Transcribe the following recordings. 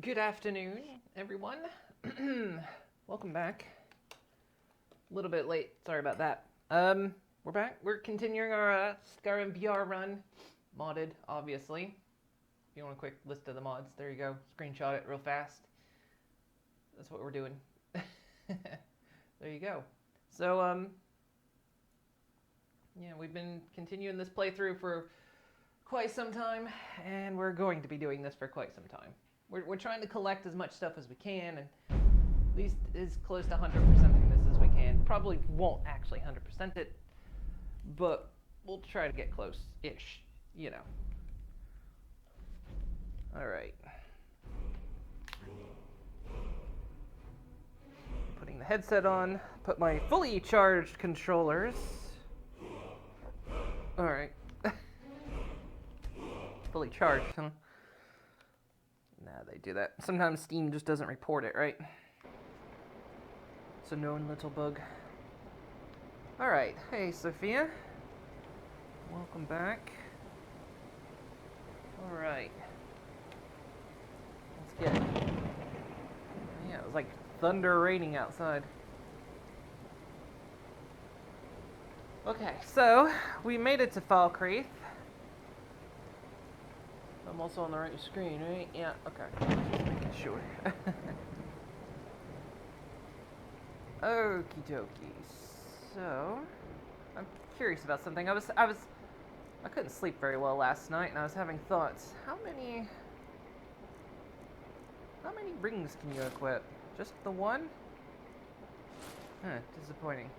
Good afternoon, everyone. Welcome back. A little bit late, sorry about that. We're back. We're continuing our Skyrim VR run. Modded, obviously. If you want a quick list of the mods, there you go. Screenshot it real fast. That's what we're doing. There you go. So, yeah, we've been continuing this playthrough for quite some time, and we're going to be doing this for quite some time. We're trying to collect as much stuff as we can, and at least as close to 100%ing this as we can. Probably won't actually 100% it, but we'll try to get close-ish, you know. Alright. Putting the headset on, put my fully charged controllers. Alright. Fully charged, huh? Nah, they do that. Sometimes Steam just doesn't report it, right? It's a known little bug. Alright, hey Sophia. Welcome back. Alright. Let's get it. Yeah, it was like thunder raining outside. Okay, so we made it to Falkreath. I'm also on the right screen, right? Yeah, okay. Just making sure. Okie dokie. So, I'm curious about something. I couldn't sleep very well last night, and I was having thoughts. How many rings can you equip? Just the one? Huh, disappointing.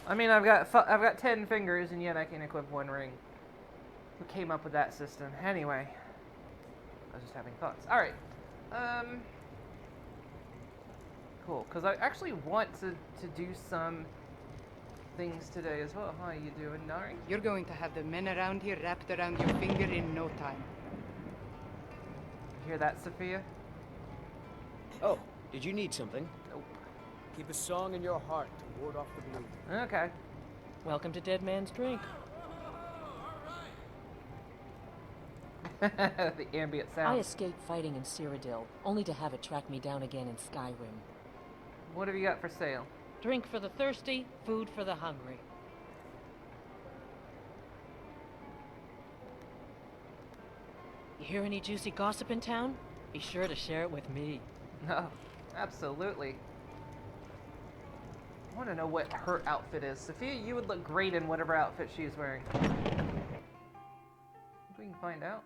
I mean, I've got 10 fingers, and yet I can equip one ring. Who came up with that system? Anyway, I was just having thoughts. All right, cool. Because I actually want to do some things today as well. How you doing, Nari? You're going to have the men around here wrapped around your finger in no time. You hear that, Sophia? Oh, did you need something? Nope. Keep a song in your heart to ward off the blue. Okay. Welcome to Dead Man's Drink. The ambient I sound. escaped fighting in Cyrodiil, only to have it track me down again in Skyrim. What have you got for sale? Drink for the thirsty, food for the hungry. You hear any juicy gossip in town? Be sure to share it with me. No, absolutely. I want to know what her outfit is. Sophia, you would look great in whatever outfit she's wearing. Think we can find out.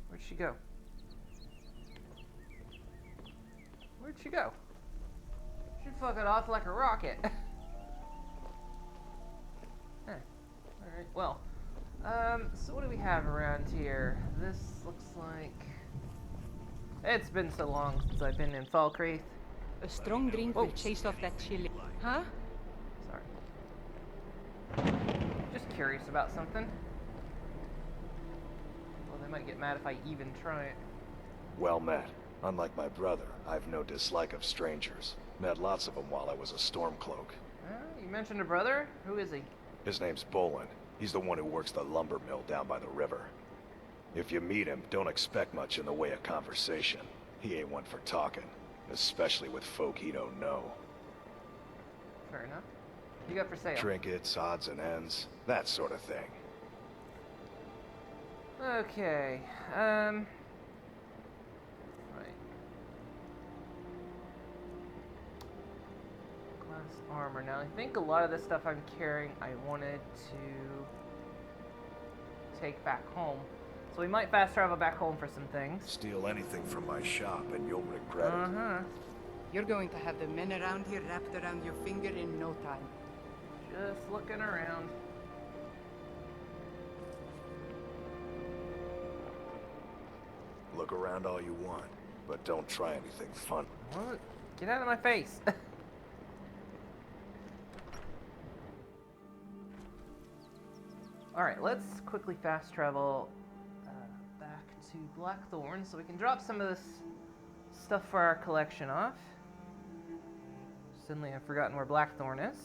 Where'd she go? Where'd she go? She fucking off like a rocket. Huh. Alright, well. So what do we have around here? This looks like... It's been so long since I've been in Falkreath. A strong drink will chase off that chili. Huh? Sorry. Just curious about something. Well, they might get mad if I even try it. Well met. Unlike my brother, I've no dislike of strangers. Met lots of them while I was a Stormcloak. You mentioned a brother? Who is he? His name's Bolin. He's the one who works the lumber mill down by the river. If you meet him, don't expect much in the way of conversation. He ain't one for talking, especially with folk he don't know. Fair enough. What you got for sale? Trinkets, odds and ends, that sort of thing. Okay, right. Glass armor. Now, I think a lot of the stuff I'm carrying I wanted to take back home. So we might fast travel back home for some things. Steal anything from my shop and you'll regret it. Uh-huh. You're going to have the men around here wrapped around your finger in no time. Just looking around. Look around all you want, but don't try anything fun. What? Get out of my face. Alright, let's quickly fast travel back to Blackthorn so we can drop some of this stuff for our collection off. Suddenly I've forgotten where Blackthorn is.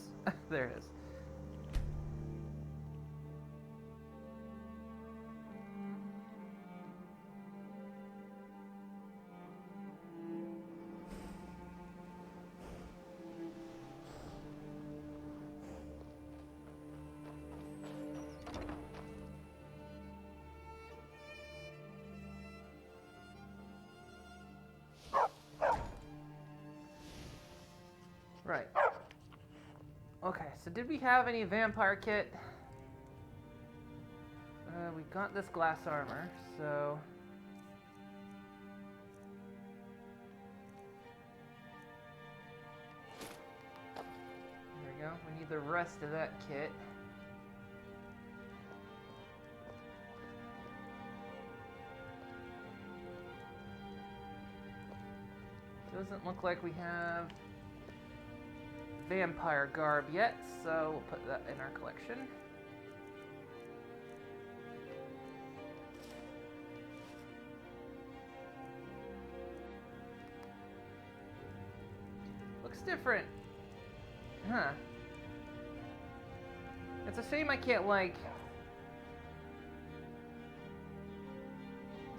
There it is. Right. Okay, so did we have any vampire kit? We got this glass armor, so... There we go. We need the rest of that kit. Doesn't look like we have vampire garb yet, so we'll put that in our collection. Looks different. Huh. It's a shame I can't, like,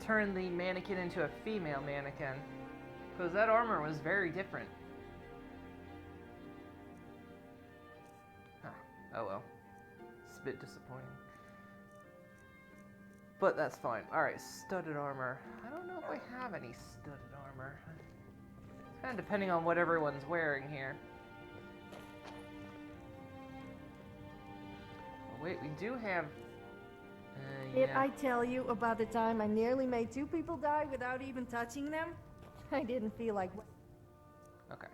turn the mannequin into a female mannequin, because that armor was very different. Oh well. It's a bit disappointing. But that's fine. Alright, studded armor. I don't know if I have any studded armor. It's kind of depending on what everyone's wearing here. Oh, wait, we do have... Did yeah. I tell you about the time I nearly made 2 people die without even touching them? I didn't feel like... Okay.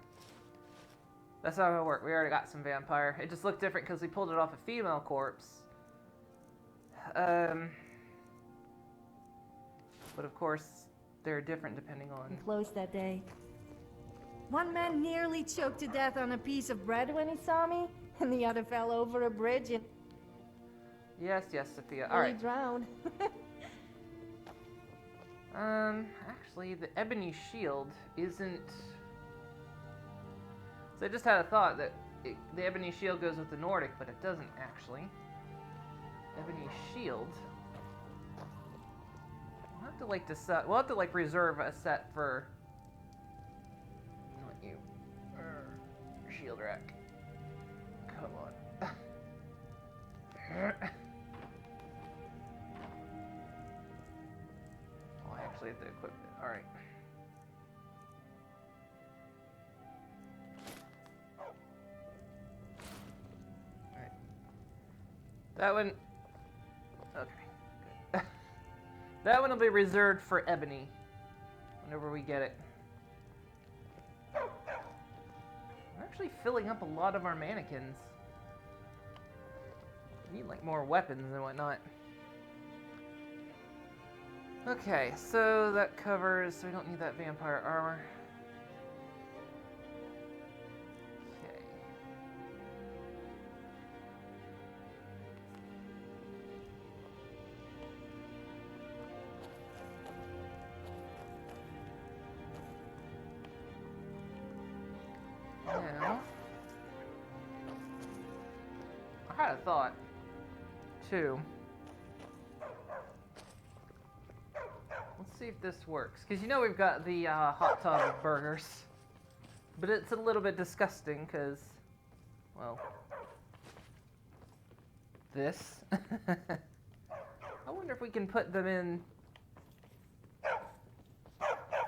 That's how it'll work. We already got some vampire. It just looked different because we pulled it off a female corpse. But of course, they're different depending on... Close that day. One man nearly choked to death on a piece of bread when he saw me, and the other fell over a bridge and... Yes, yes, Sophia. nearly Alright. drowned. Actually, the ebony shield isn't... So I just had a thought that the ebony shield goes with the Nordic, but it doesn't actually. Ebony shield. We'll have to like decide. We'll have to like reserve a set for. Not you. Shield rack. Come on. Oh, I actually have to equip it. All right. That one... Okay, good. That one will be reserved for Ebony, whenever we get it. We're actually filling up a lot of our mannequins. We need, like, more weapons and whatnot. Okay, so that covers... So we don't need that vampire armor. Now, I had a thought, too. Let's see if this works. Because you know we've got the hot tub of burgers. But it's a little bit disgusting because, well, this. I wonder if we can put them in...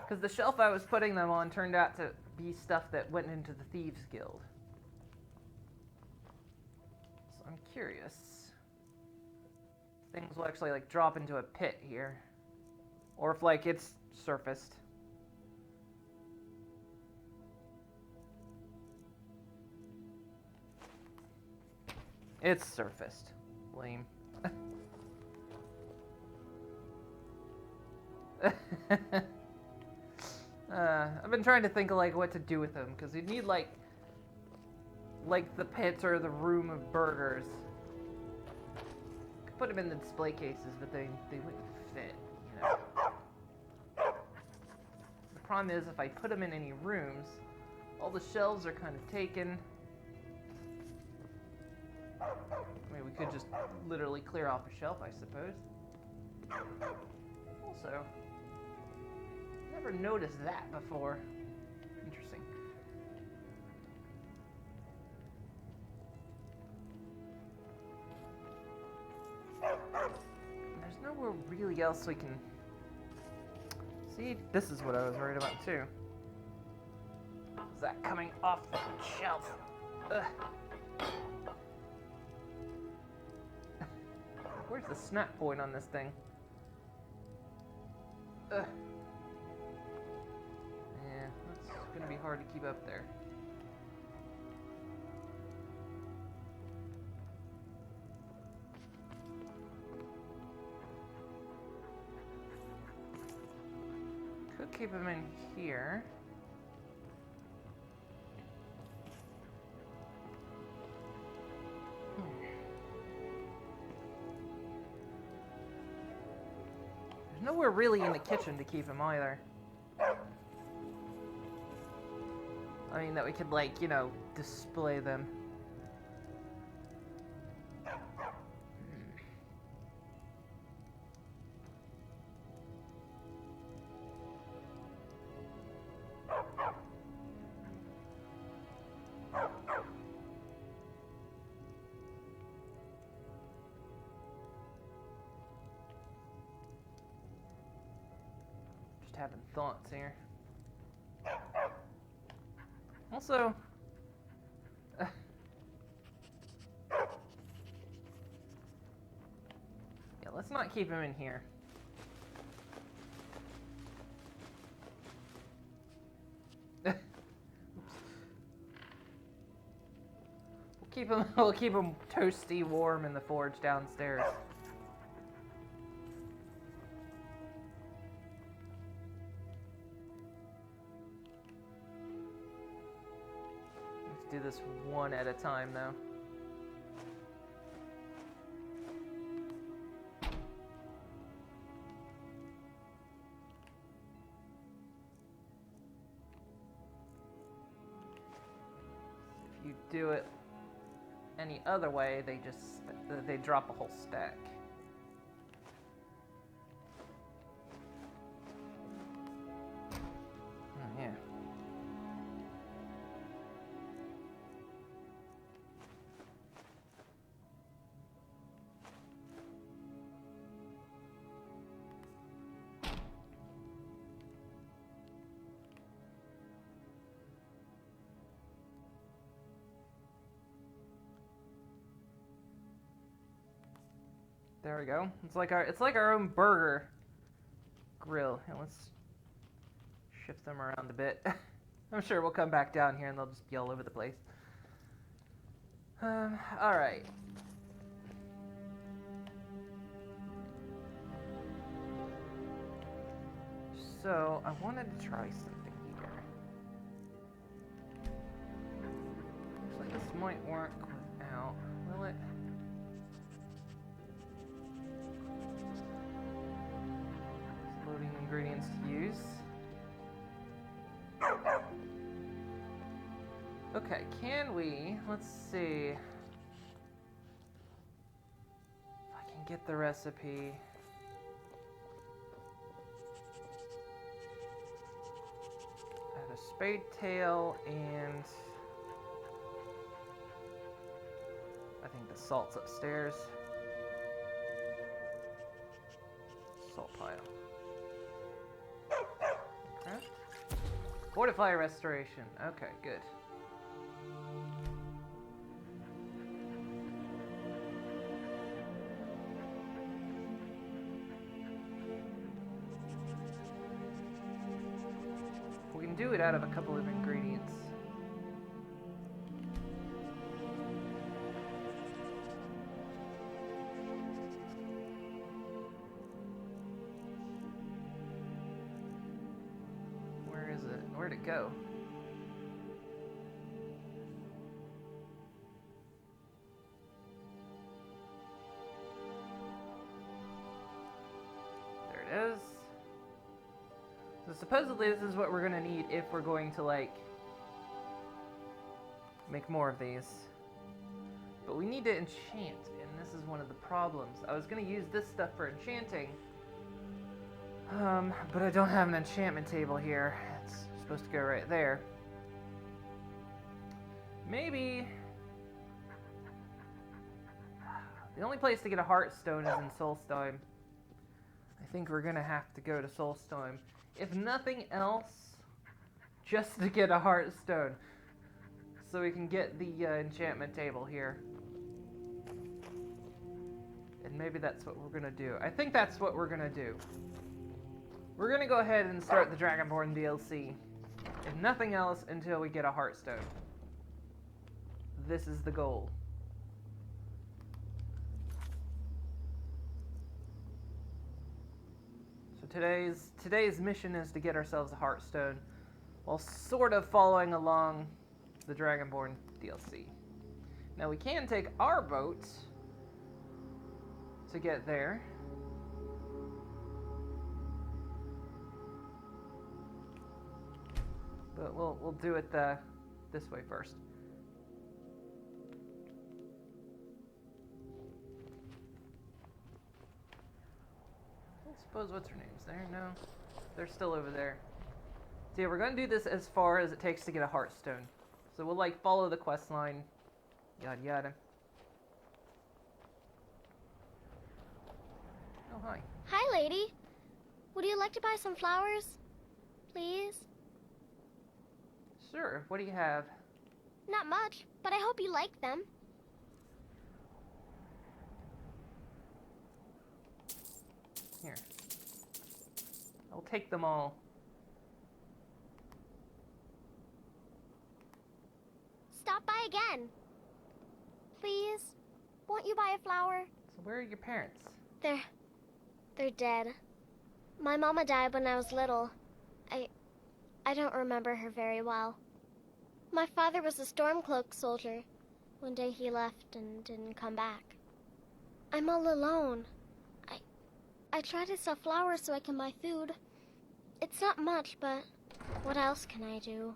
Because the shelf I was putting them on turned out to be stuff that went into the Thieves Guild. So I'm curious. Things will actually like drop into a pit here. Or if like it's surfaced. It's surfaced. Lame. I've been trying to think of like what to do with them because you need like the pit or the room of burgers. Could put them in the display cases, but they wouldn't fit, you know. The problem is if I put them in any rooms, All the shelves are kind of taken. I mean, we could just literally clear off a shelf, I suppose. Also, never noticed that before. Interesting. There's nowhere really else we can... See, this is what I was worried about too. Is that coming off the shelf? Ugh. Where's the snap point on this thing? Ugh. Yeah, that's gonna be hard to keep up there. Could keep him in here. There's nowhere really in the kitchen to keep him either. I mean, that we could, like, you know, display them. Having thoughts here. Also, yeah, let's not keep him in here. Oops. We'll keep him toasty warm in the forge downstairs. Do this one at a time, though. If you do it any other way, they drop a whole stack. Oh, yeah. There we go. It's like our own burger grill. And let's shift them around a bit. I'm sure we'll come back down here and they'll just be all over the place. All right. So I wanted to try something here. Looks like this might work without. Will it? Loading ingredients to use. Okay, can we? Let's see. If I can get the recipe. Add a spade tail and I think the salt's upstairs. Salt pile. Okay. Fortify restoration. Okay, good. We can do it out of a couple of ingredients. Where is it? Where'd it go? There it is. So supposedly this is what we're gonna need if we're going to, like, make more of these. But we need to enchant, and this is one of the problems. I was gonna use this stuff for enchanting, but I don't have an enchantment table here. It's supposed to go right there. Maybe... The only place to get a Heartstone is in Solstheim. I think we're gonna have to go to Solstheim. If nothing else, just to get a Heartstone. So we can get the enchantment table here. And maybe that's what we're gonna do. I think that's what we're gonna do. We're gonna go ahead and start the Dragonborn DLC. If nothing else, until we get a Heartstone. This is the goal. So today's mission is to get ourselves a Heartstone, while sort of following along the Dragonborn DLC. Now we can take our boat to get there. But we'll do it this way first. I suppose what's her name's there? No, they're still over there. So yeah, we're gonna do this as far as it takes to get a Heartstone. So we'll like follow the quest line, yada yada. Oh, hi. Hi, lady. Would you like to buy some flowers? Please? Sure, what do you have? Not much, but I hope you like them. Here. I'll take them all. Stop by again. Please? Won't you buy a flower? So where are your parents? They're dead. My mama died when I was little. I don't remember her very well. My father was a Stormcloak soldier. One day he left and didn't come back. I'm all alone. I try to sell flowers so I can buy food. It's not much, but what else can I do?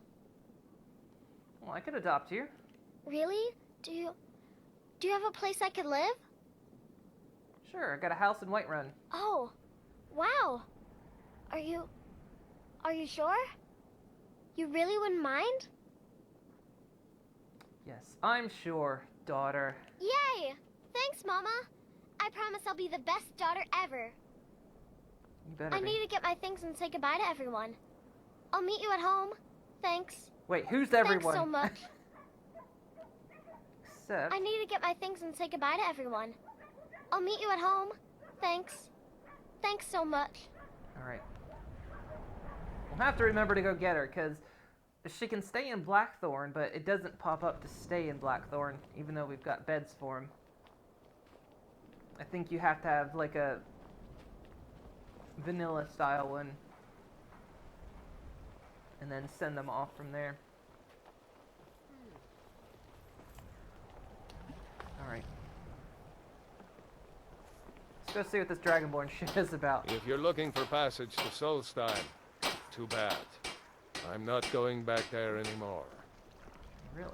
Well, I could adopt you. Really? Do you have a place I could live? Sure, I got a house in Whiterun. Oh, wow. Are you sure? You really wouldn't mind? Yes, I'm sure, daughter. Yay! Thanks, Mama. I promise I'll be the best daughter ever. You better I be. need to get my things and say goodbye to everyone. I'll meet you at home. Thanks. Wait, who's everyone? Thanks so much. Except... I need to get my things and say goodbye to everyone. I'll meet you at home. Thanks. Thanks so much. Alright. We'll have to remember to go get her, because she can stay in Blackthorn, but it doesn't pop up to stay in Blackthorn, even though we've got beds for him. I think you have to have, like, a vanilla-style one, and then send them off from there. Alright. Let's go see what this Dragonborn shit is about. If you're looking for passage to Solstheim, too bad. I'm not going back there anymore. Really?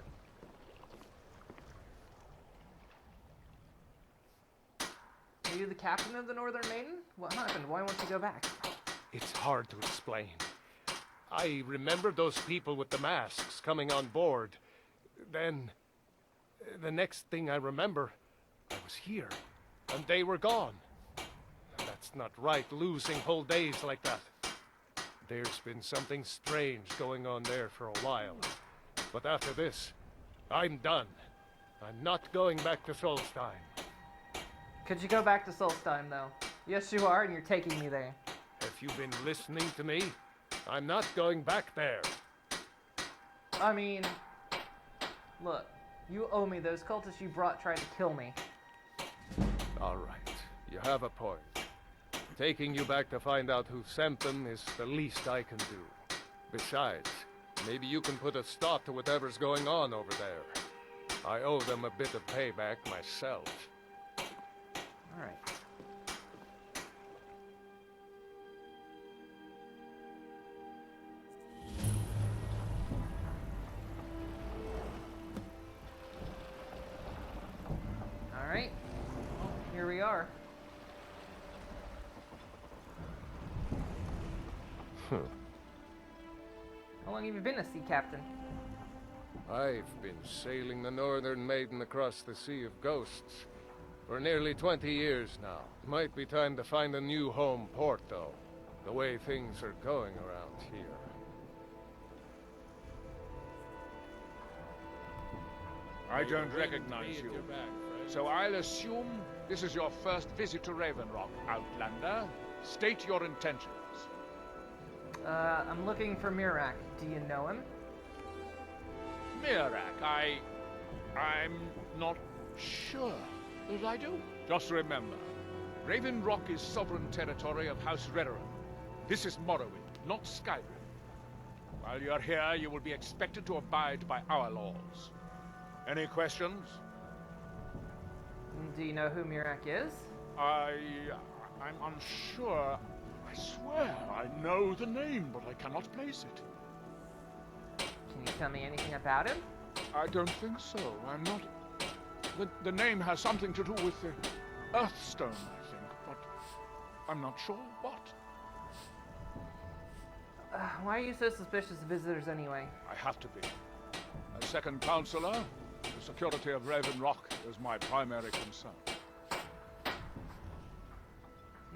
Are you the captain of the Northern Maiden? What happened? Why won't you go back? It's hard to explain. I remember those people with the masks coming on board. Then, the next thing I remember, I was here, and they were gone. That's not right, losing whole days like that. There's been something strange going on there for a while. But after this, I'm done. I'm not going back to Solstheim. Could you go back to Solstheim, though? Yes, you are, and you're taking me there. Have you been listening to me? I'm not going back there. I mean, look, you owe me. Those cultists you brought tried to kill me. All right, you have a point. Taking you back to find out who sent them is the least I can do. Besides, maybe you can put a stop to whatever's going on over there. I owe them a bit of payback myself. All right. How long have you been a sea captain? I've been sailing the Northern Maiden across the Sea of Ghosts for nearly 20 years now. Might be time to find a new home port, though, the way things are going around here. I don't recognize you. So I'll assume this is your first visit to Raven Rock, Outlander. State your intentions. I'm looking for Mirak. Do you know him? Mirak, I'm not sure that I do. Just remember, Raven Rock is sovereign territory of House Redoran. This is Morrowind, not Skyrim. While you're here, you will be expected to abide by our laws. Any questions? Do you know who Mirak is? I'm unsure. I swear I know the name, but I cannot place it. Can you tell me anything about him? I don't think so. I'm not... The name has something to do with the Earthstone, I think, but I'm not sure what. Why are you so suspicious of visitors anyway? I have to be. As second counselor, the security of Raven Rock is my primary concern.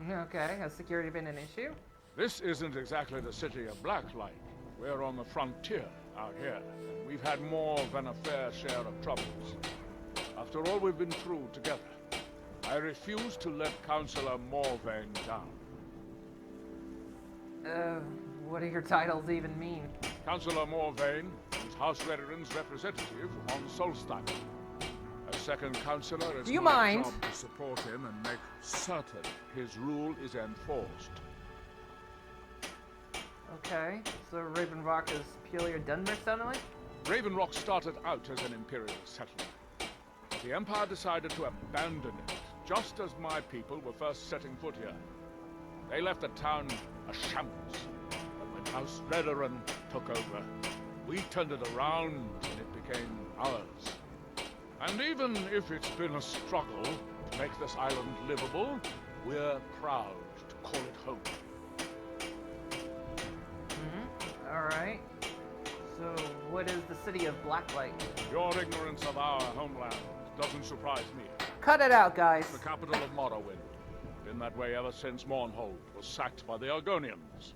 Okay, has security been an issue? This isn't exactly the city of Blacklight. We're on the frontier out here, and we've had more than a fair share of troubles. After all we've been through together, I refuse to let Councillor Morvain down. What do your titles even mean? Councillor Morvain is House Redoran's representative on Solstein. As second councillor, it's Do you my mind? job to support him and make certain his rule is enforced. Okay, so Raven Rock is purely a Dunmer settlement? Raven Rock started out as an imperial settlement. The Empire decided to abandon it, just as my people were first setting foot here. They left the town a shambles. But when House Redoran took over, we turned it around and it became ours. And even if it's been a struggle to make this island livable, we're proud to call it home. Alright. So, what is the city of Blacklight? Your ignorance of our homeland doesn't surprise me. Cut it out, guys! The capital of Morrowind. Been that way ever since Mournhold was sacked by the Argonians.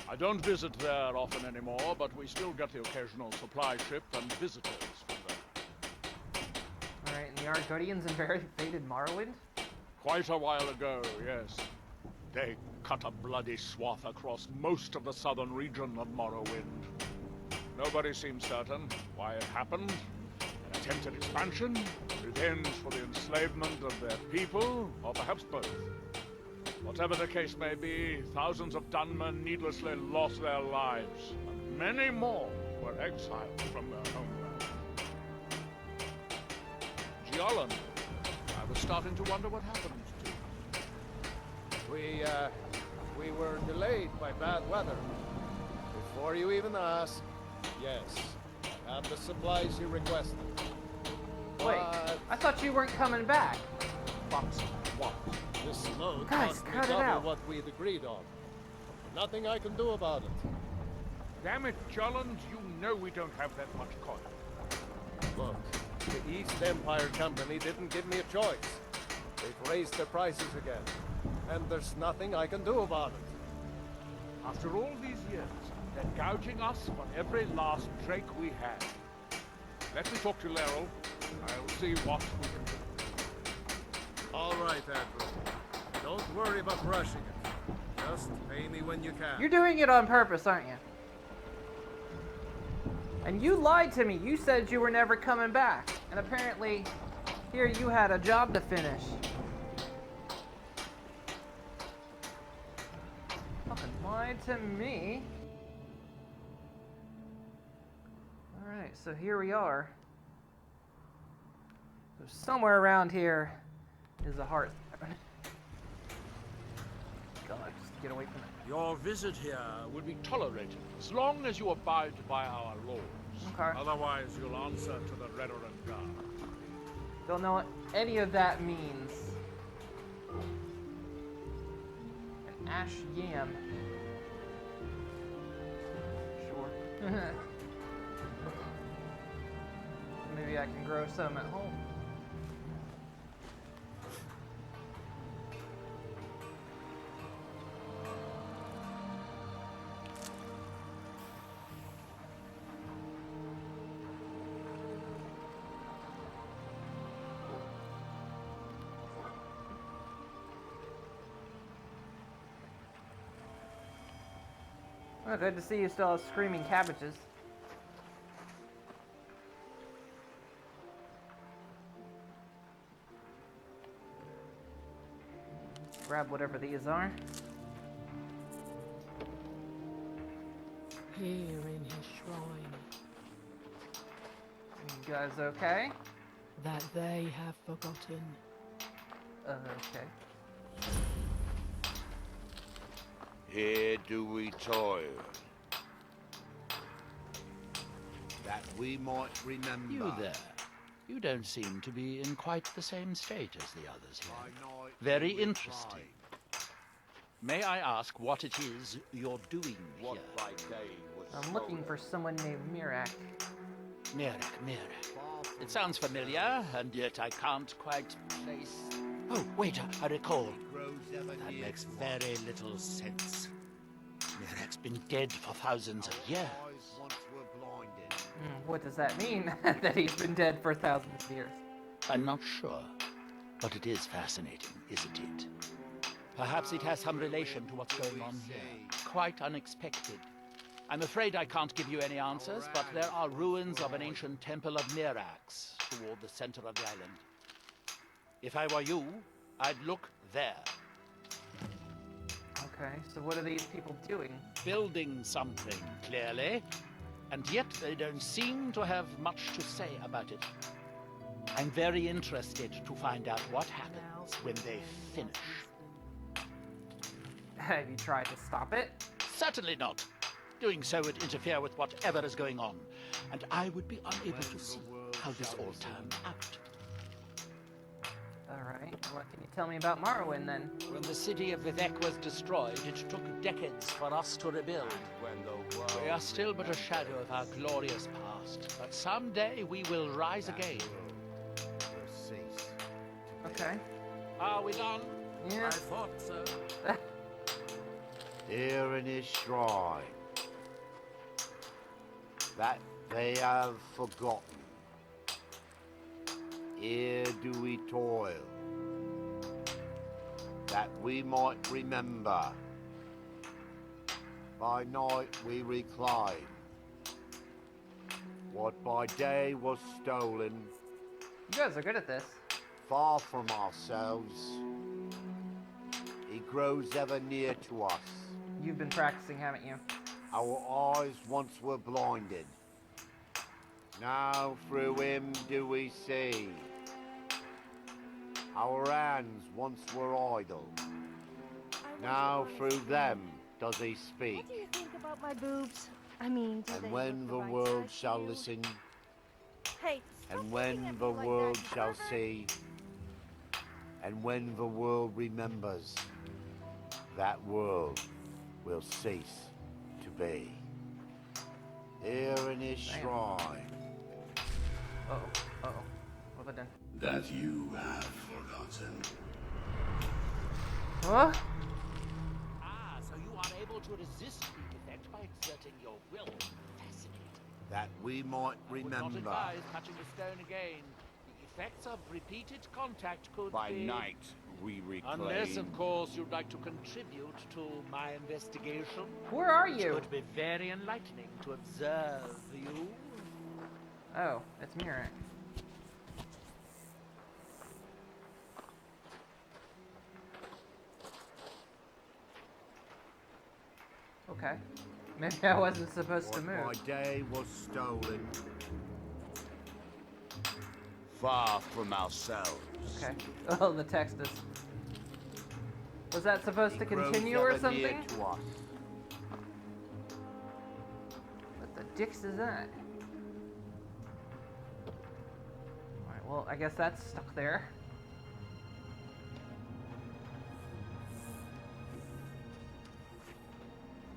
I don't visit there often anymore, but we still get the occasional supply ship and visitors from there. Alright, and the Argonians invaded Morrowind? Quite a while ago, yes. They cut a bloody swath across most of the southern region of Morrowind. Nobody seems certain why it happened. An attempted expansion, revenge for the enslavement of their people, or perhaps both. Whatever the case may be, thousands of Dunmer needlessly lost their lives, and many more were exiled from their homeland. Giolan, I was starting to wonder what happened to you. We were delayed by bad weather. Before you even ask, yes, I have the supplies you requested. Wait, But I thought you weren't coming back. But what? this load Guys, cost me cut it double out. what we'd agreed on. Nothing I can do about it. Damn it, Jolland, you know we don't have that much coin. Look, the East Empire Company didn't give me a choice. They've raised their prices again. And there's nothing I can do about it. After all these years, they're gouging us for every last drake we had. Let me talk to Laryl. I'll see what we can do. All right, Admiral. Don't worry about rushing it. Just pay me when you can. You're doing it on purpose, aren't you? And you lied to me. You said you were never coming back. And apparently, here you had a job to finish. Fucking lied to me. Alright, so here we are. So somewhere around here is a heart. God, just get away from it. Your visit here will be tolerated as long as you abide by our laws. Okay. Otherwise, you'll answer to the Redoran Guard. Don't know what any of that means. An ash yam. Maybe I can grow some at home. Oh, good to see you still have screaming cabbages. Grab whatever these are. Here in his shrine, You guys okay? that they have forgotten. Okay. Here do we toil, that we might remember. You there. You don't seem to be in quite the same state as the others By here. night Very we interesting. May I ask what it is you're doing What here? by day was I'm looking for someone named Mirak. Mirak. It sounds familiar, and yet I can't quite place... Oh, wait, I recall. That makes very little sense. Mirak's been dead for thousands of years. once were blinded. What does that mean? That he's been dead for thousands of years. I'm not sure, but it is fascinating, isn't it? Perhaps it has some relation to what's going on here. Quite unexpected. I'm afraid I can't give you any answers, but there are ruins of an ancient temple of Mirax toward the center of the island. If I were you, I'd look there. Okay, so what are these people doing? Building something, clearly. And yet they don't seem to have much to say about it. I'm very interested to find out what happens when they finish. Have you tried to stop it? Certainly not. Doing so would interfere with whatever is going on, and I would be unable to see how this all turned out. Alright, what can you tell me about Morrowind then? When the city of Vivek was destroyed, it took decades for us to rebuild. We are still but a shadow of our glorious past, but someday we will rise again. Okay. Are we done? Yeah. I thought so. Here in his shrine, that they have forgotten. Here do we toil, that we might remember. By night we recline. What by day was stolen, You guys are good at this. far from ourselves. He grows ever near to us. You've been practicing, haven't you? Our eyes once were blinded. Now through him do we see. Our hands once were idle. Now through them does he speak. What do you think about my boobs? I mean, do they And when look the right world size to shall you? listen, Hey, stop and looking when at the me like world that. shall see, and when the world remembers, that world will cease to be. Here in his Damn. shrine, Uh-oh. What have I done? That you have forgotten. Huh? Ah, so you are able to resist the effect by exerting your will. Fascinating. that we might I would not remember. advise touching the stone again. The effects of repeated contact could By be... night, we reclaim. Unless, of course, you'd like to contribute to my investigation. Where are It you? would be very enlightening to observe you. Oh, it's Mirak. Okay. Maybe I wasn't supposed to What move. by day was stolen, Far from ourselves. Okay. Oh, the text is... Was that supposed he to grows continue or ever near something? to us. What the dicks is that? Alright, well, I guess that's stuck there.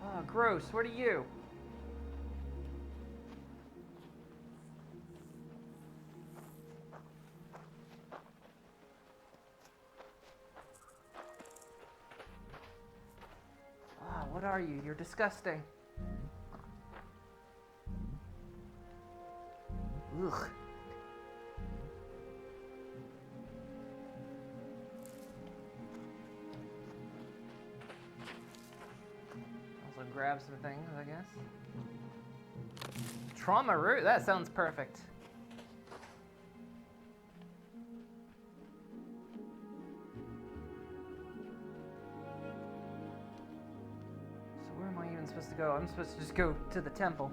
Oh, gross. What are you? What are you? You're disgusting. Ugh. Also grab some things, I guess. Trauma root? That sounds perfect. So where am I even supposed to go? I'm supposed to just go to the temple.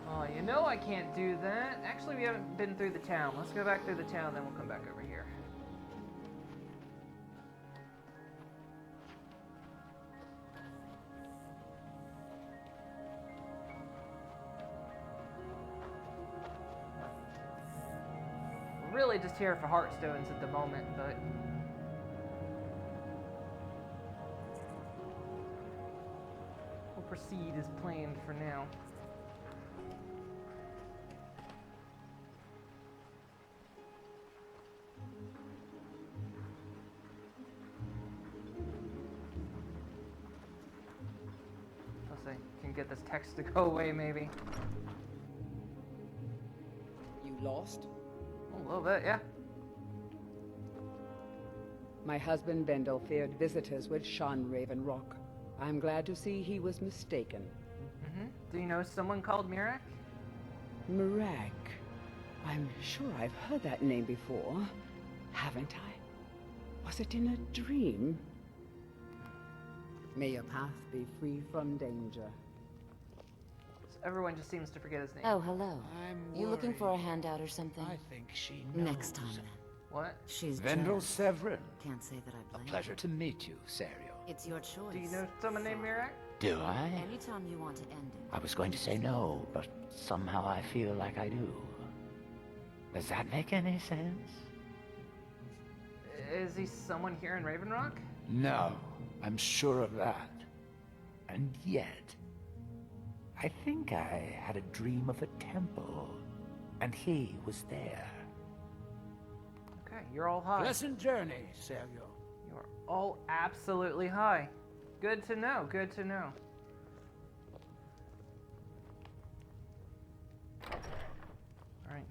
Oh, you know I can't do that. Actually, we haven't been through the town. Let's go back through the town, then we'll come back over here. We're really just here for heartstones at the moment, but... we'll proceed as planned for now. Can get this text to go away, maybe. You lost? A little bit, yeah. My husband Bendel feared visitors would shun Raven Rock. I'm glad to see he was mistaken. Mm-hmm. Do you know someone called Mirak? Mirak. I'm sure I've heard that name before. Haven't I? Was it in a dream? May your path be free from danger. Everyone just seems to forget his name. Oh, hello. I'm You looking worried. for a handout or something? I think she knows. Next time, then. What? She's Vendel jealous. Severin. Can't say that I A blame pleasure to meet you, Sario. It's your choice. Do you know someone named Mirak? Do I? Anytime you want to end it. I was going to say no, but somehow I feel like I do. Does that make any sense? Is he someone here in Raven Rock? No, I'm sure of that. And yet, I think I had a dream of a temple, and he was there. Okay, you're all high. Pleasant journey, Sario. You're all absolutely high. Good to know, good to know. Alright.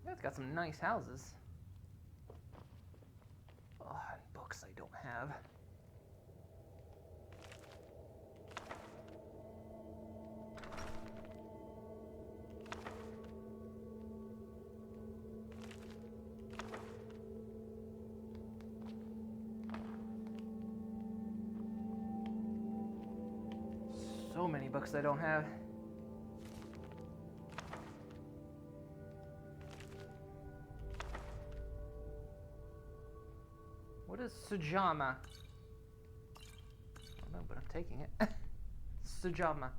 Yeah, it's got some nice houses. Oh, and books I don't have. So many books I don't have. What is Sujama? I don't know, but I'm taking it. Sujama.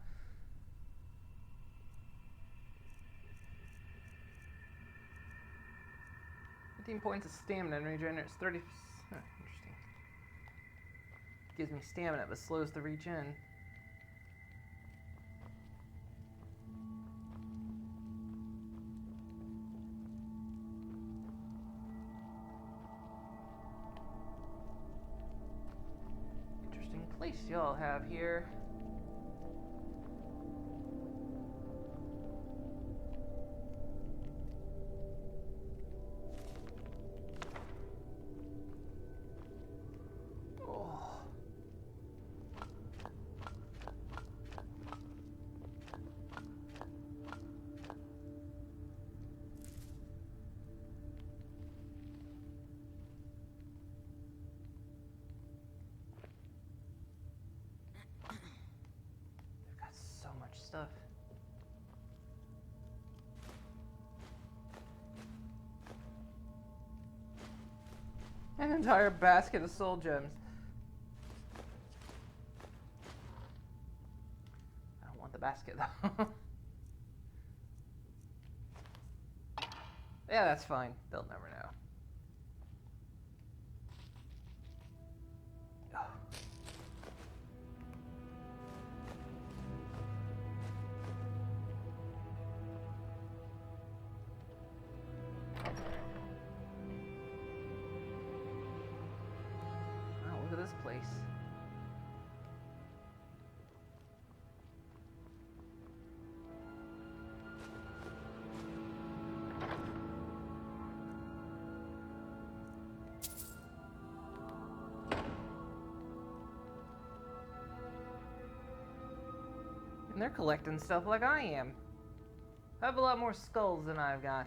Points of stamina and regenerates 30. Huh, interesting. Gives me stamina but slows the regen. Interesting place y'all have here. Stuff. An entire basket of soul gems. I don't want the basket though. Yeah, that's fine. They'll never know. And they're collecting stuff like I am. I have a lot more skulls than I've got.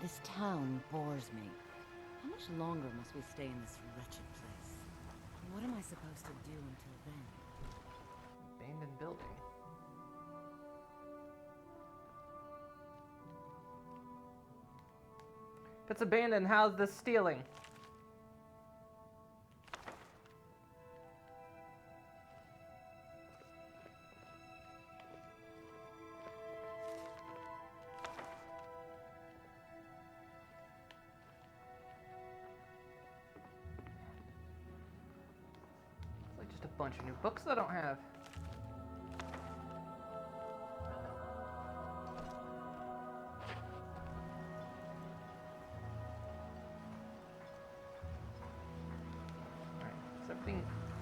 This town bores me. How much longer must we stay in this wretched place? And what am I supposed to do until then? Abandoned building. If it's abandoned, how's this stealing? It's like just a bunch of new books I don't have.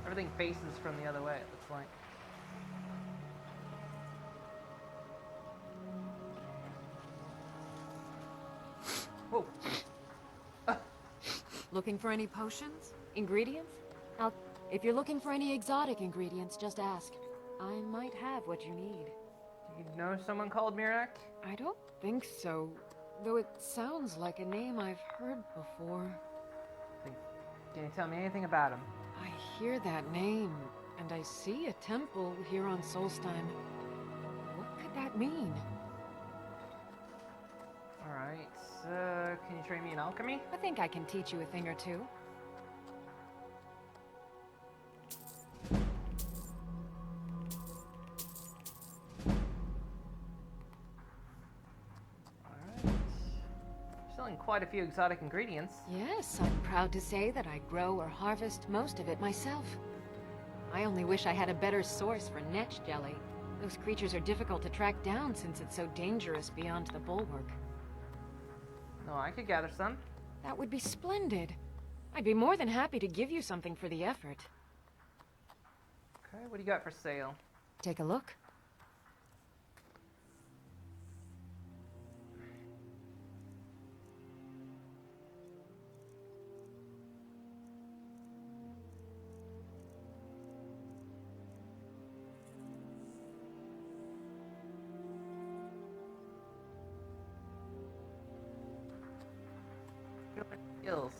Everything faces from the other way, it looks like. Whoa. Looking for any potions? Ingredients? If you're looking for any exotic ingredients, just ask. I might have what you need. Do you know someone called Mirak? I don't think so, though it sounds like a name I've heard before. Can you tell me anything about him? I hear that name, and I see a temple here on Solstein. What could that mean? Alright, can you train me in alchemy? I think I can teach you a thing or two. Selling quite a few exotic ingredients. Yes, I'm proud to say that I grow or harvest most of it myself. I only wish I had a better source for netch jelly. Those creatures are difficult to track down since it's so dangerous beyond the bulwark. No, I could gather some. That would be splendid. I'd be more than happy to give you something for the effort. Okay, what do you got for sale? Take a look.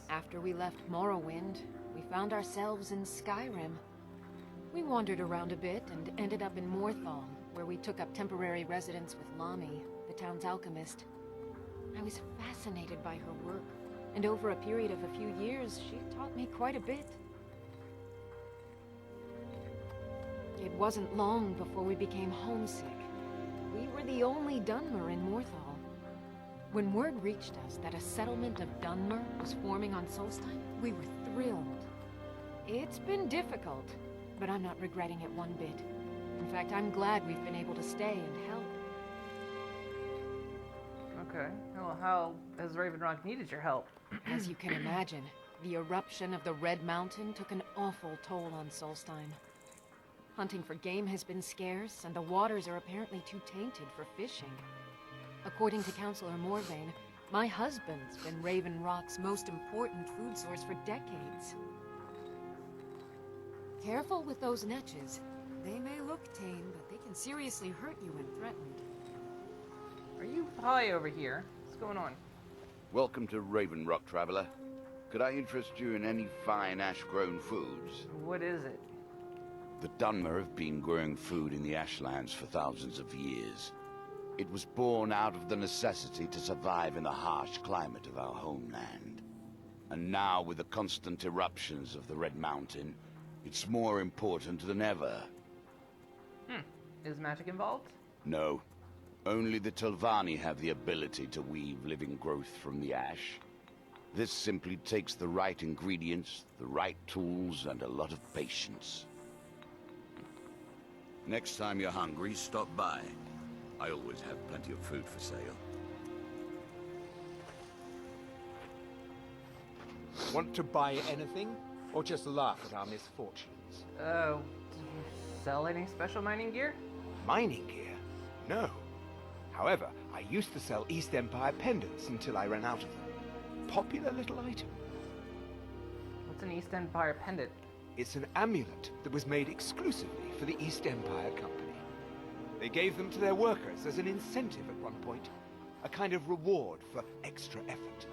After we left Morrowind, we found ourselves in Skyrim. We wandered around a bit and ended up in Morthal, where we took up temporary residence with Lami, the town's alchemist. I was fascinated by her work, and over a period of a few years, she taught me quite a bit. It wasn't long before we became homesick. We were the only Dunmer in Morthal. When word reached us that a settlement of Dunmer was forming on Solstein, we were thrilled. It's been difficult, but I'm not regretting it one bit. In fact, I'm glad we've been able to stay and help. Okay. Well, how has Ravenrock needed your help? As you can imagine, the eruption of the Red Mountain took an awful toll on Solstein. Hunting for game has been scarce, and the waters are apparently too tainted for fishing. According to Councillor Morvain, my husband's been Raven Rock's most important food source for decades. Careful with those netches. They may look tame, but they can seriously hurt you when threatened. Are you high over here? What's going on? Welcome to Raven Rock, traveler. Could I interest you in any fine ash-grown foods? What is it? The Dunmer have been growing food in the ashlands for thousands of years. It was born out of the necessity to survive in the harsh climate of our homeland. And now, with the constant eruptions of the Red Mountain, it's more important than ever. Is magic involved? No. Only the Telvanni have the ability to weave living growth from the ash. This simply takes the right ingredients, the right tools, and a lot of patience. Next time you're hungry, stop by. I always have plenty of food for sale. Want to buy anything? Or just laugh at our misfortunes? Do you sell any special mining gear? Mining gear? No. However, I used to sell East Empire pendants until I ran out of them. Popular little item. What's an East Empire pendant? It's an amulet that was made exclusively for the East Empire Company. They gave them to their workers as an incentive at one point. A kind of reward for extra effort.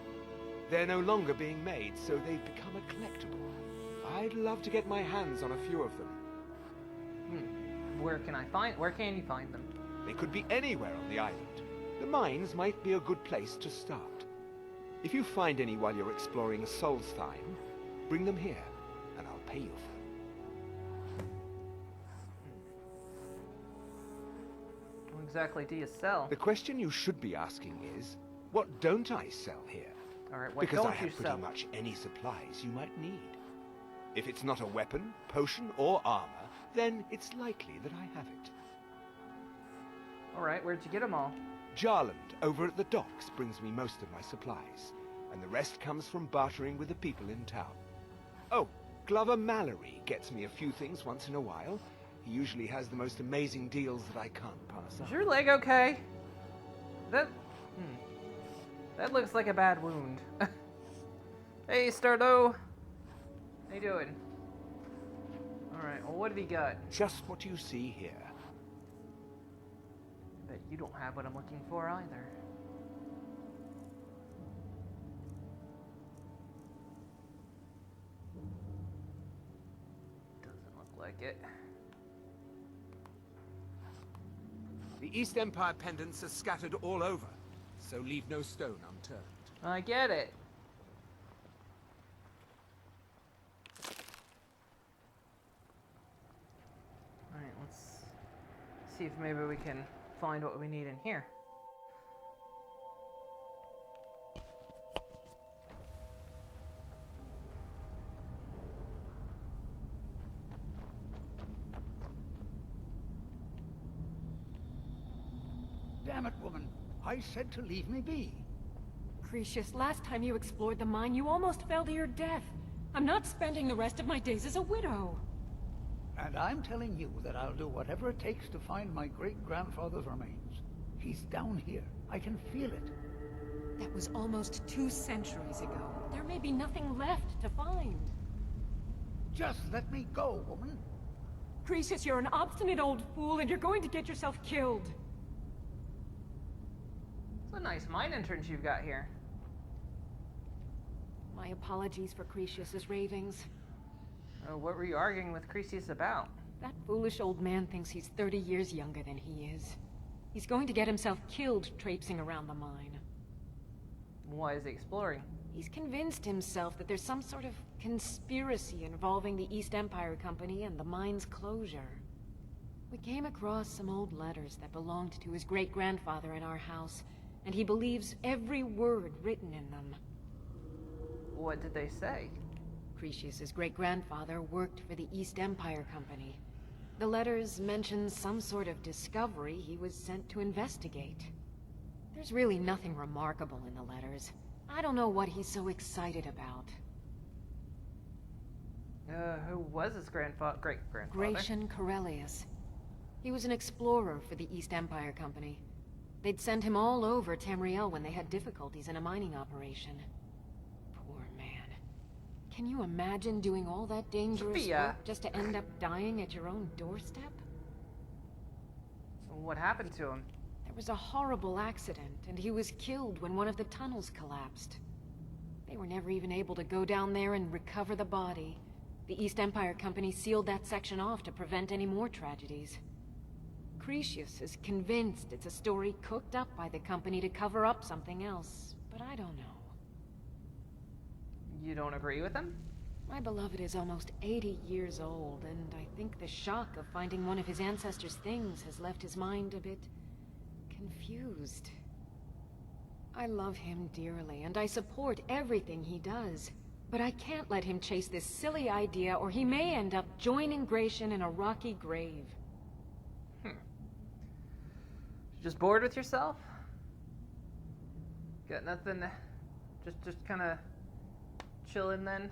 They're no longer being made, so they've become a collectible. I'd love to get my hands on a few of them. Where can you find them? They could be anywhere on the island. The mines might be a good place to start. If you find any while you're exploring Solstheim, bring them here, and I'll pay you for them. What exactly do you sell? The question you should be asking is, what don't I sell here? Alright, what Because don't I have you pretty sell? much any supplies you might need. If it's not a weapon, potion, or armor, then it's likely that I have it. Alright, where'd you get them all? Jarland, over at the docks, brings me most of my supplies, and the rest comes from bartering with the people in town. Oh, Glover Mallory gets me a few things once in a while. He usually has the most amazing deals that I can't pass up. Is your leg okay? That looks like a bad wound. Hey, Stardo. How you doing? Alright, well, what have you got? Just what you see here. Bet you don't have what I'm looking for either. Doesn't look like it. The East Empire pendants are scattered all over, so leave no stone unturned. I get it. Alright, let's see if maybe we can find what we need in here. Damn it, woman. I said to leave me be. Cretius, last time you explored the mine, you almost fell to your death. I'm not spending the rest of my days as a widow. And I'm telling you that I'll do whatever it takes to find my great-grandfather's remains. He's down here. I can feel it. That was almost 2 centuries ago. There may be nothing left to find. Just let me go, woman. Cretius, you're an obstinate old fool, and you're going to get yourself killed. It's a nice mine entrance you've got here. My apologies for Cretius's ravings. What were you arguing with Cretius about? That foolish old man thinks he's 30 years younger than he is. He's going to get himself killed traipsing around the mine. Why is he exploring? He's convinced himself that there's some sort of conspiracy involving the East Empire Company and the mine's closure. We came across some old letters that belonged to his great-grandfather in our house, and he believes every word written in them. What did they say? Cretius's great-grandfather worked for the East Empire Company. The letters mention some sort of discovery he was sent to investigate. There's really nothing remarkable in the letters. I don't know what he's so excited about. Who was his great-grandfather? Gratian Corellius. He was an explorer for the East Empire Company. They'd send him all over Tamriel when they had difficulties in a mining operation. Poor man. Can you imagine doing all that dangerous work just to end up dying at your own doorstep? What happened to him? There was a horrible accident, and he was killed when one of the tunnels collapsed. They were never even able to go down there and recover the body. The East Empire Company sealed that section off to prevent any more tragedies. Cretius is convinced it's a story cooked up by the company to cover up something else, but I don't know. You don't agree with him? My beloved is almost 80 years old, and I think the shock of finding one of his ancestors' things has left his mind a bit confused. I love him dearly, and I support everything he does, but I can't let him chase this silly idea, or he may end up joining Gratian in a rocky grave. Just bored with yourself? Got nothing? Just kind of chilling then?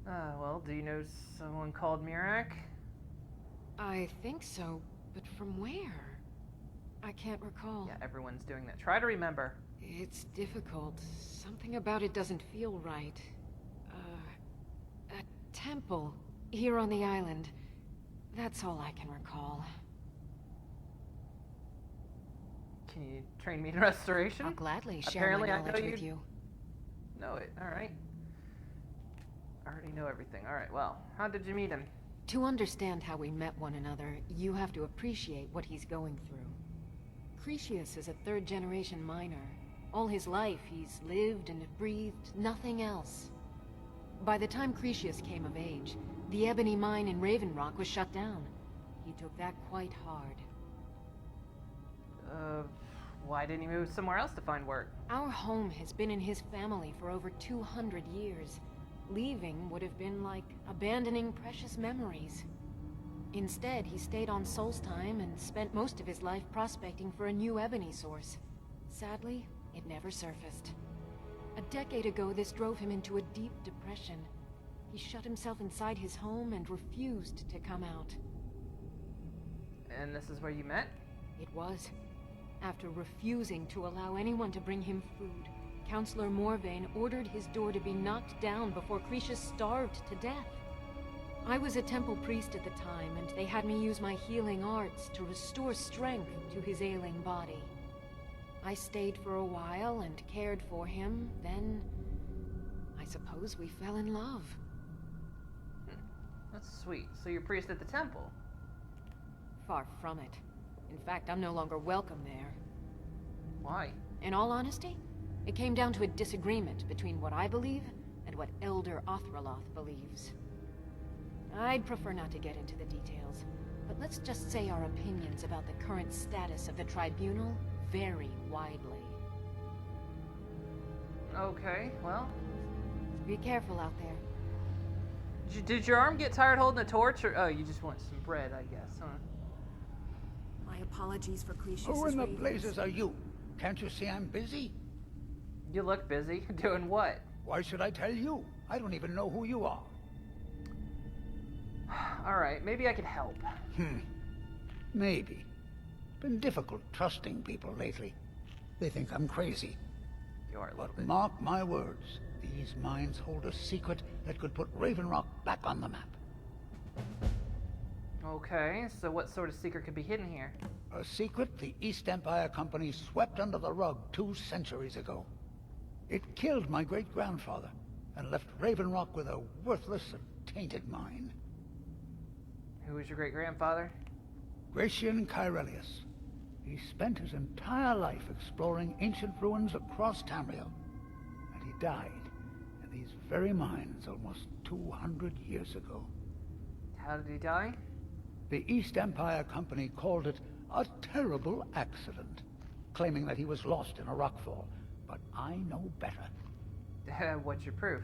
Well, do you know someone called Mirak? I think so, but from where? I can't recall. Yeah, everyone's doing that. Try to remember. It's difficult. Something about it doesn't feel right. A temple here on the island. That's all I can recall. Can you train me in restoration? I'll gladly share Apparently, my I know knowledge with you. Know it. All right. I already know everything. All right. Well, how did you meet him? To understand how we met one another, you have to appreciate what he's going through. Cretius is a third-generation miner. All his life, he's lived and breathed nothing else. By the time Cretius came of age, the ebony mine in Raven Rock was shut down. He took that quite hard. Why didn't he move somewhere else to find work? Our home has been in his family for over 200 years. Leaving would have been like abandoning precious memories. Instead, he stayed on Solstheim and spent most of his life prospecting for a new ebony source. Sadly, it never surfaced. A decade ago, this drove him into a deep depression. He shut himself inside his home and refused to come out. And this is where you met? It was. After refusing to allow anyone to bring him food, Counselor Morvain ordered his door to be knocked down before Cretius starved to death. I was a temple priest at the time, and they had me use my healing arts to restore strength to his ailing body. I stayed for a while and cared for him, then I suppose we fell in love. That's sweet. So you're a priest at the temple? Far from it. In fact, I'm no longer welcome there. Why? In all honesty, it came down to a disagreement between what I believe and what Elder Othraloth believes. I'd prefer not to get into the details, but let's just say our opinions about the current status of the tribunal vary widely. Okay, well... Be careful out there. Did your arm get tired holding a torch, or... Oh, you just want some bread, I guess, huh? My apologies for Cretius' Who in the ravings. blazes are you? Can't you see I'm busy? You look busy. Doing what? Why should I tell you? I don't even know who you are. Alright, maybe I could help. Maybe. Been difficult trusting people lately. They think I'm crazy. You are a little But bit. mark my words, these mines hold a secret that could put Raven Rock back on the map. Okay, so what sort of secret could be hidden here? A secret the East Empire Company swept under the rug 2 centuries ago. It killed my great-grandfather and left Raven Rock with a worthless and tainted mine. Who was your great-grandfather? Gratian Kyrelius. He spent his entire life exploring ancient ruins across Tamriel. And he died in these very mines almost 200 years ago. How did he die? The East Empire Company called it a terrible accident, claiming that he was lost in a rockfall. But I know better. What's your proof?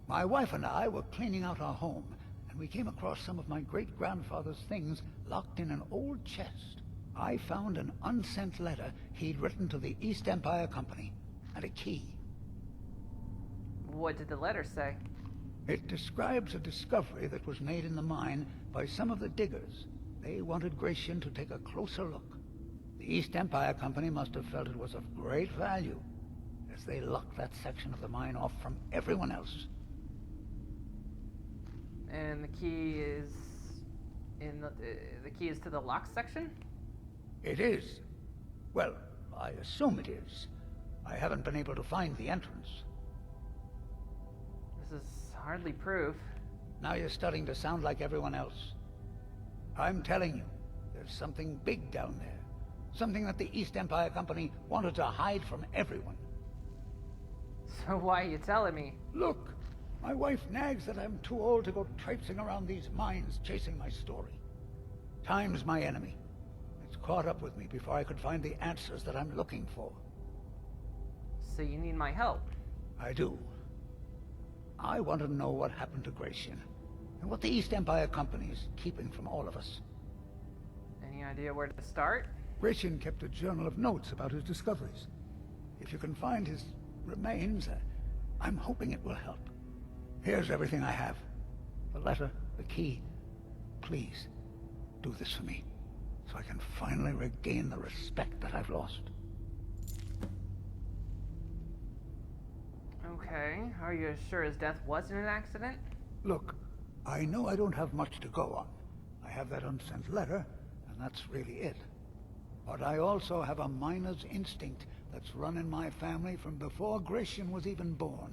My wife and I were cleaning out our home, and we came across some of my great-grandfather's things locked in an old chest. I found an unsent letter he'd written to the East Empire Company, and a key. What did the letter say? It describes a discovery that was made in the mine by some of the diggers. They wanted Gratian to take a closer look. The East Empire Company must have felt it was of great value, as they locked that section of the mine off from everyone else. And the key is in the key is to the lock section? It is. Well, I assume it is. I haven't been able to find the entrance. This is hardly proof. Now you're starting to sound like everyone else. I'm telling you, there's something big down there. Something that the East Empire Company wanted to hide from everyone. So why are you telling me? Look, my wife nags that I'm too old to go traipsing around these mines chasing my story. Time's my enemy. It's caught up with me before I could find the answers that I'm looking for. So you need my help? I do. I want to know what happened to Gratian, and what the East Empire Company is keeping from all of us. Any Any idea where to start? Gratian kept a journal of notes about his discoveries. If you can find his remains, I'm hoping it will help. Here's everything I have. The letter, the key. Please, do this for me, so I can finally regain the respect that I've lost. Okay, are you sure his death wasn't an accident? Look, I know I don't have much to go on. I have that unsent letter, and that's really it. But I also have a miner's instinct that's run in my family from before Gratian was even born.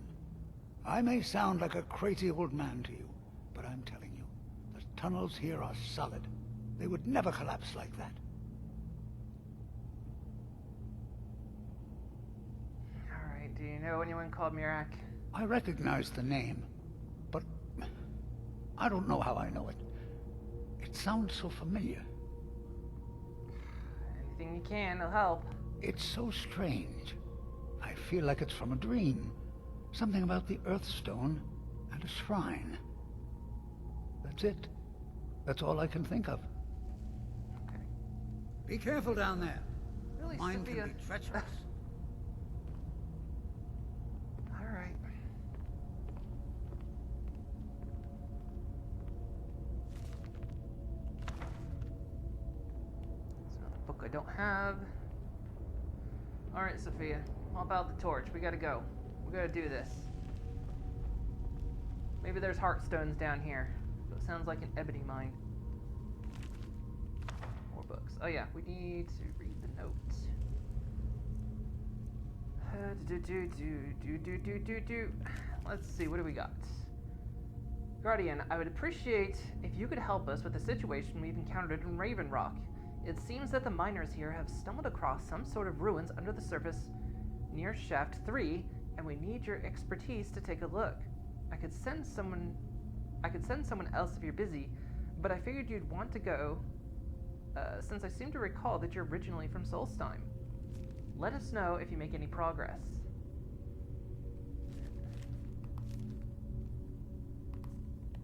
I may sound like a crazy old man to you, but I'm telling you, the tunnels here are solid. They would never collapse like that. Alright, do you know anyone called Mirak? I recognize the name, but I don't know how I know it. It sounds so familiar. Anything you can, it'll help. It's so strange. I feel like it's from a dream. Something about the Earthstone and a shrine. That's it. That's all I can think of. Okay. Be careful down there. Really, Mine Sophia? can be treacherous. Alright. It's not a book I don't have. Alright, Sophia. How about the torch? We gotta go. We gotta do this. Maybe there's heartstones down here. So it sounds like an ebony mine. More books. Oh yeah, we need to read the notes. Let's see, what do we got? Guardian, I would appreciate if you could help us with the situation we've encountered in Raven Rock. It seems that the miners here have stumbled across some sort of ruins under the surface near Shaft 3, and we need your expertise to take a look. I could send someone else if you're busy, but I figured you'd want to go, since I seem to recall that you're originally from Solstheim. Let us know if you make any progress.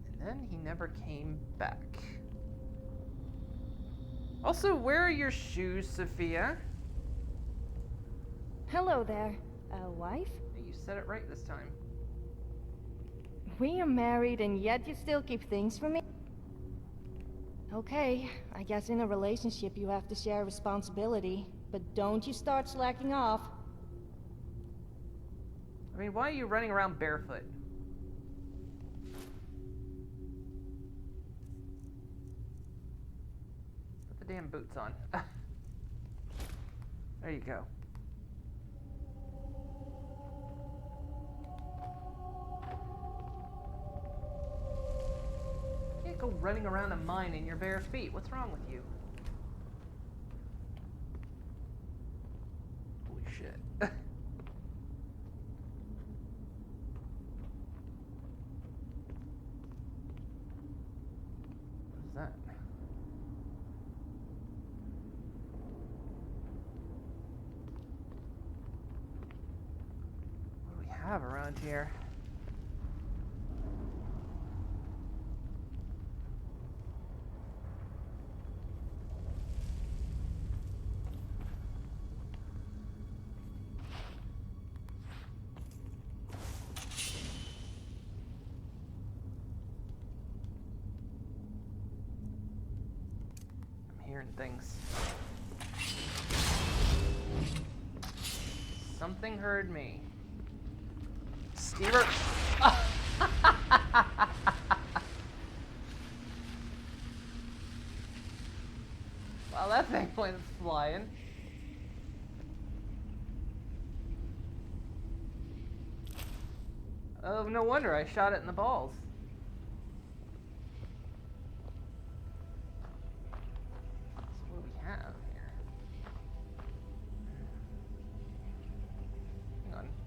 And then he never came back. Also, where are your shoes, Sophia? Hello there. Wife? You said it right this time. We are married and yet you still keep things from me? Okay, I guess in a relationship you have to share responsibility, but don't you start slacking off. I mean, why are you running around barefoot? Put the damn boots on. There you go. You can't go running around a mine in your bare feet. What's wrong with you? Holy shit. What is that? What do we have around here? Hearing things. Something heard me. Steamer. Wow, that thing went flying. Oh, no wonder I shot it in the balls.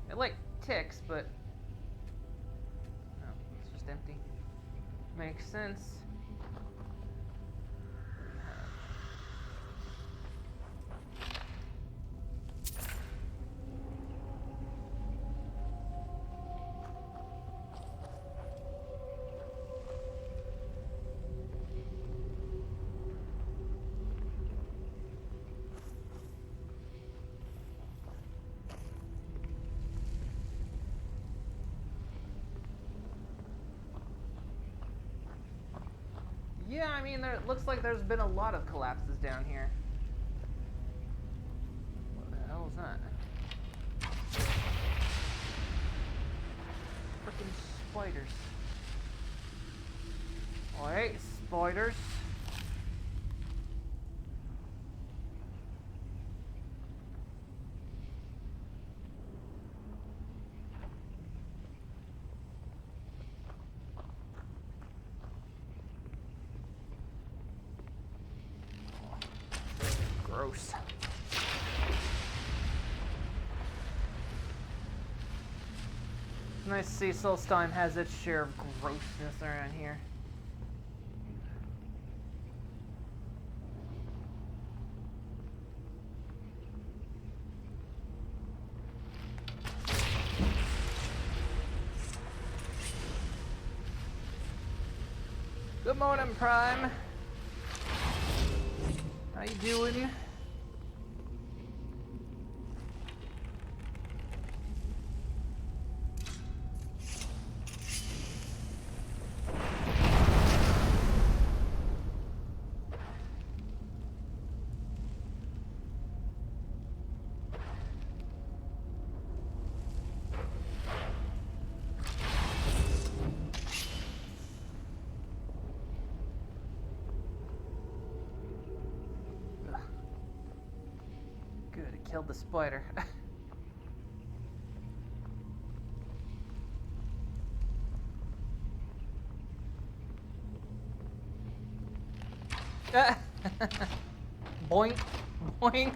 It like ticks, but no, it's just empty. Makes sense. Yeah, I mean, it looks like there's been a lot of collapses down here. What the hell is that? Frickin' spiders. Wait, spiders. Gross. It's nice to see Solstheim has its share of grossness around here. Good morning, Prime. How you doing? Good, it killed the spider. Boink, boink,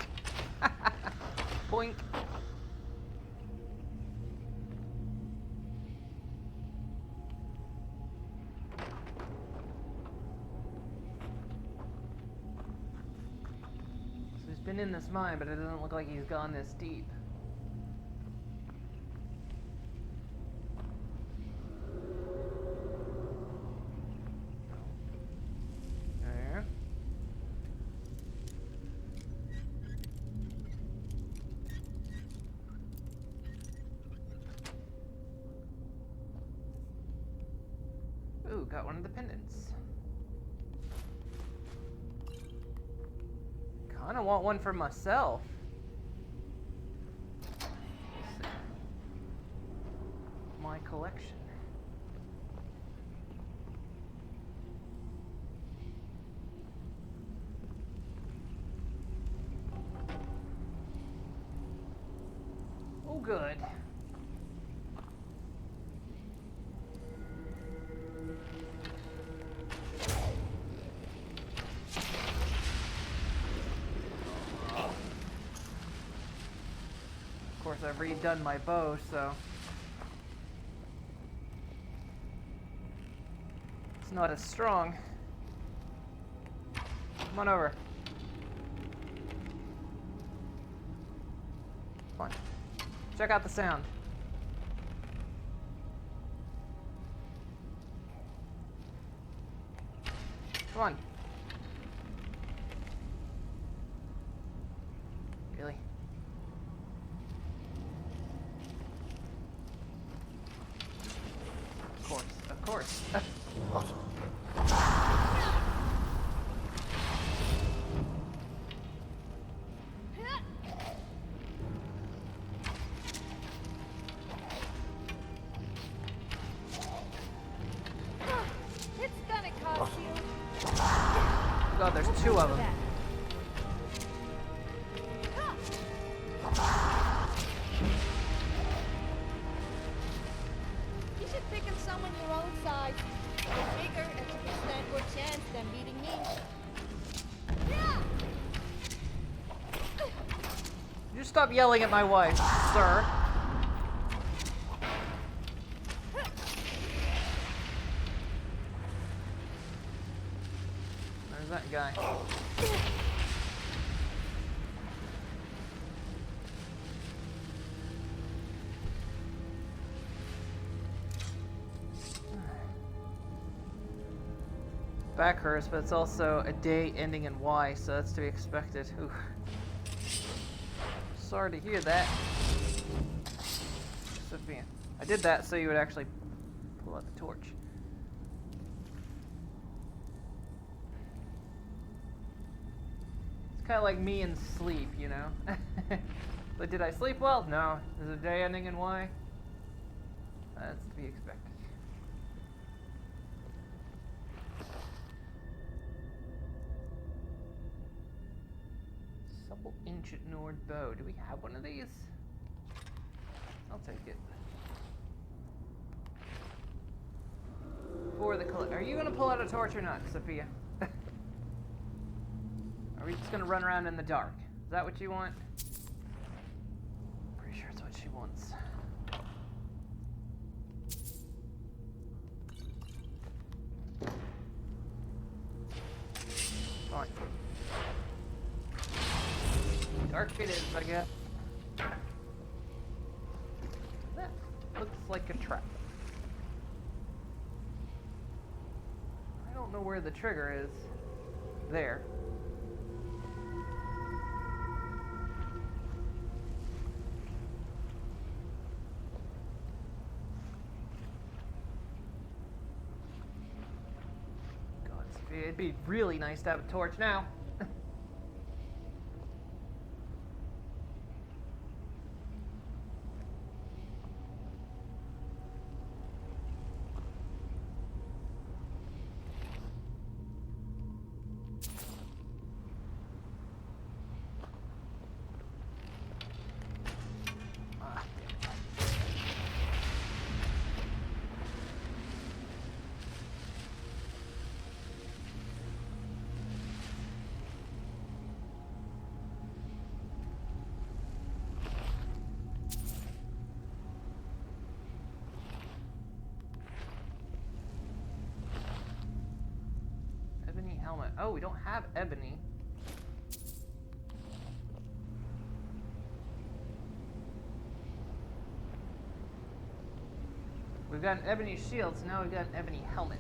boink. So he's been in this mine, but it doesn't look like he's gone this deep. There. Ooh, got one of the pendants. Kinda want one for myself. Let's see. My collection. Oh, good. Of course, I've redone my bow, so it's not as strong. Come on over. Come on. Check out the sound. Come on. Really? Of course, of course. It's gonna cost you. God, there's two of them. You should pick up someone your own size. You're bigger and you can stand more chance than beating me. You stop yelling at my wife, sir. There's that guy. Back hurts, but it's also a day ending in Y, so that's to be expected. Ooh. Sorry to hear that, Sophia. I did that so you would actually pull out the torch. kind of like me in sleep, you know? But did I sleep well? No. Is the day ending and why? That's to be expected. Supple ancient Nord bow. Do we have one of these? I'll take it. For the color. Are you gonna pull out a torch or not, Sophia? Are we just gonna run around in the dark? Is that what you want? Pretty sure it's what she wants. Fine. Dark it is, I guess. That looks like a trap. I don't know where the trigger is. There. God, it'd be really nice to have a torch now. Helmet. Oh, we don't have ebony. We've got an ebony shield, so now we've got an ebony helmet.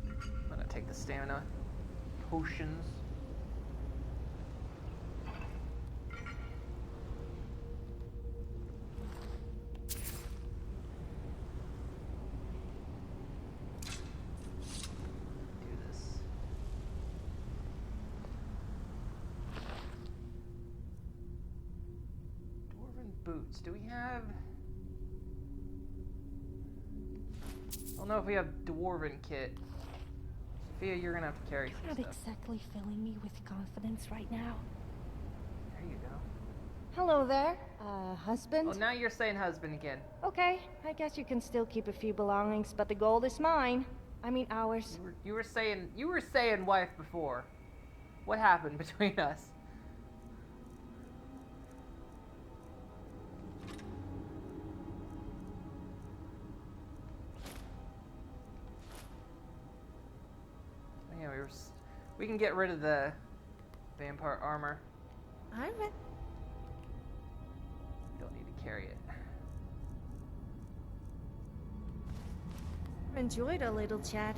I'm gonna take the stamina potions. Boots. Do we have... I don't know if we have Dwarven kit. Sophia, you're gonna have to carry some Not stuff. exactly filling me with confidence right now. There you go. Hello there, husband? Oh, now you're saying husband again. Okay, I guess you can still keep a few belongings, but the gold is mine. I mean ours. You were saying wife before. What happened between us? Yeah, we can get rid of the vampire armor. I read. Don't need to carry it. Enjoyed our little chat.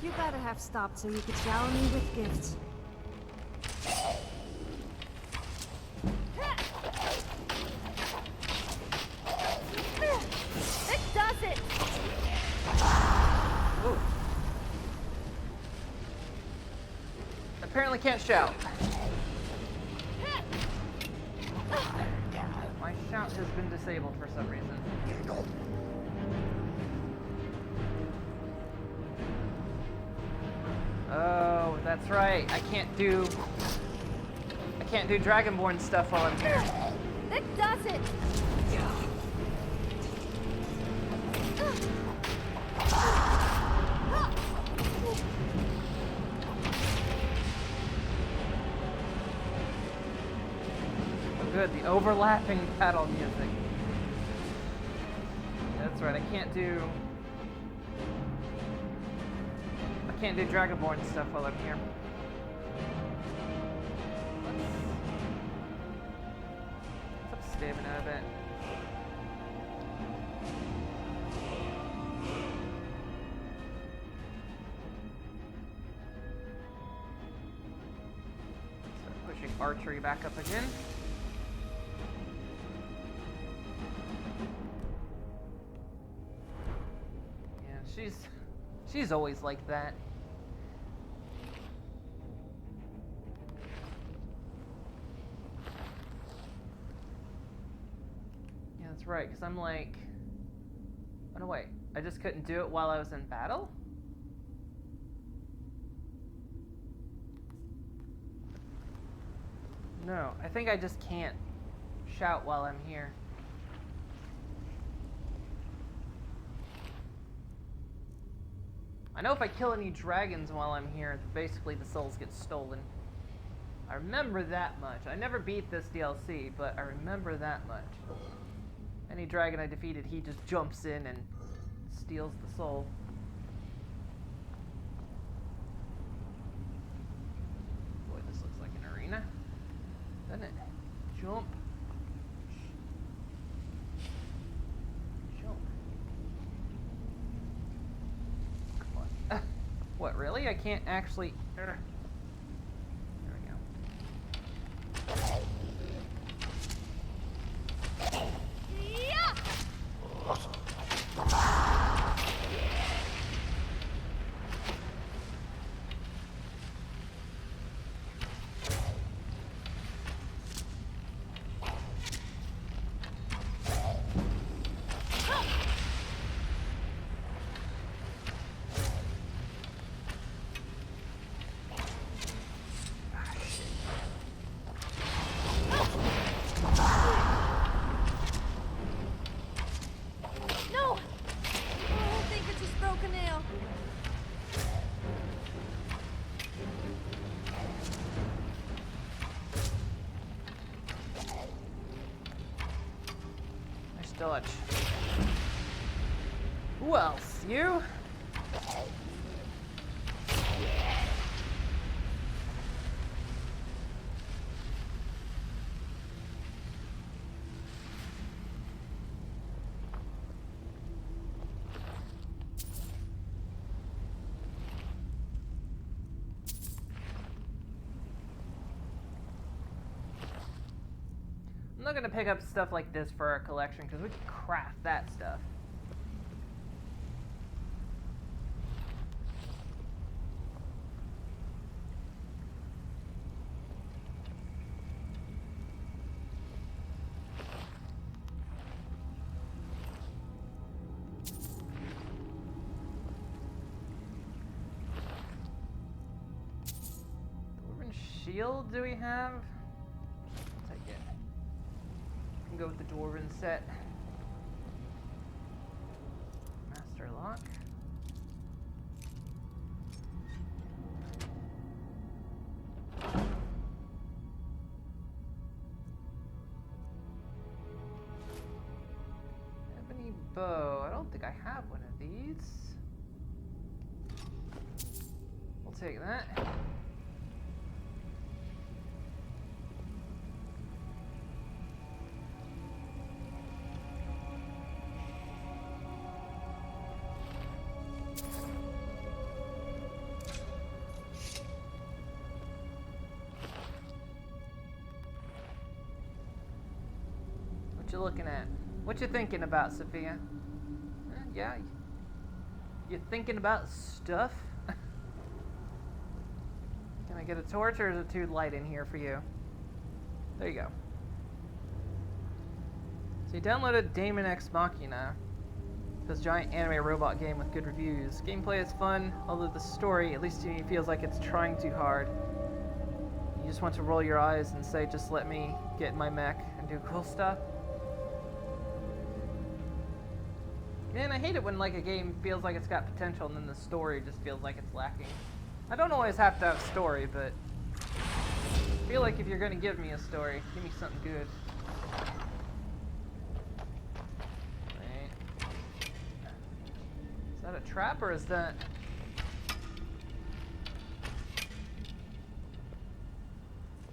You better have stopped so you could shower me with gifts. It does it! Ooh. Apparently can't shout. My shout has been disabled for some reason. Oh, that's right. I can't do Dragonborn stuff while I'm here. It does it! Good, the overlapping battle music. That's right, I can't do Dragonborn stuff while I'm here. Let's up stamina a bit. Start pushing archery back up again. She's always like that. Yeah, that's right, because I'm like... Oh, no, wait. I just couldn't do it while I was in battle? No, I think I just can't shout while I'm here. I know if I kill any dragons while I'm here, basically the souls get stolen. I remember that much. I never beat this DLC, but I remember that much. Any dragon I defeated, he just jumps in and steals the soul. Boy, this looks like an arena, doesn't it? Jump. Jump. Come on. What, really? I can't actually... There we go. Dodge. Who else? You? I'm not gonna pick up stuff like this for our collection because we can craft that stuff. Dwarven shield do we have? Go with the Dwarven set. Master lock. Ebony bow. I don't think I have one of these. We'll take that. What you looking at? What you thinking about, Sophia? Yeah, you thinking about stuff? Can I get a torch, or is it too light in here for you? There you go. So you downloaded Daemon X Machina, this giant anime robot game with good reviews. Gameplay is fun, although the story, at least to me, feels like it's trying too hard. You just want to roll your eyes and say, just let me get in my mech and do cool stuff. Man, I hate it when like a game feels like it's got potential and then the story just feels like it's lacking. I don't always have to have a story, but I feel like if you're gonna give me a story, give me something good. Right. Is that a trap or is that...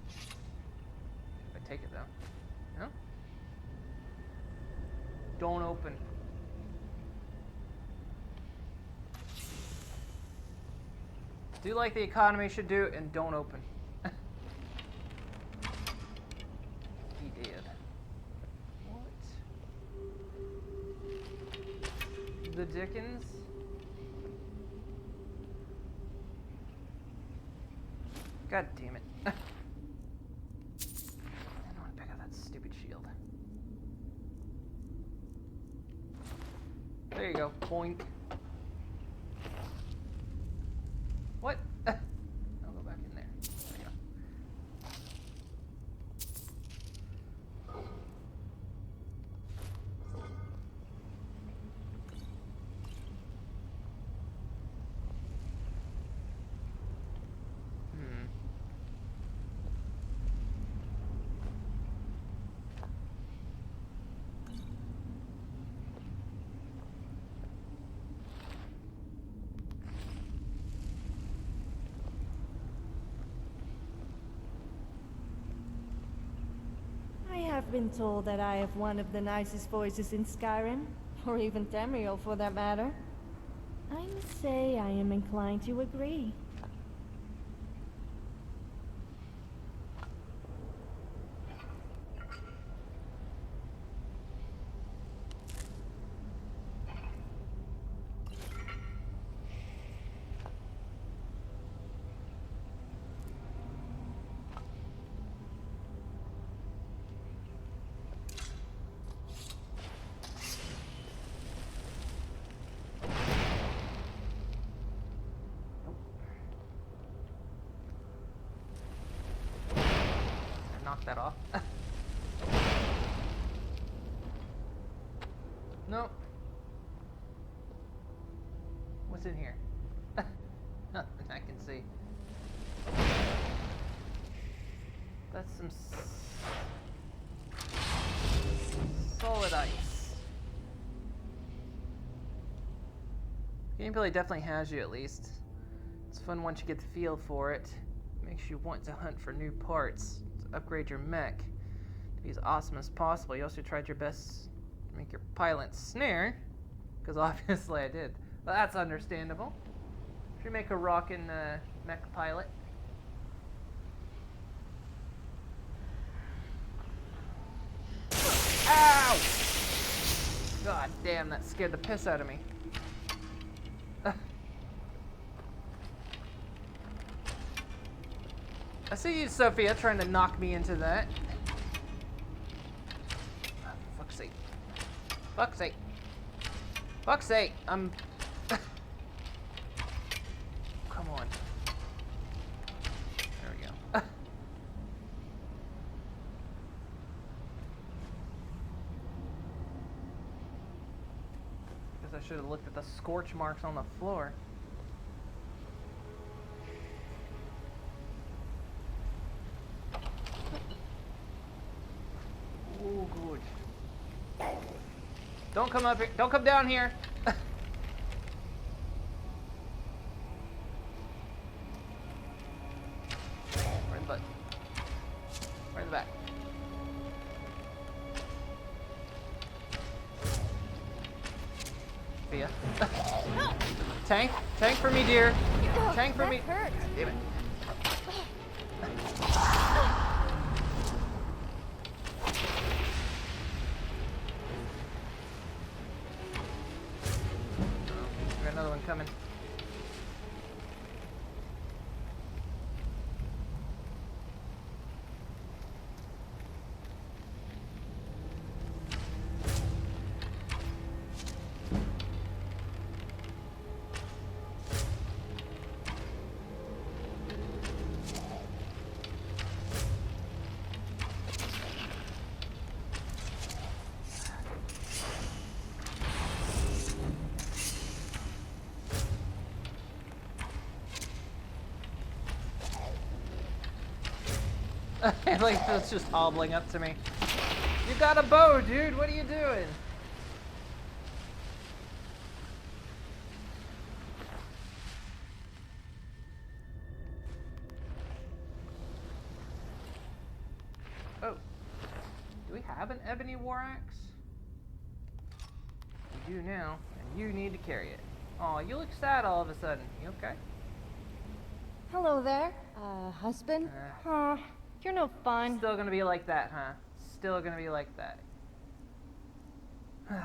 If I take it though. No? Don't open. Do like the economy should do and don't open. He did. What? The Dickens? God damn it. I don't want to pick up that stupid shield. There you go. Boink. What? I'll go back in there. There you go. I have been told that I have one of the nicest voices in Skyrim, or even Tamriel for that matter. I must say I am inclined to agree. Knock that off. No. What's in here? Nothing I can see. That's some solid ice. Gameplay definitely has you, at least. It's fun once you get the feel for it. Makes you want to hunt for new parts to upgrade your mech to be as awesome as possible. You also tried your best to make your pilot snare, because obviously I did. But that's understandable. Should make a rockin' mech pilot. Ow! God damn, that scared the piss out of me. I see you, Sophia, trying to knock me into that. Oh, fuck's sake. Fuck's sake. Fuck's sake. I'm... Come on. There we go. Guess I should have looked at the scorch marks on the floor. Oh, good. Don't come up here. Don't come down here. Right in the butt. Right in the back. Fia. Tank. Tank for me, dear. Tank for me. Hurt. Damn it. Got another one coming. Like, it's just hobbling up to me. You got a bow, dude. What are you doing? Oh. Do we have an ebony war axe? We do now, and you need to carry it. Aw, you look sad all of a sudden. You okay? Hello there, husband. You're no fun. Still gonna be like that, huh? Still gonna be like that. Fine.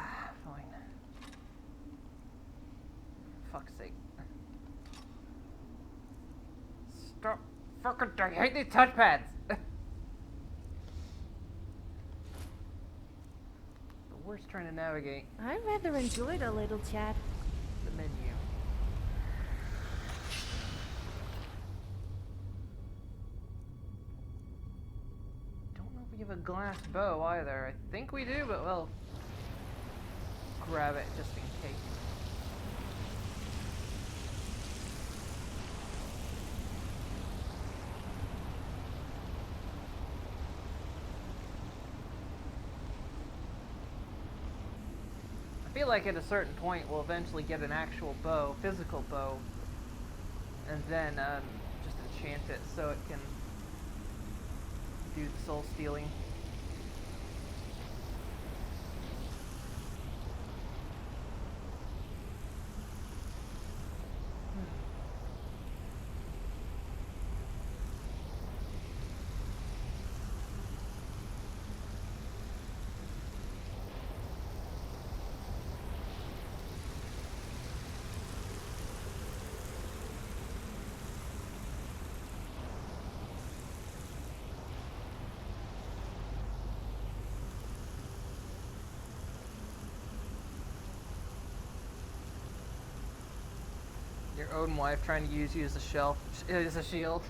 Fuck's sake. Stop I hate these touchpads. The worst trying to navigate I rather enjoyed a little chat. the menu. Don't know if we have a glass bow either. I think we do, but well, grab it just in case. I feel like at a certain point we'll eventually get an actual bow, physical bow, and then just enchant it so it can do the soul stealing. Your own wife trying to use you as a as a shield.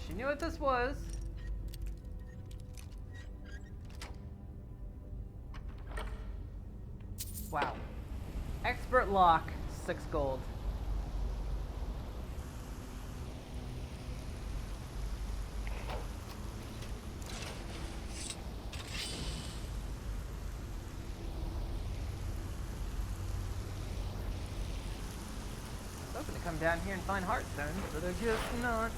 She knew what this was. Wow. Expert lock, 6 gold. Hoping to come down here and find heartstones, but I guess not.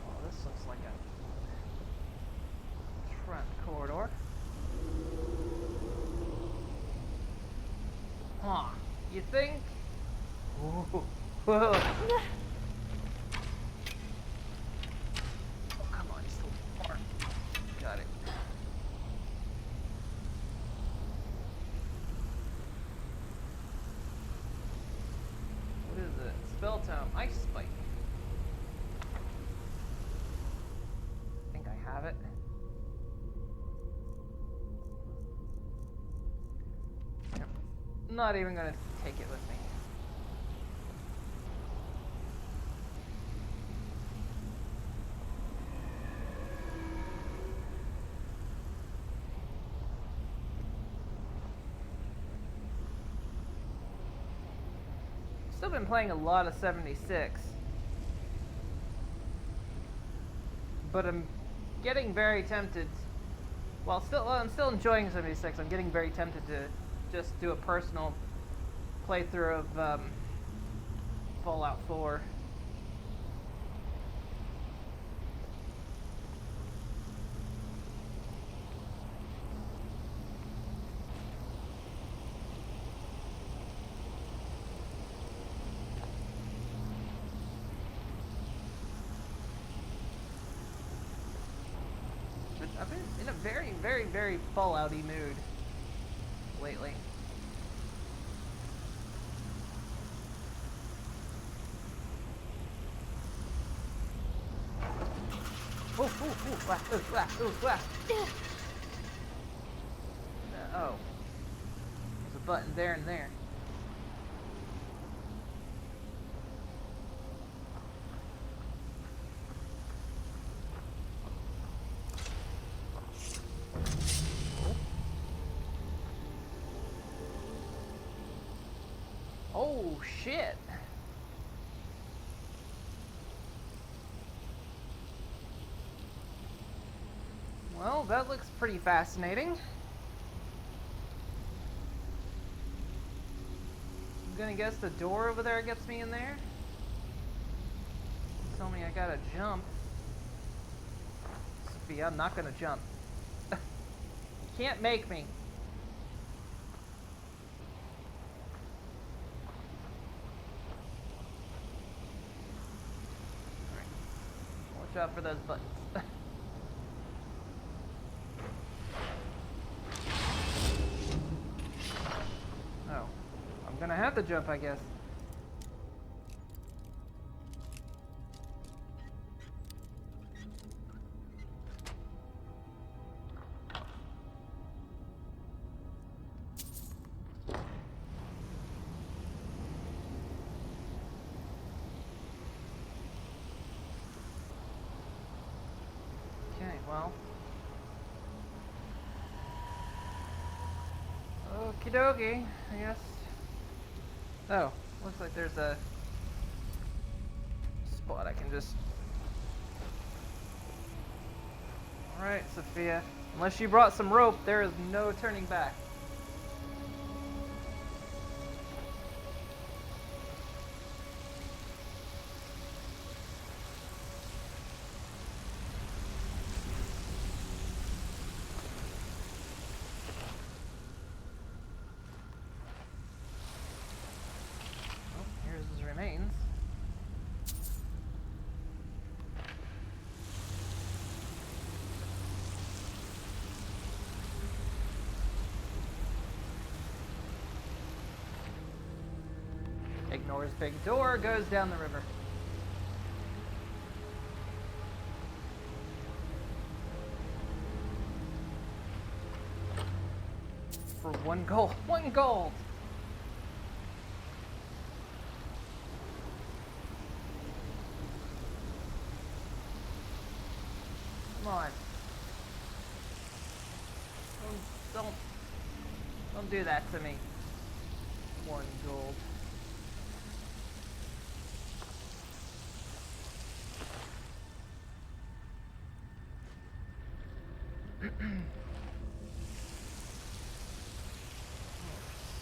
Oh, this looks like a trap corridor. Huh, you think? Ooh. Whoa. Oh, come on, still more. Got it. What is it? Spell tome. Ice spike. I think I have it. Yep. Not even gonna take it with me. Still been playing a lot of 76, but I'm getting very tempted. While I'm still enjoying 76. I'm getting very tempted to just do a personal playthrough of Fallout 4. I've been in a very, very, very Fallout-y mood lately. Oh, there's a button there and there. Oh, shit. Well, that looks pretty fascinating. I'm gonna guess the door over there gets me in there. Tell me I gotta jump. Sophia, I'm not gonna jump. Can't make me. Watch out for those buttons. gonna have to jump, I guess. Okay, well. Okie dokie, I guess. Oh, looks like there's a spot I can just... Alright, Sophia. Unless you brought some rope, there is no turning back. Remains. Ignores big door, goes down the river. For 1 gold. 1 gold! Come on. Don't do that to me. 1 gold.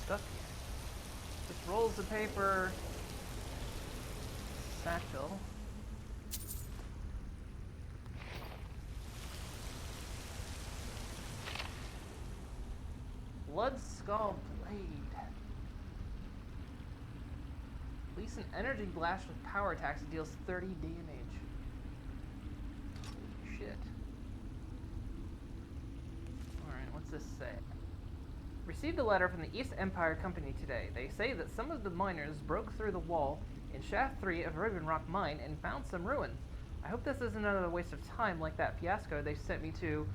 Stuck here. Just rolls of paper. Satchel. Blood Skull Blade. Release an energy blast with power attacks that deals 30 damage. Shit. Alright, what's this say? Received a letter from the East Empire Company today. They say that some of the miners broke through the wall in Shaft 3 of Raven Rock Mine and found some ruins. I hope this isn't another waste of time like that fiasco they sent me to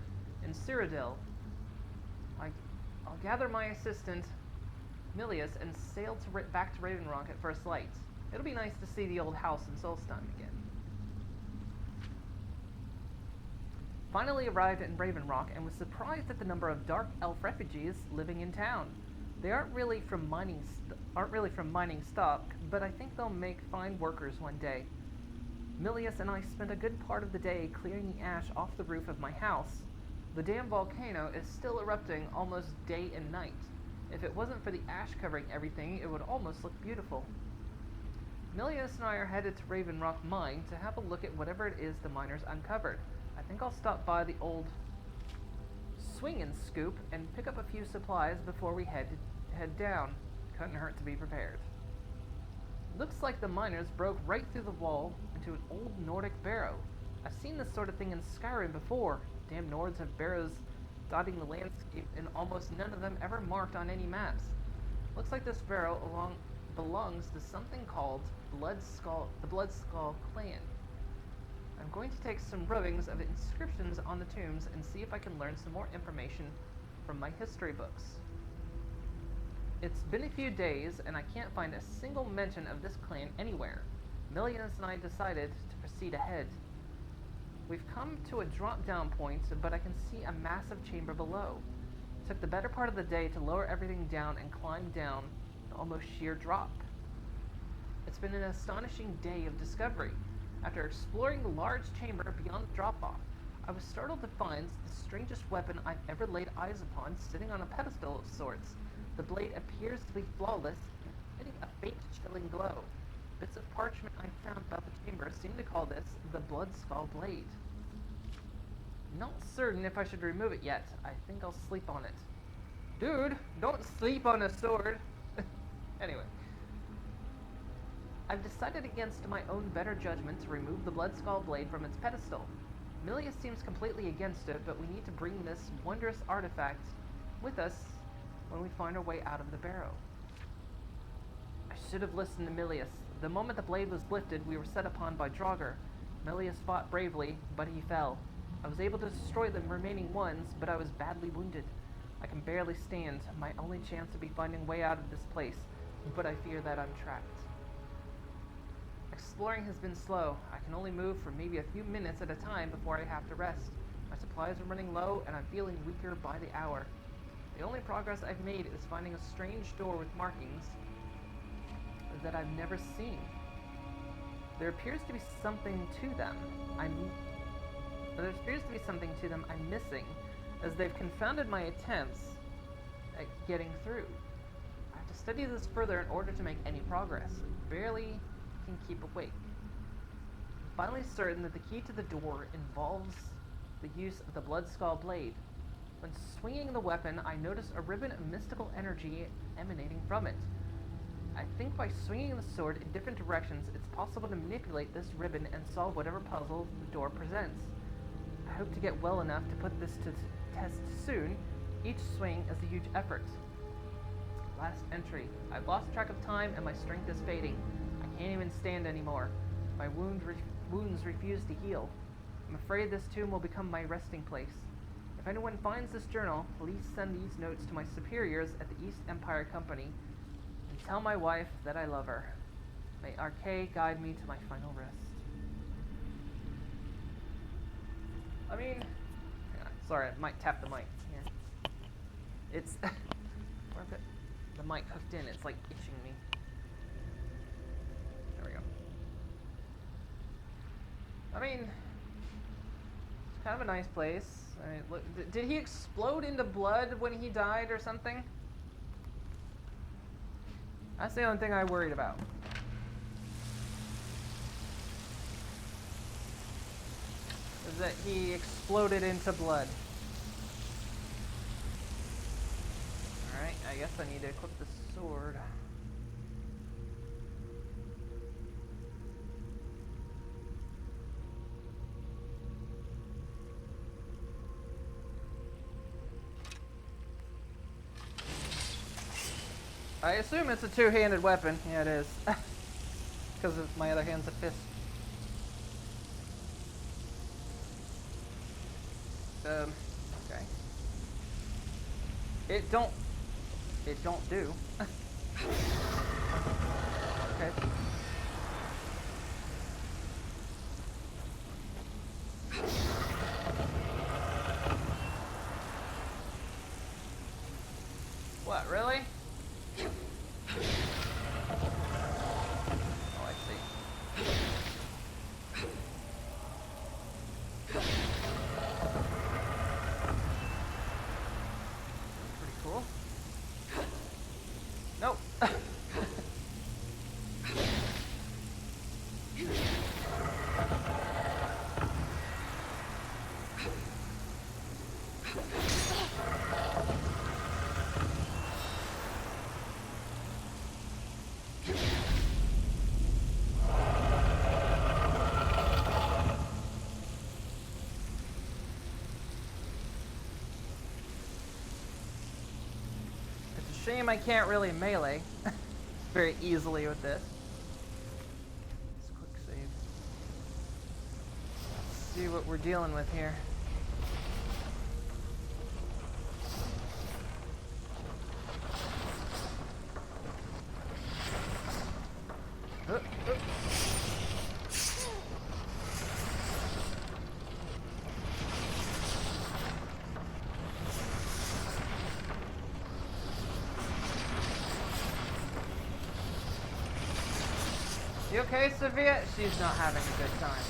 in Cyrodiil. I'll gather my assistant, Milius, and sail back to Raven Rock at first light. It'll be nice to see the old house in Solstheim again. Finally arrived in Raven Rock and was surprised at the number of dark elf refugees living in town. They aren't really from mining stock, but I think they'll make fine workers one day. Milius and I spent a good part of the day clearing the ash off the roof of my house. The damn volcano is still erupting almost day and night. If it wasn't for the ash covering everything, it would almost look beautiful. Milius and I are headed to Raven Rock Mine to have a look at whatever it is the miners uncovered. I think I'll stop by the old swing and scoop and pick up a few supplies before we head down. Couldn't hurt to be prepared. Looks like the miners broke right through the wall into an old Nordic barrow. I've seen this sort of thing in Skyrim before. Damn Nords have barrows dotting the landscape, and almost none of them ever marked on any maps. Looks like this barrow belongs to something called the Blood Skull clan. I'm going to take some rubbings of inscriptions on the tombs and see if I can learn some more information from my history books. It's been a few days, and I can't find a single mention of this clan anywhere. Milius and I decided to proceed ahead. We've come to a drop-down point, but I can see a massive chamber below. It took the better part of the day to lower everything down and climb down an almost sheer drop. It's been an astonishing day of discovery. After exploring the large chamber beyond the drop-off, I was startled to find the strangest weapon I've ever laid eyes upon sitting on a pedestal of sorts. The blade appears to be flawless, emitting a faint chilling glow. Bits of parchment I found about the chamber seem to call this the Blood Skull Blade. Not certain if I should remove it yet. I think I'll sleep on it. Dude, don't sleep on a sword! Anyway. I've decided against my own better judgment to remove the Blood Skull Blade from its pedestal. Milius seems completely against it, but we need to bring this wondrous artifact with us when we find our way out of the barrow. I should have listened to Milius. The moment the blade was lifted, we were set upon by Draugr. Milius fought bravely, but he fell. I was able to destroy the remaining ones, but I was badly wounded. I can barely stand. My only chance would be finding a way out of this place, but I fear that I'm trapped. Exploring has been slow. I can only move for maybe a few minutes at a time before I have to rest. My supplies are running low, and I'm feeling weaker by the hour. The only progress I've made is finding a strange door with markings that I've never seen. There appears to be something to them I'm missing, as they've confounded my attempts at getting through. I have to study this further in order to make any progress. I barely can keep awake. I'm finally certain that the key to the door involves the use of the Blood Skull blade. When swinging the weapon, I notice a ribbon of mystical energy emanating from it. I think by swinging the sword in different directions, it's possible to manipulate this ribbon and solve whatever puzzle the door presents. I hope to get well enough to put this to test soon. Each swing is a huge effort. Last entry. I've lost track of time and my strength is fading. I can't even stand anymore. My wounds refuse to heal. I'm afraid this tomb will become my resting place. If anyone finds this journal, please send these notes to my superiors at the East Empire Company and tell my wife that I love her. May Archay guide me to my final rest. I mean, yeah, sorry, I might tap the mic here. It's where I've got the mic hooked in, it's like itching me. There we go. I mean, it's kind of a nice place. I mean, look, did he explode into blood when he died or something? That's the only thing I worried about. Is that he exploded into blood. Alright, I guess I need to equip the sword. I assume it's a two-handed weapon. Yeah, it is. Because my other hand's a fist. Okay. It don't do. Okay. What, really? Oh, I see. Pretty cool. Nope. Shame I can't really melee very easily with this. Let's quick save. Let's see what we're dealing with here. You okay, Sophia? She's not having a good time.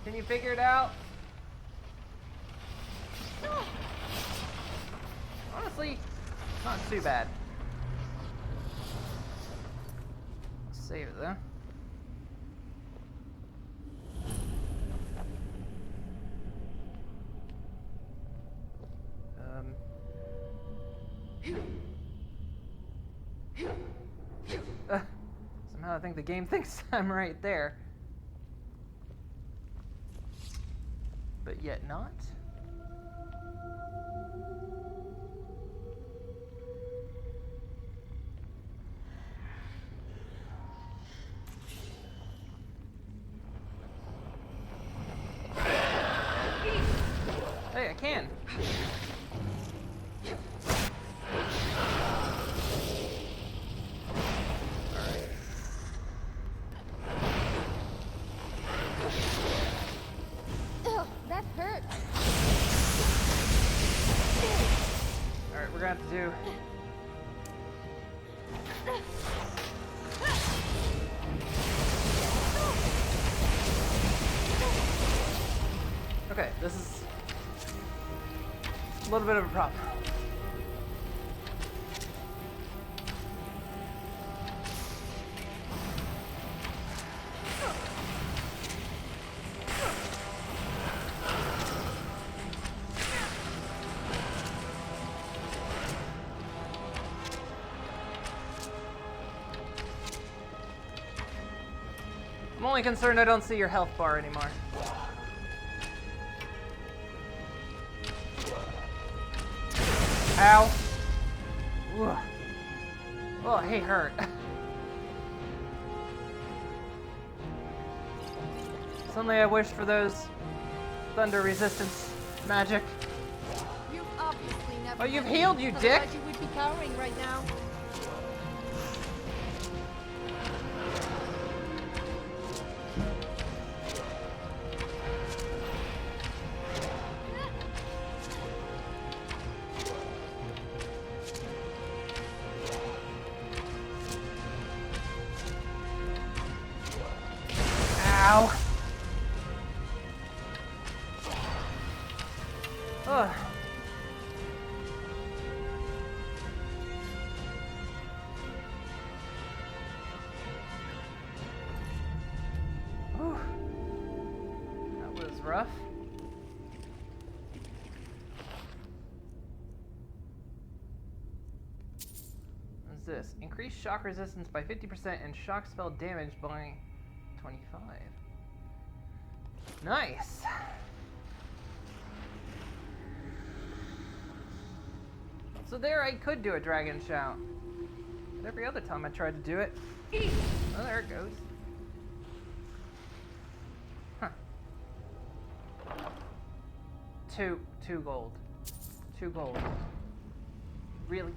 Can you figure it out? Honestly, not too bad. Let's save it though. Somehow I think the game thinks I'm right there. but yet not. Hey, I can. Ugh, that hurt. Alright, we're gonna have to do... Okay, this is a little bit of a problem. I'm only concerned I don't see your health bar anymore. Ow. Ugh. Oh, he hurt. Suddenly I wished for those thunder resistance magic. You've obviously never. Oh, you've healed, you dick! Otherwise you would be cowering right now. Ow. Ugh. Whew. That was rough. What's this? Increase shock resistance by 50% and shock spell damage by 25. Nice. So there I could do a dragon shout. But every other time I tried to do it. Oh, there it goes. Huh. 2 gold. 2 gold. Really?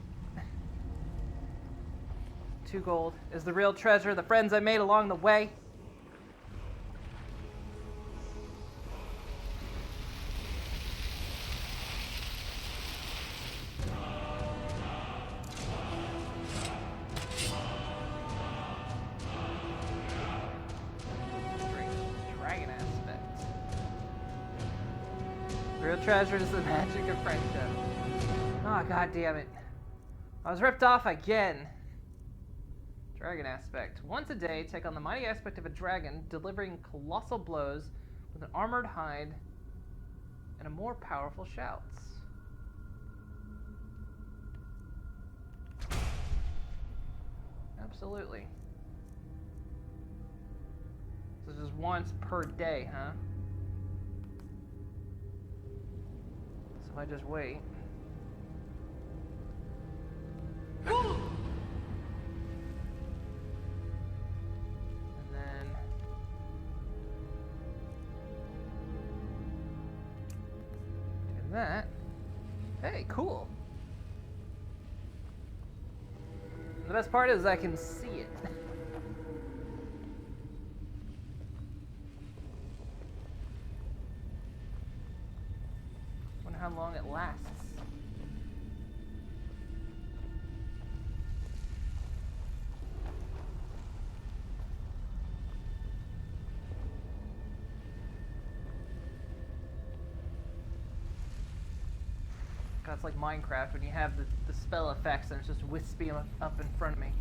2 gold is the real treasure, the friends I made along the way. Dragon aspect. Real treasure is the magic of friendship. Oh, god damn it. I was ripped off again. Dragon aspect. Once a day, take on the mighty aspect of a dragon, delivering colossal blows with an armored hide and a more powerful shouts. Absolutely. So this is once per day, huh? So if I just wait. That. Hey, cool. The best part is I can see it. Wonder how long it lasts. It's like Minecraft when you have the spell effects and it's just wispy up in front of me.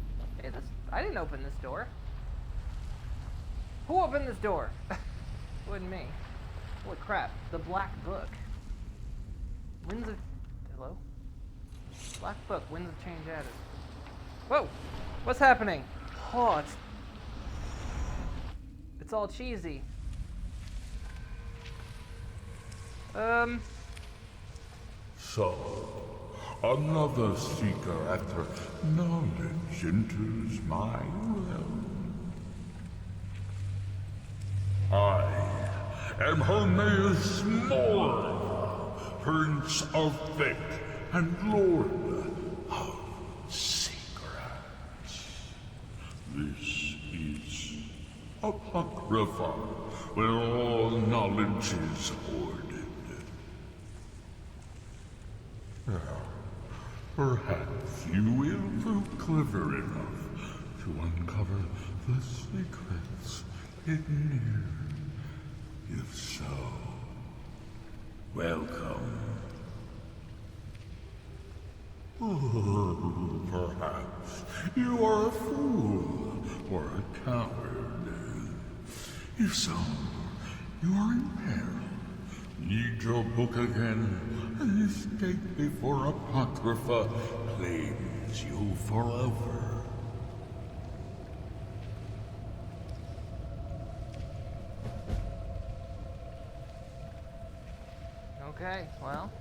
Hey, I didn't open this door. Who opened this door? Wasn't me. Holy crap. The Black Book. Winds of... Hello? Black Book. Winds of Change added. Whoa! What's happening? Oh, it's all cheesy. So, another seeker after knowledge enters my realm. I am Hermaeus Mora, Prince of Fate and Lord of Secrets. This is Apocrypha, where all knowledge is hoarded. Now, perhaps you will prove clever enough to uncover the secrets hidden here. If so, welcome. Oh, perhaps you are a fool or a coward. If so, you are in peril. Read your book again and escape before Apocrypha claims you forever. Okay, well.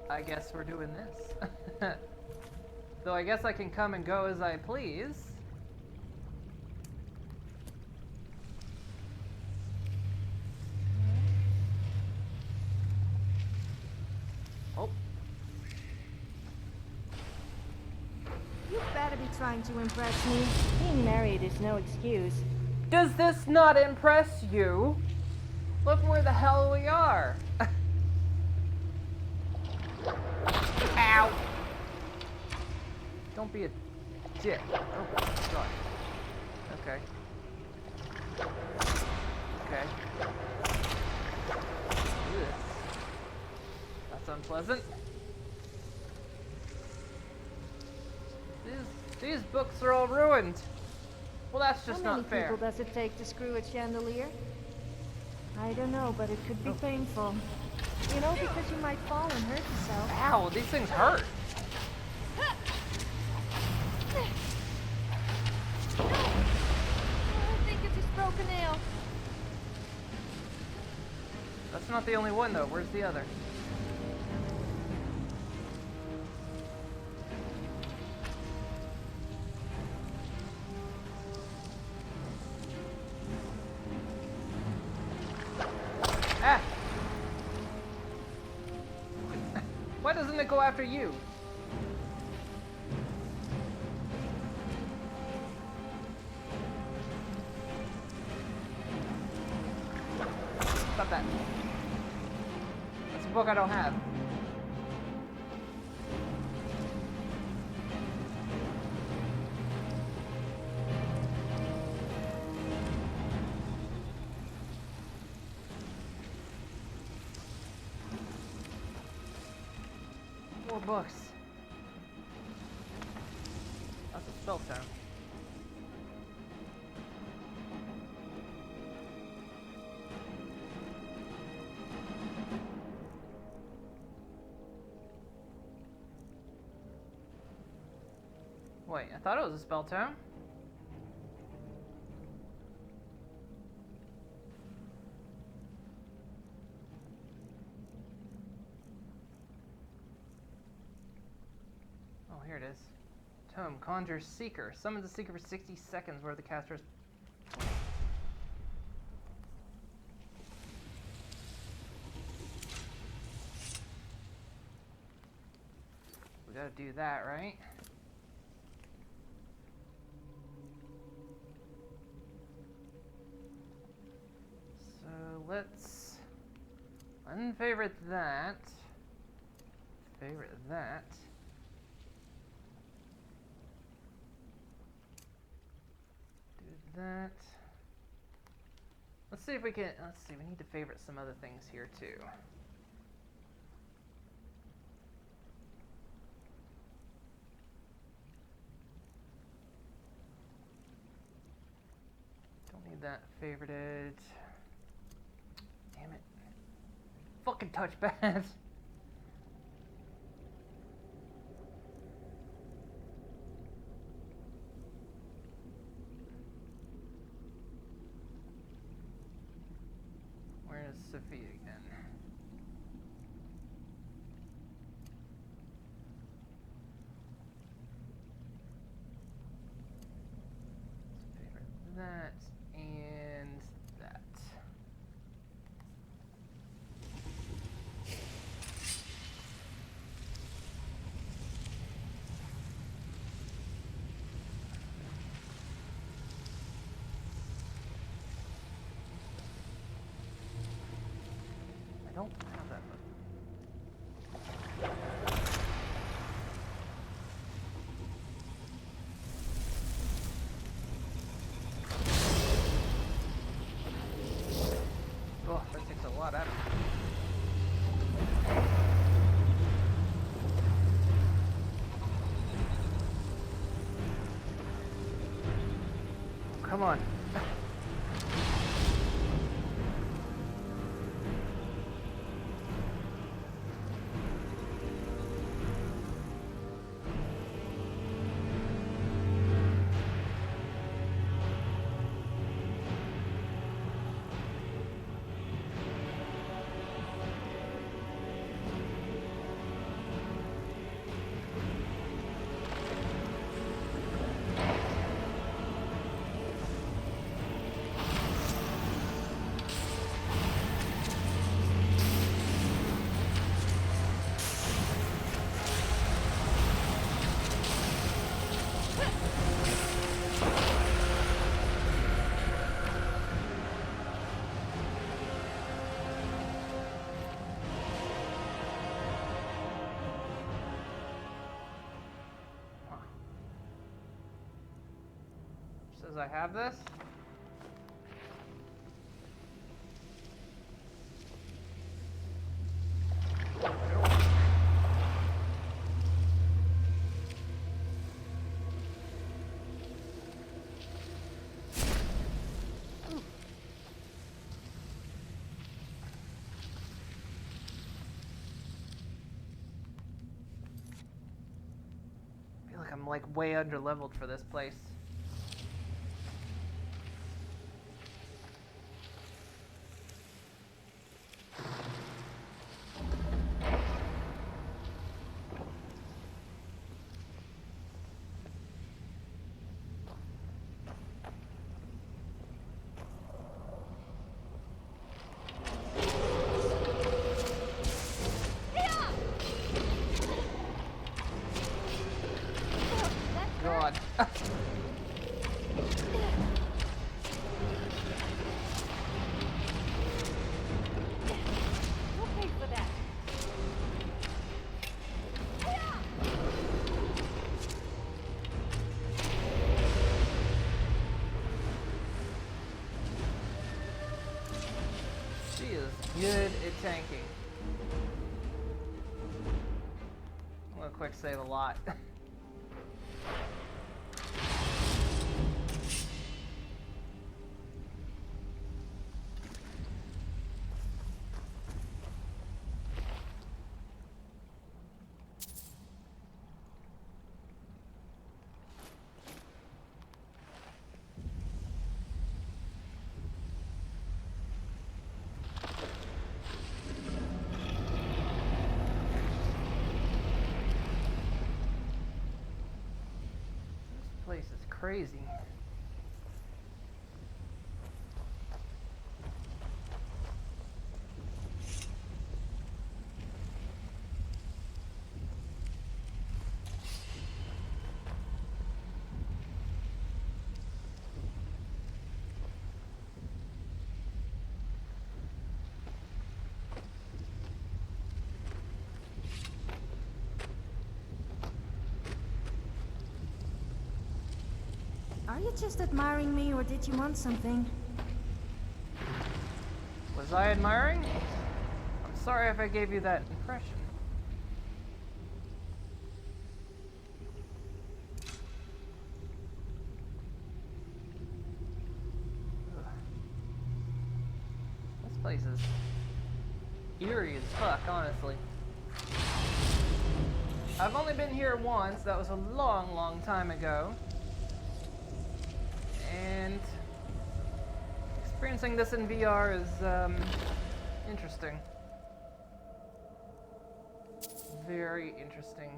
I guess we're doing this. Though I guess I can come and go as I please. Oh. You better be trying to impress me. Being married is no excuse. Does this not impress you? Look where the hell we are. Ow! Don't be a dick. Oh, God. Okay. Okay. Ugh. That's unpleasant. These books are all ruined. Well, that's just not fair. How many people does it take to screw a chandelier? I don't know, but it could be painful. You know, because you might fall and hurt yourself. Ow, these things hurt. I think it's a broken nail. That's not the only one, though. Where's the other? Ah! Why doesn't it go after you? Stop that. That's a book I don't have. More books. That's a spell sound. Wait, I thought it was a spell tome. Oh, here it is. Tome, Conjures Seeker. Summons the Seeker for 60 seconds where the caster is... We gotta do that, right? So let's unfavorite that. Favorite that. Do that. Let's see if we can, let's see, we need to favorite some other things here too. Don't need that favorited. Damn it. Fucking touchpad. Sophia again. Favorite that and that. I don't have that button. Oh, that takes a lot out of me. Come on. Says I have this. I feel like I'm like way under leveled for this place. God. We'll pay for that. She is good at tanking. I'm gonna quick save a lot. This place is crazy. Are you just admiring me, or did you want something? Was I admiring? I'm sorry if I gave you that impression. Ugh. This place is eerie as fuck, honestly. I've only been here once. That was a long, long time ago. And experiencing this in VR is Interesting. Very interesting.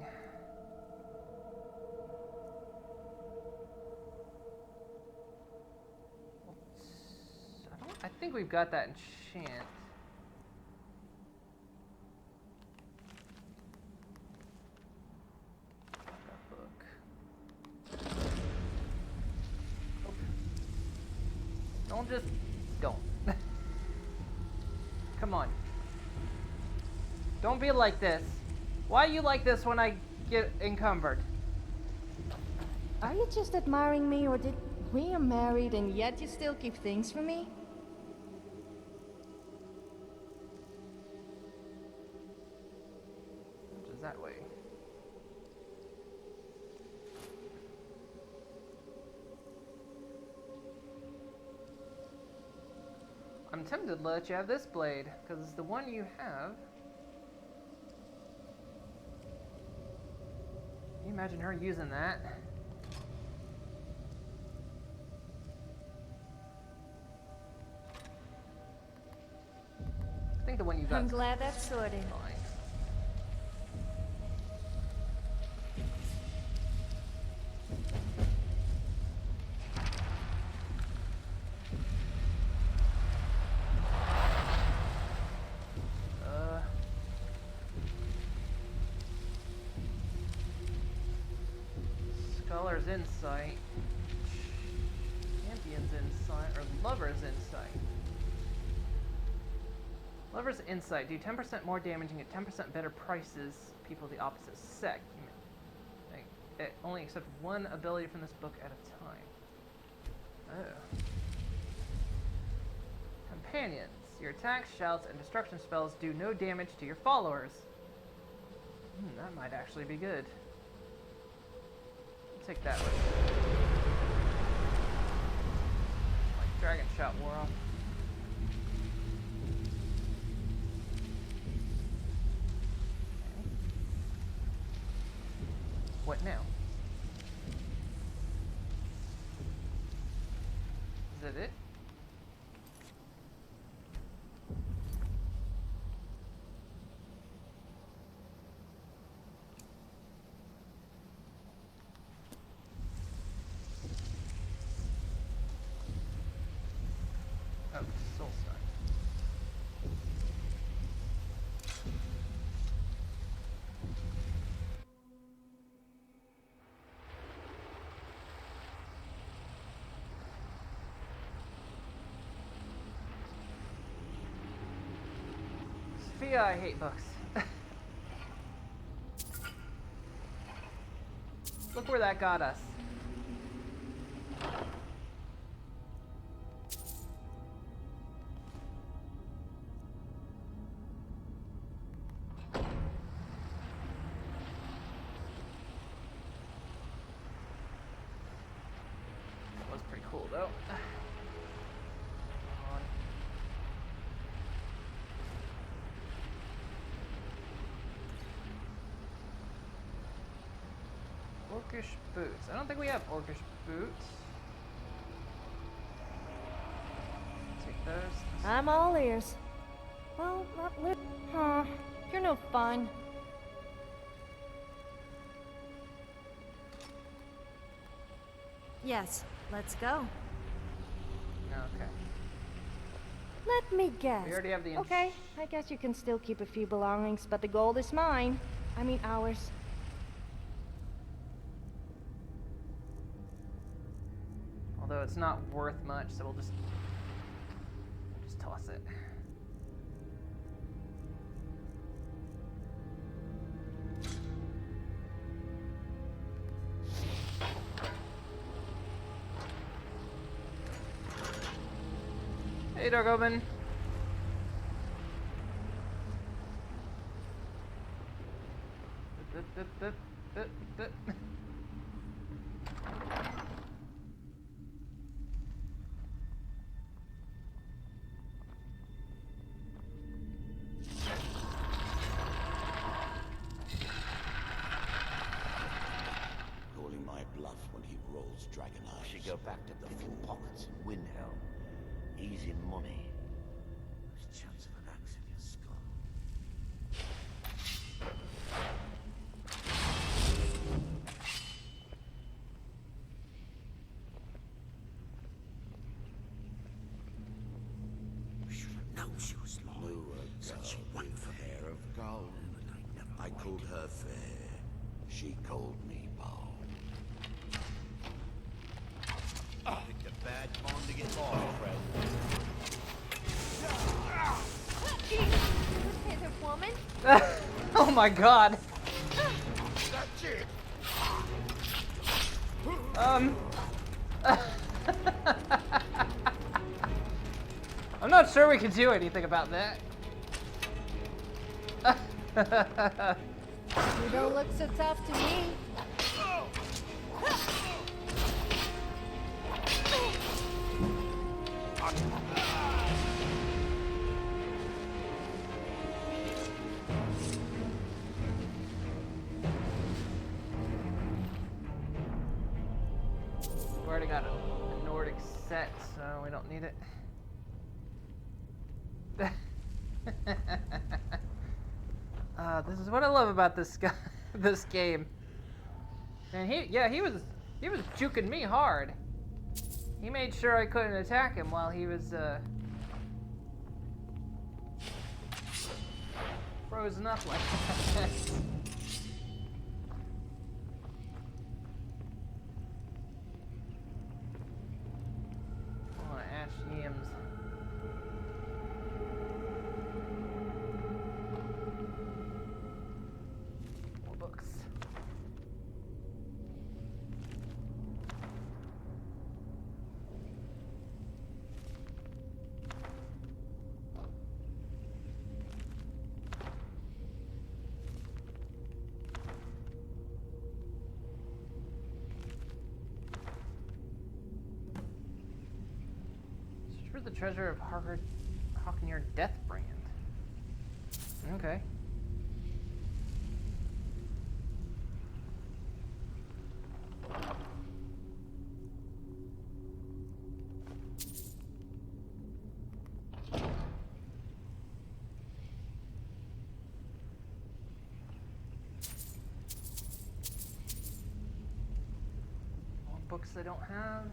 I think we've got that enchant. That book. Oh. Don't. Come on. Don't be like this. Why are you like this when I get encumbered? Are you just admiring me, or did we are married and yet you still keep things from me? Which is that way? I'm tempted to let you have this blade, because it's the one you have. Can you imagine her using that? I think the one you got. I'm glad that's sorted. Fine. Scholar's insight. Champion's insight, or lover's insight. Lover's insight. Do 10% more damage and get 10% better prices. People of the opposite sex. It only accept one ability from this book at a time. Oh. Companions. Your attacks, shouts, and destruction spells do no damage to your followers. That might actually be good. I'll take that one. Like Dragon Shot wore off. What now? Is that it? Oh, Soul Stone. Sophia, I hate books. Look where that got us. That was pretty cool, though. Orcish boots. I don't think we have orcish boots. Take those. I'm all ears. Well, not lit. Huh. You're no fun. Yes, let's go. Okay. Let me guess. We already have the Okay, I guess you can still keep a few belongings, but the gold is mine. I mean ours. Although it's not worth much, so we'll just toss it. Hey, Dargoman. Calling my bluff when he rolls Dragon Eyes. Should go back to the full pockets in Windhelm. Easy money. There's a chance of an accident. called her fair. She called me Paul. Picked a bad time to get lost, friend. Panther woman? Oh my god. That's it. I'm not sure we can do anything about that. You don't look so tough to me. We've already got a Nordic set, so we don't need it. This is what I love about this guy, this game. And he was juking me hard. He made sure I couldn't attack him while he was frozen up like that. Oh, ash yams. More books. Search for the treasure of Hawknear Deathbrand. Okay. More books I don't have.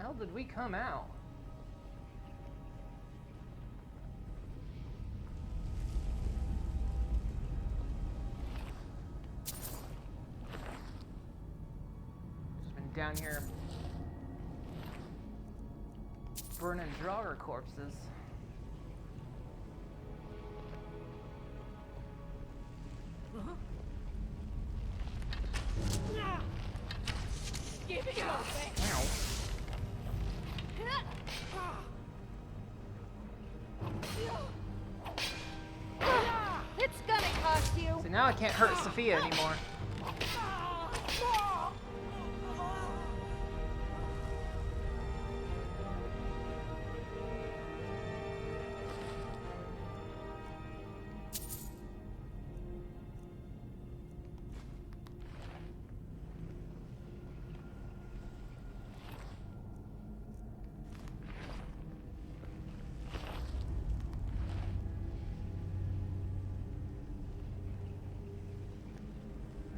How did we come out? Just been down here burning Draugr corpses. Give it up, Ow. It's gonna cost you. See, now I can't hurt Sophia anymore.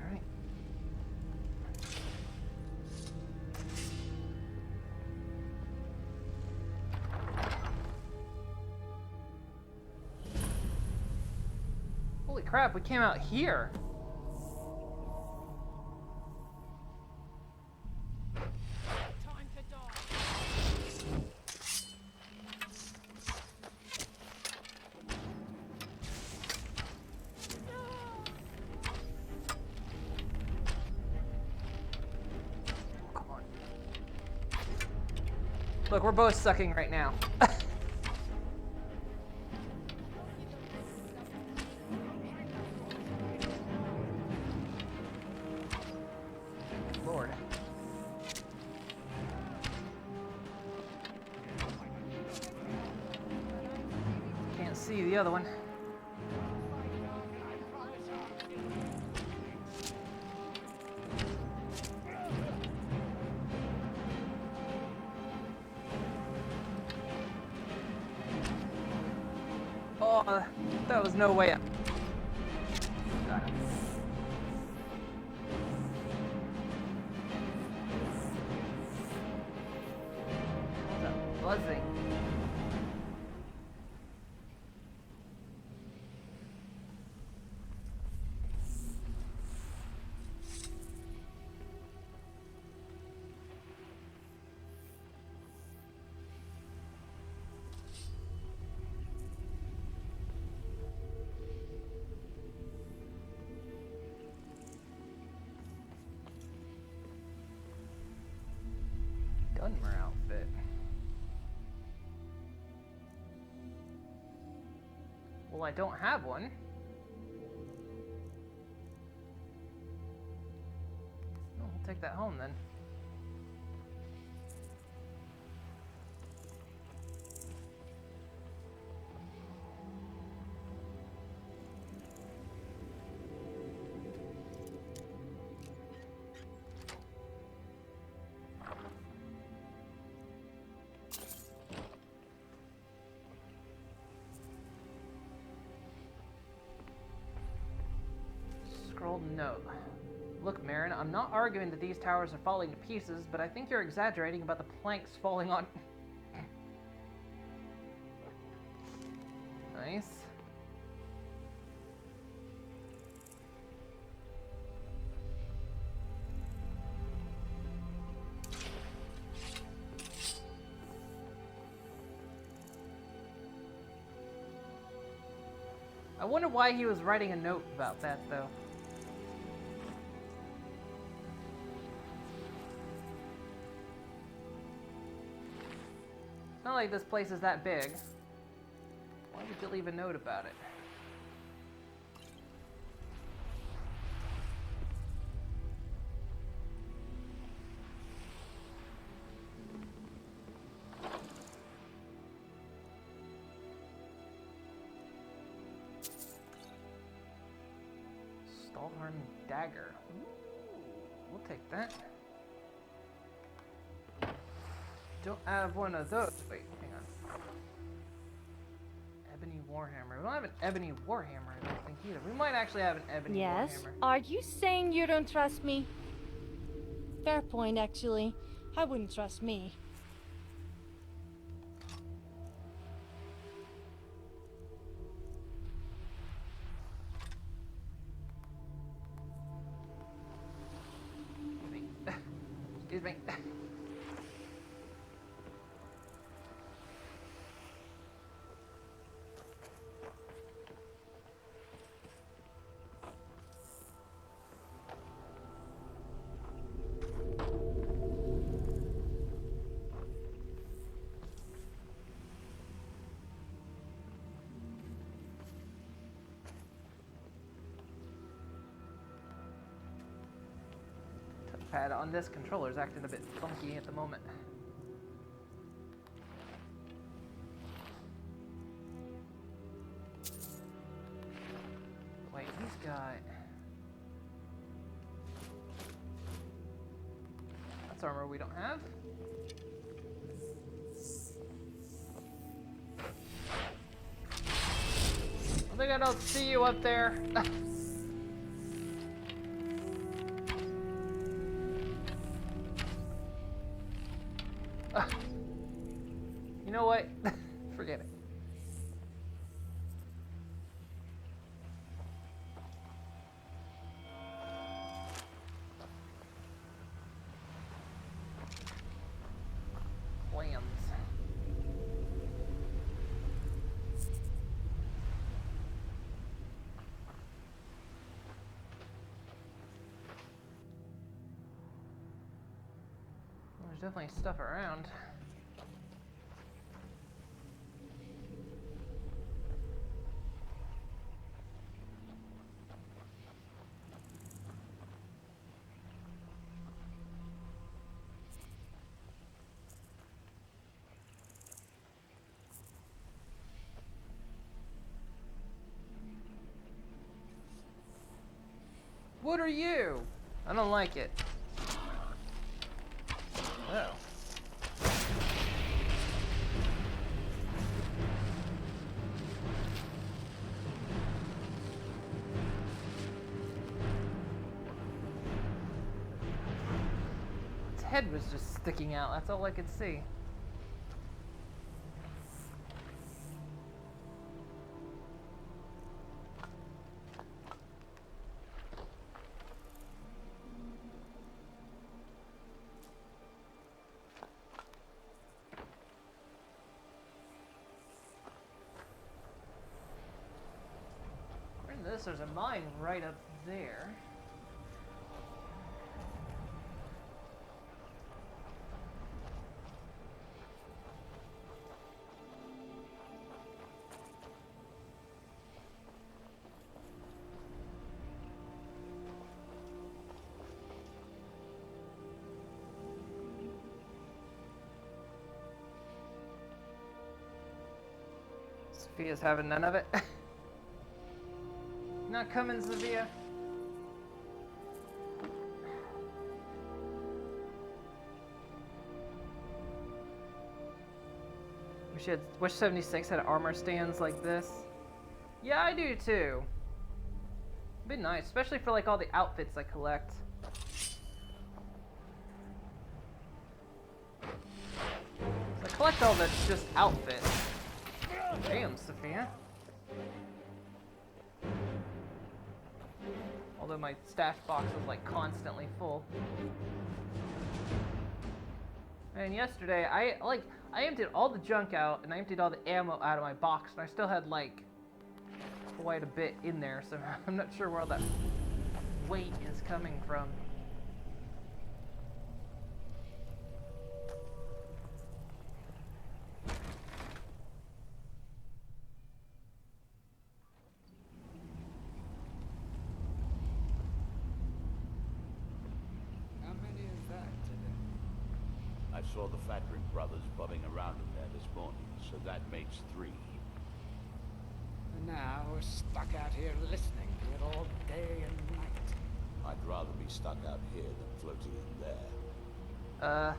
Alright. Holy crap, we came out here. Come on. Look, we're both sucking right now. Lord. Can't see the other one. Oh, that was no way up. buzzing. Dunmer outfit. Well, I don't have one. Oh, we'll take that home then. Scrolled note. Look, Marin, I'm not arguing that these towers are falling to pieces, but I think you're exaggerating about the planks falling on... Nice. I wonder why he was writing a note about that, though. It's not like this place is that big. Why would you leave a note about it? Stalharm dagger. Ooh, we'll take that. Don't have one of those. Wait, hang on. Ebony Warhammer. We don't have an Ebony Warhammer, I don't think either. We might actually have an Ebony Yes? Warhammer. Are you saying you don't trust me? Fair point, actually. I wouldn't trust me. Excuse me. Touchpad on this controller is acting a bit funky at the moment. Wait, he's got... That's armor we don't have. I think I don't see you up there. You know what? Forget it. Plans. There's definitely stuff around. What are you? I don't like it. Oh. Its head was just sticking out. That's all I could see. notice there's a mine right up there. Sophia's having none of it. Not coming, Sophia. Wish 76 had armor stands like this. Yeah, I do too. It'd be nice, especially for like all the outfits I collect. So I collect all the just outfits. Damn, Sophia. Although my stash box is like constantly full. And yesterday, I emptied all the junk out and I emptied all the ammo out of my box, and I still had like quite a bit in there, so I'm not sure where all that weight is coming from. How many is that today? I saw the Fattering brothers bumming around in there this morning, so that makes 3. And now we're stuck out here listening to it all day and night. I'd rather be stuck out here than floating in there.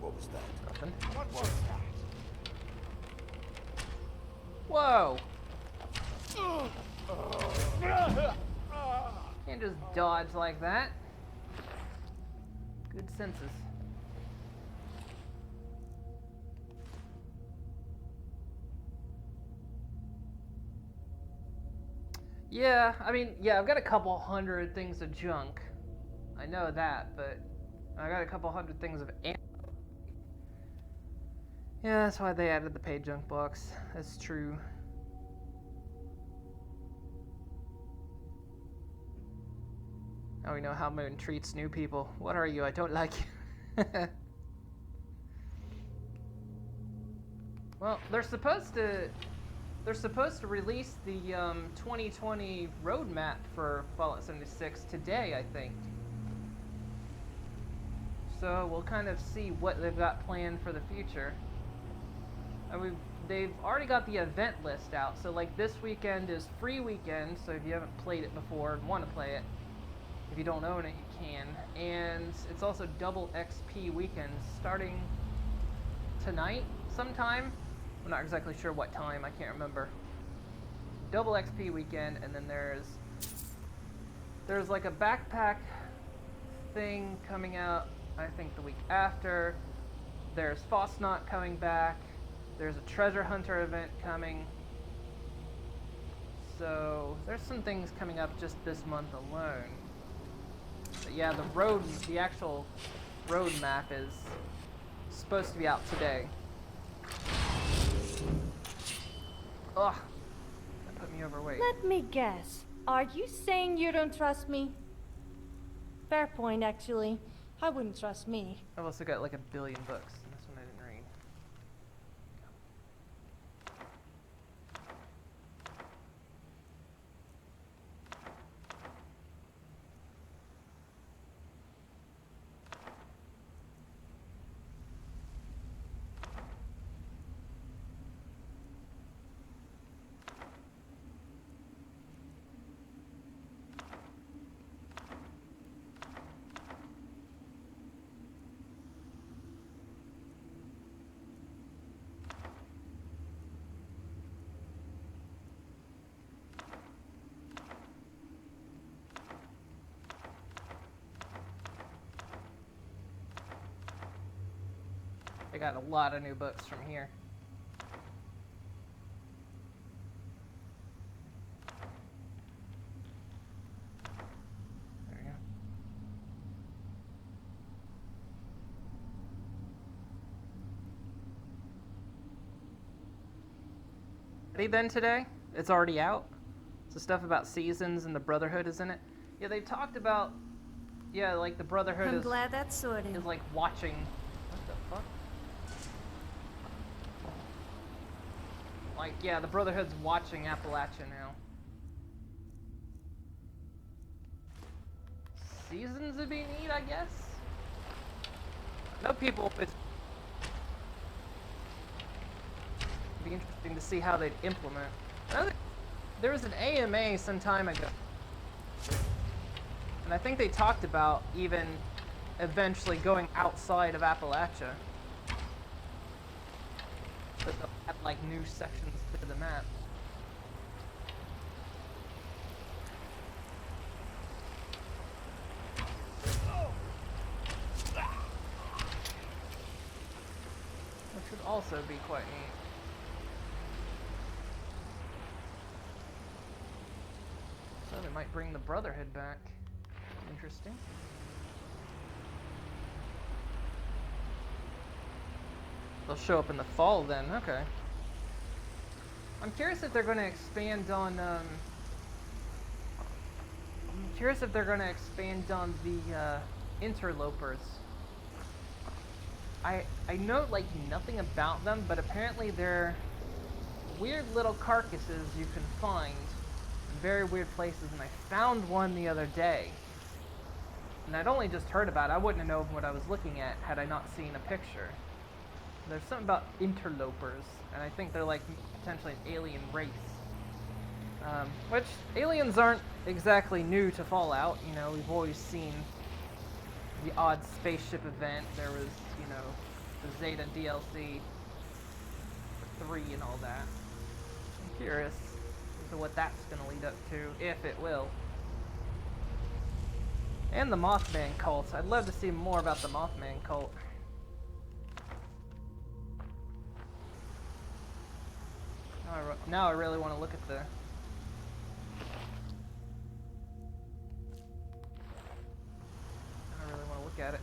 What was that? Nothing. What was that? Whoa! Can't just dodge like that. Good senses. Yeah, I mean, yeah, I've got a couple hundred things of junk. I know that, but I got a couple hundred things of ammo. Yeah, that's why they added the paid junk box. That's true. Now we know how Moon treats new people. What are you? I don't like you. Well, they're supposed to release the 2020 roadmap for Fallout 76 today, I think. So we'll kind of see what they've got planned for the future. And they've already got the event list out. So like this weekend is free weekend. So if you haven't played it before and want to play it, if you don't own it, you can. And it's also double XP weekend starting tonight sometime. I'm not exactly sure what time, I can't remember. Double XP weekend, and then there's like a backpack thing coming out, I think the week after. There's Fosnot coming back. There's a treasure hunter event coming. So there's some things coming up just this month alone. But yeah, the actual road map is supposed to be out today. Ugh, that put me overweight. Let me guess. Are you saying you don't trust me? Fair point, actually. I wouldn't trust me. I've also got like 1 billion books. And this one I didn't read. I got a lot of new books from here. There we go. Ready then today? It's already out? So stuff about seasons and the Brotherhood is in it. Yeah, they talked about, yeah, like the Brotherhood I'm is glad that's sorted. is like watching. What the fuck? Like, yeah, the Brotherhood's watching Appalachia now. Seasons would be neat, I guess. I know people. It'd be interesting to see how they'd implement. There was an AMA some time ago, and I think they talked about even eventually going outside of Appalachia. But they'll add like new sections to the map. Which would also be quite neat. So they might bring the Brotherhood back. Interesting. They'll show up in the fall then, okay. I'm curious if they're going to expand on, I'm curious if they're going to expand on the, interlopers. I know, like, nothing about them, but apparently they're weird little carcasses you can find in very weird places, and I found one the other day. And I'd only just heard about it. I wouldn't have known what I was looking at had I not seen a picture. There's something about interlopers, and I think they're like potentially an alien race. Which, aliens aren't exactly new to Fallout. You know, we've always seen the odd spaceship event. There was, you know, the Zeta DLC, the 3 and all that. I'm curious as to what that's going to lead up to, if it will. And the Mothman cult. I'd love to see more about the Mothman cult. Now I really want to look at the... I really want to look at it.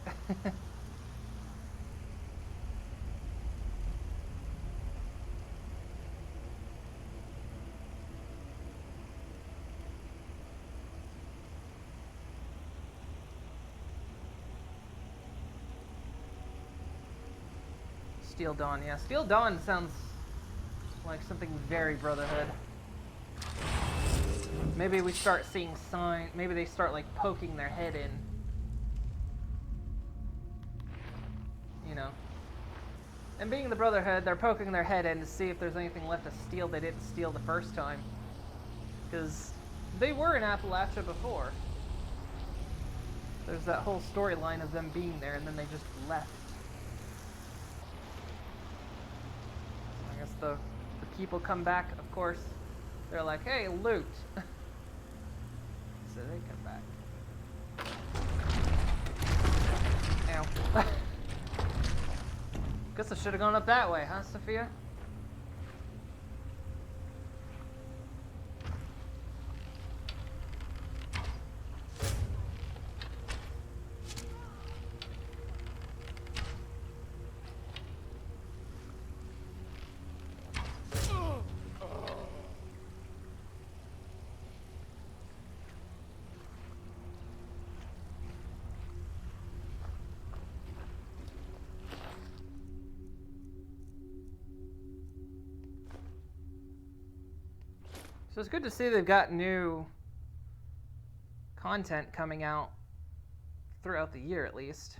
Steel Dawn, yeah. Steel Dawn sounds like something very Brotherhood. Maybe we start seeing signs. Maybe they start like poking their head in. You know. And being the Brotherhood, they're poking their head in to see if there's anything left to steal they didn't steal the first time. Because they were in Appalachia before. There's that whole storyline of them being there and then they just left. I guess the people come back, of course. They're like, hey, loot. So they come back. Ow. Guess I should have gone up that way, huh, Sophia? So it's good to see they've got new content coming out throughout the year, at least.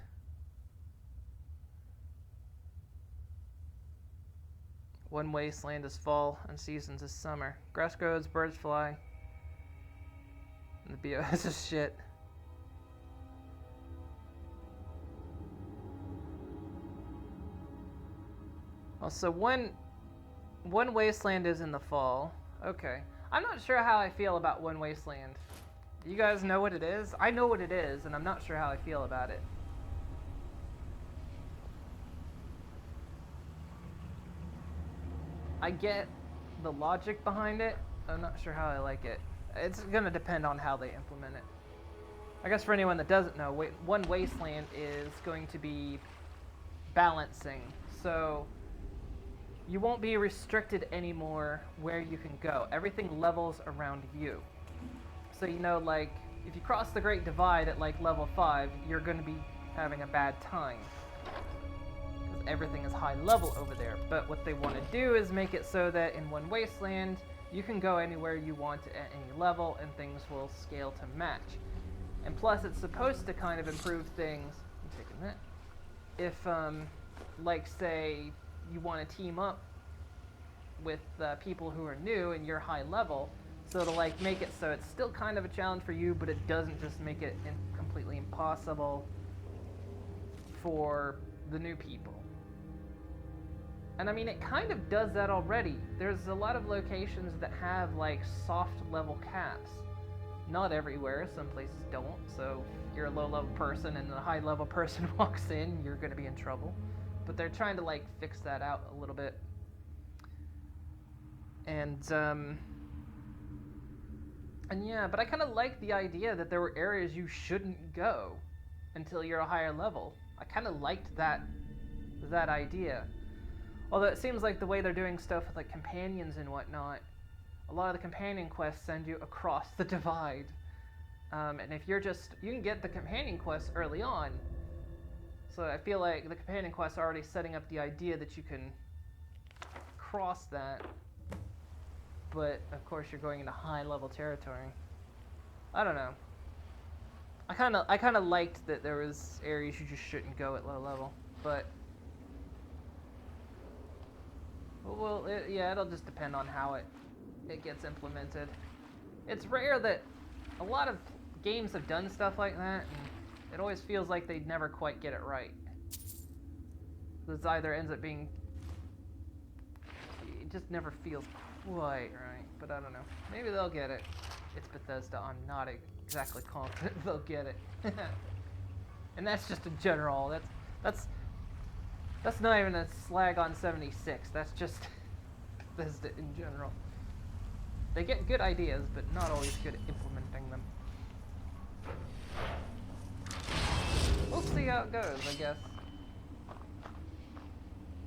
One wasteland is fall, and seasons is summer. Grass grows, birds fly, and the BOS is shit. Also, one wasteland is in the fall. Okay. I'm not sure how I feel about One Wasteland. You guys know what it is? I know what it is, and I'm not sure how I feel about it. I get the logic behind it. I'm not sure how I like it. It's gonna depend on how they implement it. I guess for anyone that doesn't know, One Wasteland is going to be balancing. So you won't be restricted anymore where you can go. Everything levels around you. So, you know, like, if you cross the Great Divide at, like, level 5, you're going to be having a bad time. Because everything is high level over there. But what they want to do is make it so that in one wasteland, you can go anywhere you want at any level, and things will scale to match. And plus, it's supposed to kind of improve things. I'm taking that. If, like, say, you want to team up with people who are new and you're high level, so to, like, make it so it's still kind of a challenge for you, but it doesn't just make it completely impossible for the new people. And I mean, it kind of does that already. There's a lot of locations that have, like, soft level caps. Not everywhere, some places don't, so if you're a low level person and a high level person walks in, you're gonna be in trouble. But they're trying to, like, fix that out a little bit. And yeah, but I kind of like the idea that there were areas you shouldn't go until you're a higher level. I kind of liked that idea. Although it seems like the way they're doing stuff with, like, companions and whatnot, a lot of the companion quests send you across the divide. And if you're just, you can get the companion quests early on. So I feel like the companion quests are already setting up the idea that you can cross that. But of course you're going into high level territory. I don't know. I kind of liked that there was areas you just shouldn't go at low level, but well, yeah, it'll just depend on how it gets implemented. It's rare that a lot of games have done stuff like that, and it always feels like they never quite get it right. This either ends up being, it just never feels quite right, but I don't know. Maybe they'll get it. It's Bethesda. I'm not exactly confident they'll get it. And that's just in general. That's not even a slag on 76. That's just Bethesda in general. They get good ideas, but not always good at implementing them. We'll see how it goes, I guess.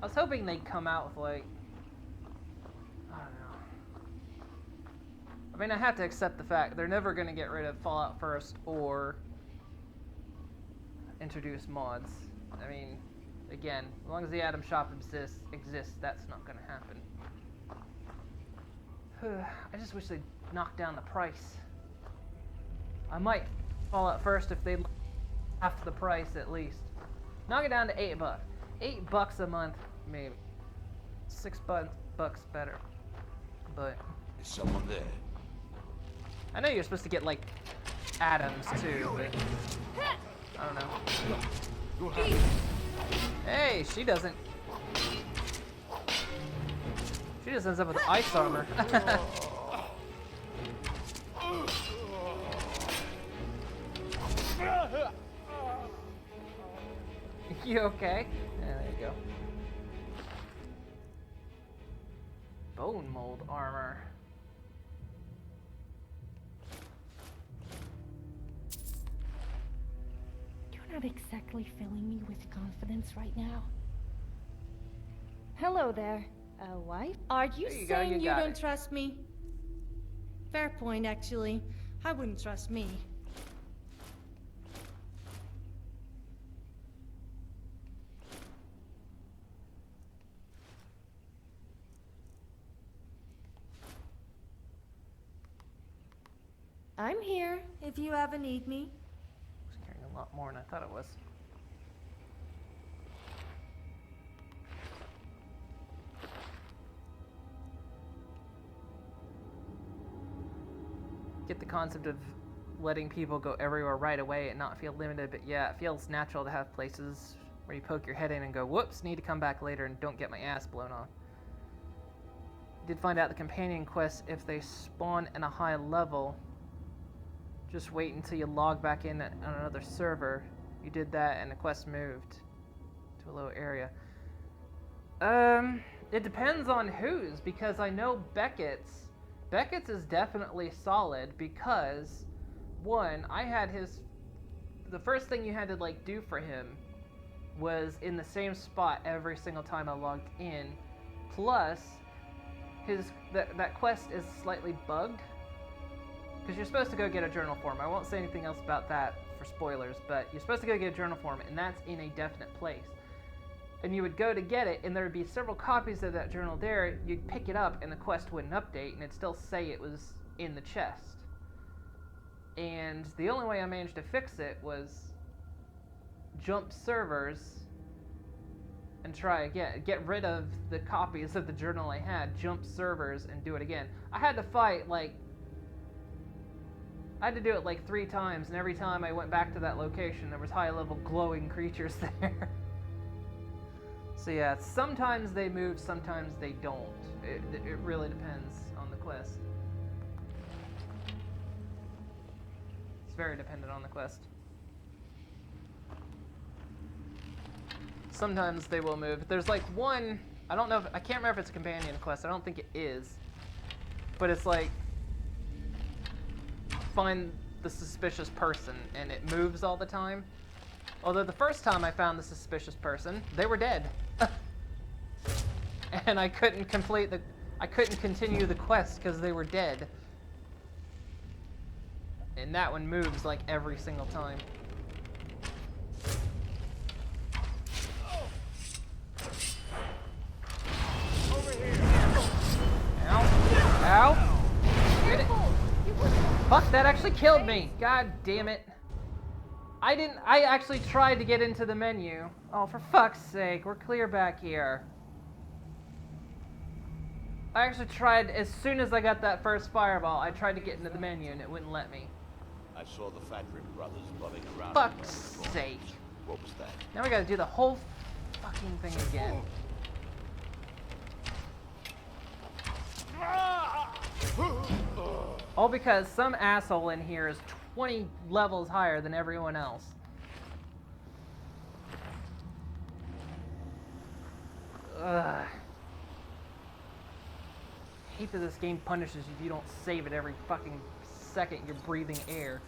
I was hoping they'd come out with, like, I don't know. I mean, I have to accept the fact they're never going to get rid of Fallout First or introduce mods. I mean, again, as long as the Atom Shop exists, that's not going to happen. I just wish they'd knock down the price. I might Fallout First if they'd half the price at least. Knock it down to $8. $8 a month, maybe. $6 better. But is someone there? I know you're supposed to get, like, atoms too, but I don't know. Hey, she doesn't. She just ends up with ice armor. You okay? Yeah, there you go. Bone mold armor. You're not exactly filling me with confidence right now. Hello there. A wife? Are you saying you don't trust me? Fair point, actually. I wouldn't trust me. I'm here, if you ever need me. It's carrying a lot more than I thought it was. Get the concept of letting people go everywhere right away and not feel limited, but yeah, it feels natural to have places where you poke your head in and go, whoops, need to come back later and don't get my ass blown off. Did find out the companion quests, if they spawn in a high level, just wait until you log back in on another server. You did that and the quest moved to a low area. It depends on whose, because I know Beckett's is definitely solid because, one, I had the first thing you had to, like, do for him was in the same spot every single time I logged in Plus, that quest is slightly bugged. Because you're supposed to go get a journal form. I won't say anything else about that for spoilers, but you're supposed to go get a journal form, and that's in a definite place. And you would go to get it, and there would be several copies of that journal there. You'd pick it up, and the quest wouldn't update, and it'd still say it was in the chest. And the only way I managed to fix it was jump servers and try again. Get rid of the copies of the journal I had, jump servers, and do it again. I had to fight, like, I had to do it like 3 times, and every time I went back to that location, there was high-level glowing creatures there. So yeah, sometimes they move, sometimes they don't. It really depends on the quest. It's very dependent on the quest. Sometimes they will move. There's like one, I don't know if, I can't remember if it's a companion quest. I don't think it is. But it's like, find the suspicious person, and it moves all the time. Although the first time I found the suspicious person, they were dead. And I couldn't continue the quest because they were dead. And that one moves like every single time. Over here. Ow. Ow. Get it. Fuck, that actually killed me. God damn it. I actually tried to get into the menu. Oh, for fuck's sake, we're clear back here. I actually tried, as soon as I got that first fireball, I tried to get into the menu and it wouldn't let me. I saw the Fatrim brothers bumming around. Fuck's sake. What was that? Now we gotta do the whole fucking thing again. All because some asshole in here is 20 levels higher than everyone else. Ugh. I hate that this game punishes you if you don't save it every fucking second you're breathing air.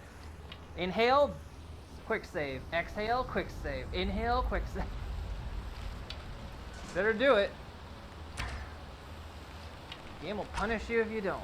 Inhale, quick save. Exhale, quick save. Inhale, quick save. Better do it. The game will punish you if you don't.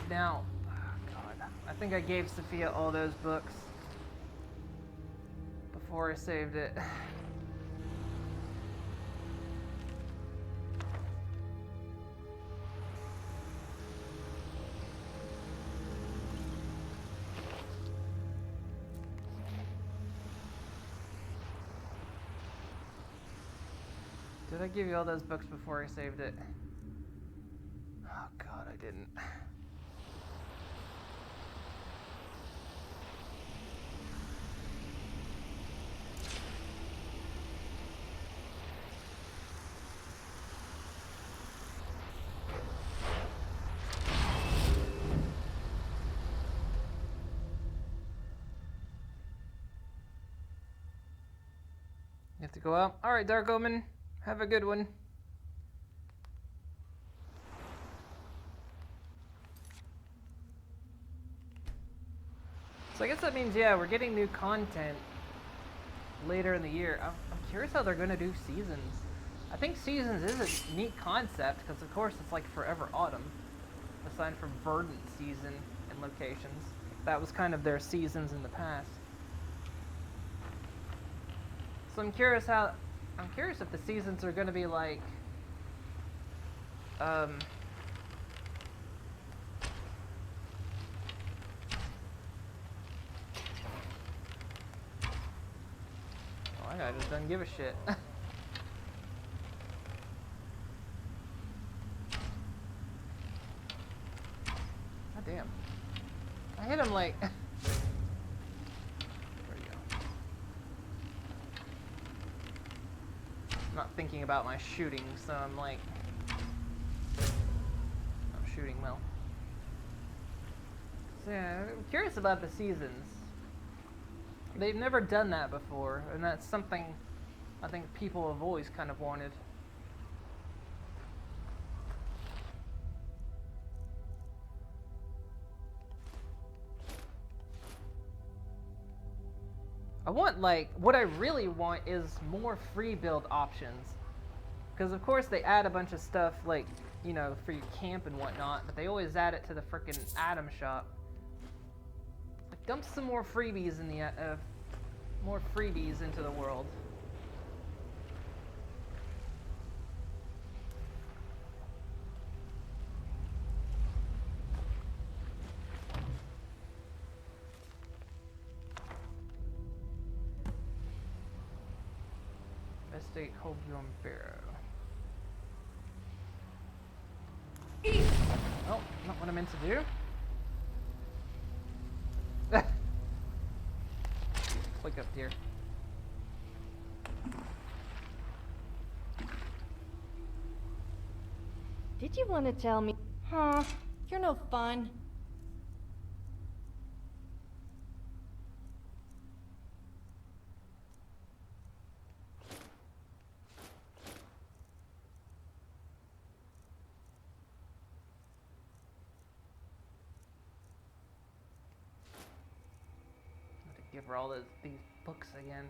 Now, oh God, I think I gave Sophia all those books before I saved it. Did I give you all those books before I saved it? Oh God, I didn't. You have to go out? Alright, Dark Omen. Have a good one. So I guess that means, yeah, we're getting new content later in the year. I'm curious how they're going to do seasons. I think seasons is a neat concept, because of course it's like Forever Autumn, aside from Verdant season and locations. That was kind of their seasons in the past. So I'm curious if the seasons are going to be like, oh, that guy just doesn't give a shit. God damn. I hit him like... I'm not thinking about my shooting, so I'm like, I'm shooting well. So yeah, I'm curious about the seasons. They've never done that before, and that's something I think people have always kind of wanted. I want, like, what I really want is more free build options. Because of course they add a bunch of stuff, like, you know, for your camp and whatnot, but they always add it to the frickin' item shop. Like, dump some more freebies in the, more freebies into the world. Investigate Homegrown Barrow. Oh, not what I meant to do. Wake up, dear. Did you want to tell me? Huh? You're no fun. Give her all these books again.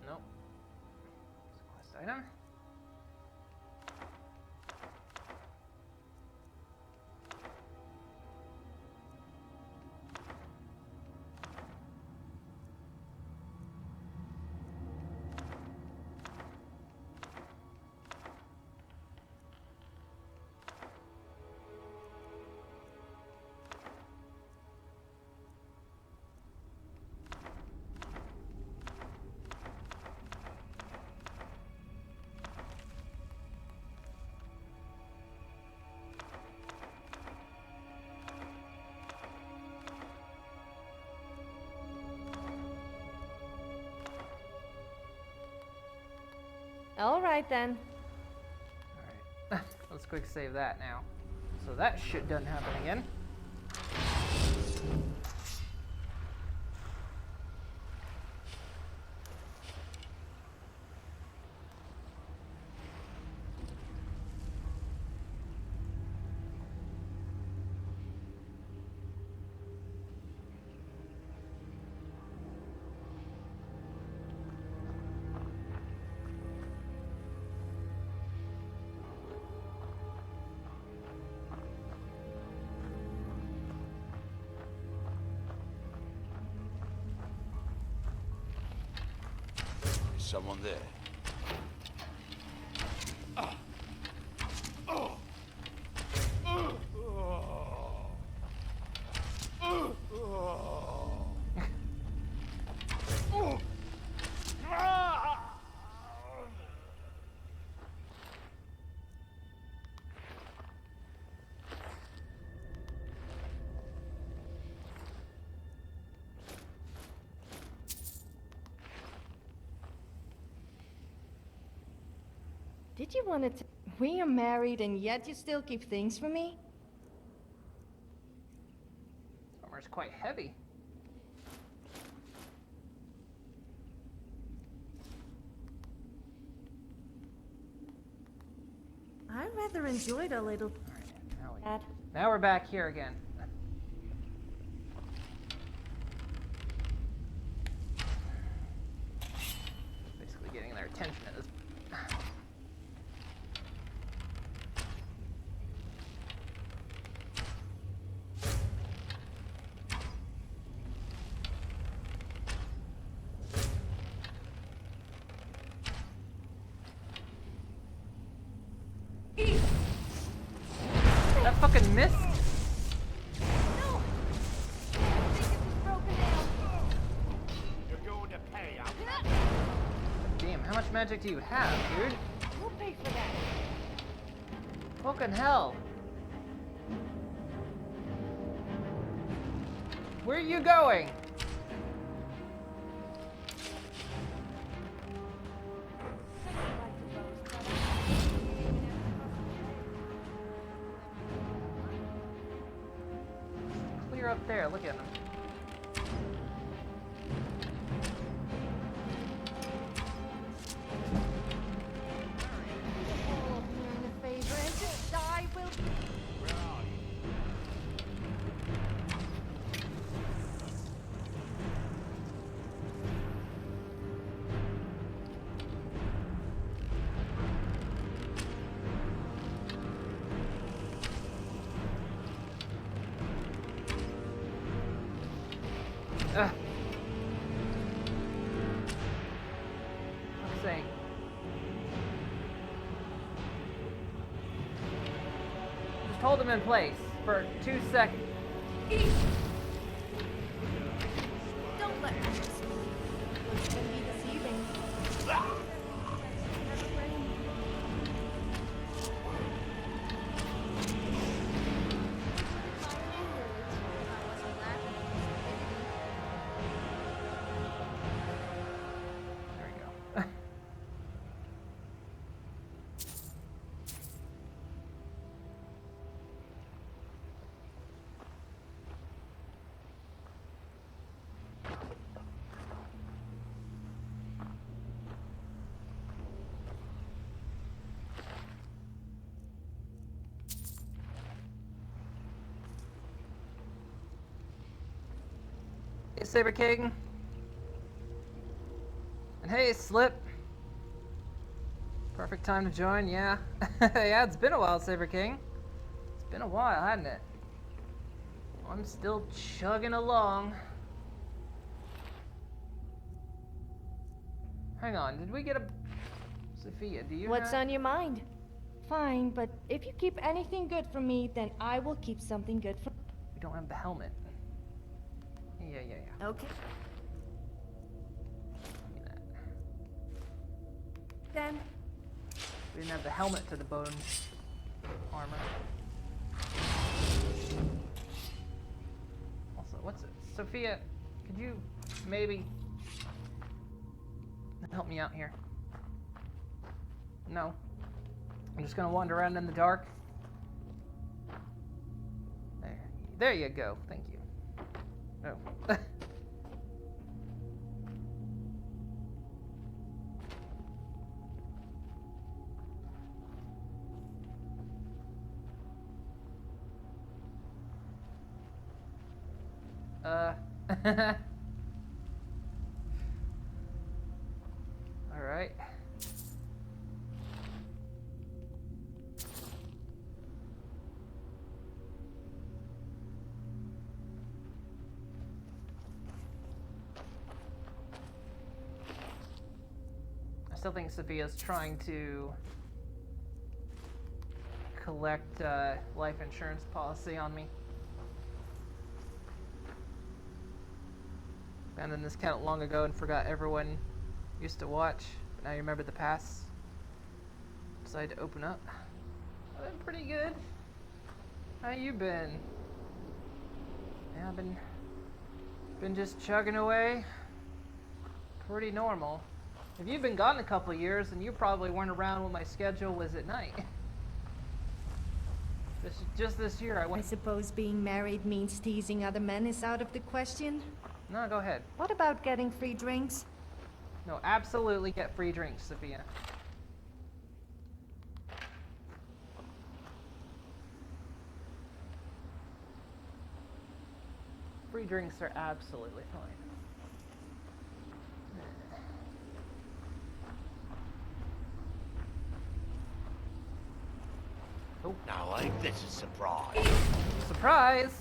Nope. It's a quest item. All right then. Alright. Let's quick save that now. So that shit doesn't happen again. Someone there. Did you want to? We are married, and yet you still keep things from me? Armor's quite heavy. I rather enjoyed a little. Now we're back here again. Basically getting their attention at this. That fucking missed? No! I think it was broken down. You're going to pay out. Damn, how much magic do you have, dude? We'll pay for that. Fucking hell. Where are you going? Clear up there, look at him. I'm saying. Just hold him in place for 2 seconds. Don't let her just It's gonna be deceiving. Hey, Saber King. And hey, Slip. Perfect time to join, yeah. Yeah, it's been a while, Saber King. It's been a while, hasn't it? I'm still chugging along. Hang on, did we get a... Sophia, do you What's have... on your mind? Fine, but if you keep anything good from me, then I will keep something good from... We don't have the helmet. Yeah. Okay. Then... We didn't have the helmet to the bone armor. Also, what's it? Sophia, could you maybe help me out here? No. I'm just gonna wander around in the dark. There you go. Thank you. Oh. All right. I still think Sophia's trying to collect life insurance policy on me. Abandoned this account long ago and forgot everyone used to watch. But now you remember the past. Decided to open up. I've been pretty good. How you been? Yeah, I've been just chugging away. Pretty normal. If you've been gone a couple years, then you probably weren't around when my schedule was at night. Just this year, I suppose being married means teasing other men is out of the question? No, go ahead. What about getting free drinks? No, absolutely get free drinks, Sophia. Free drinks are absolutely fine. Oh. Now ain't this a surprise? Surprise!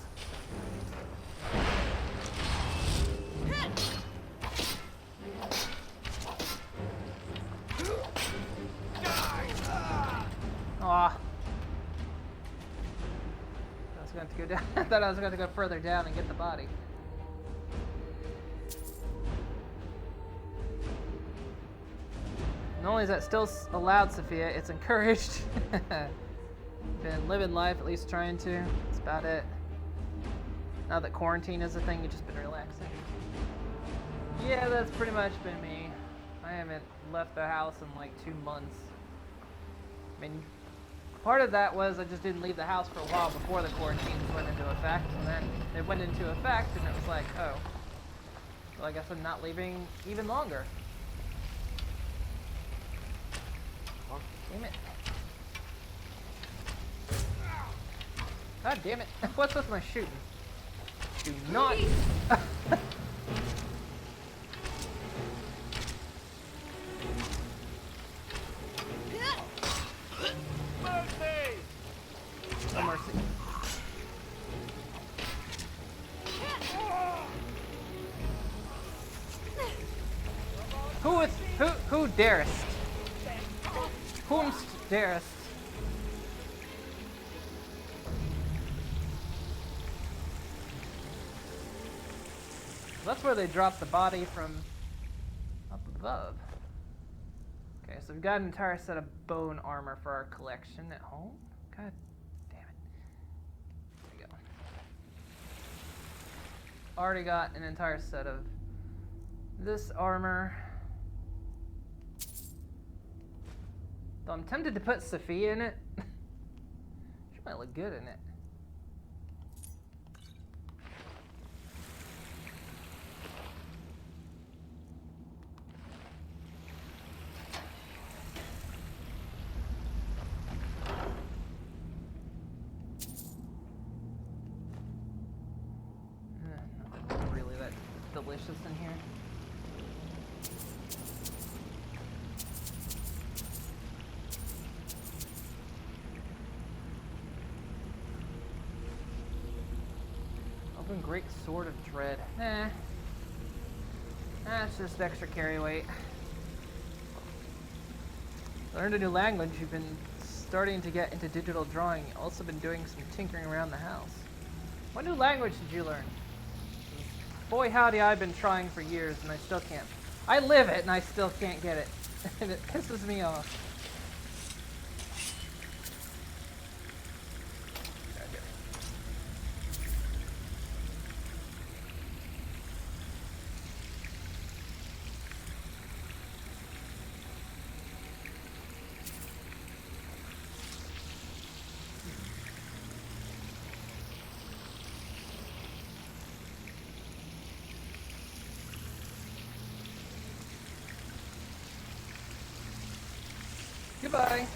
Aw. I was going to go down. I thought I was going to go further down and get the body. Not only is that still allowed, Sophia, it's encouraged. Been living life, at least trying to. That's about it. Now that quarantine is a thing, you've just been relaxing. Yeah, that's pretty much been me. I haven't left the house in like 2 months. I mean, part of that was I just didn't leave the house for a while before the quarantines went into effect, and then it went into effect, and it was like, oh, well, I guess I'm not leaving even longer. Damn it. God damn it. What's with my shooting? Do not... No mercy. Who darest? Whomst darest? That's where they dropped the body from up above. Okay, so we've got an entire set of bone armor for our collection at home. God damn it. There we go. Already got an entire set of this armor. Though I'm tempted to put Sophia in it. She might look good in it. Nothing really that delicious in here. Open Great Sword of Dread. Nah. That's just extra carry weight. Learned a new language. You've been starting to get into digital drawing. You've also been doing some tinkering around the house. What new language did you learn? Boy howdy, I've been trying for years and I still can't. I live it and I still can't get it. And it pisses me off. Goodbye.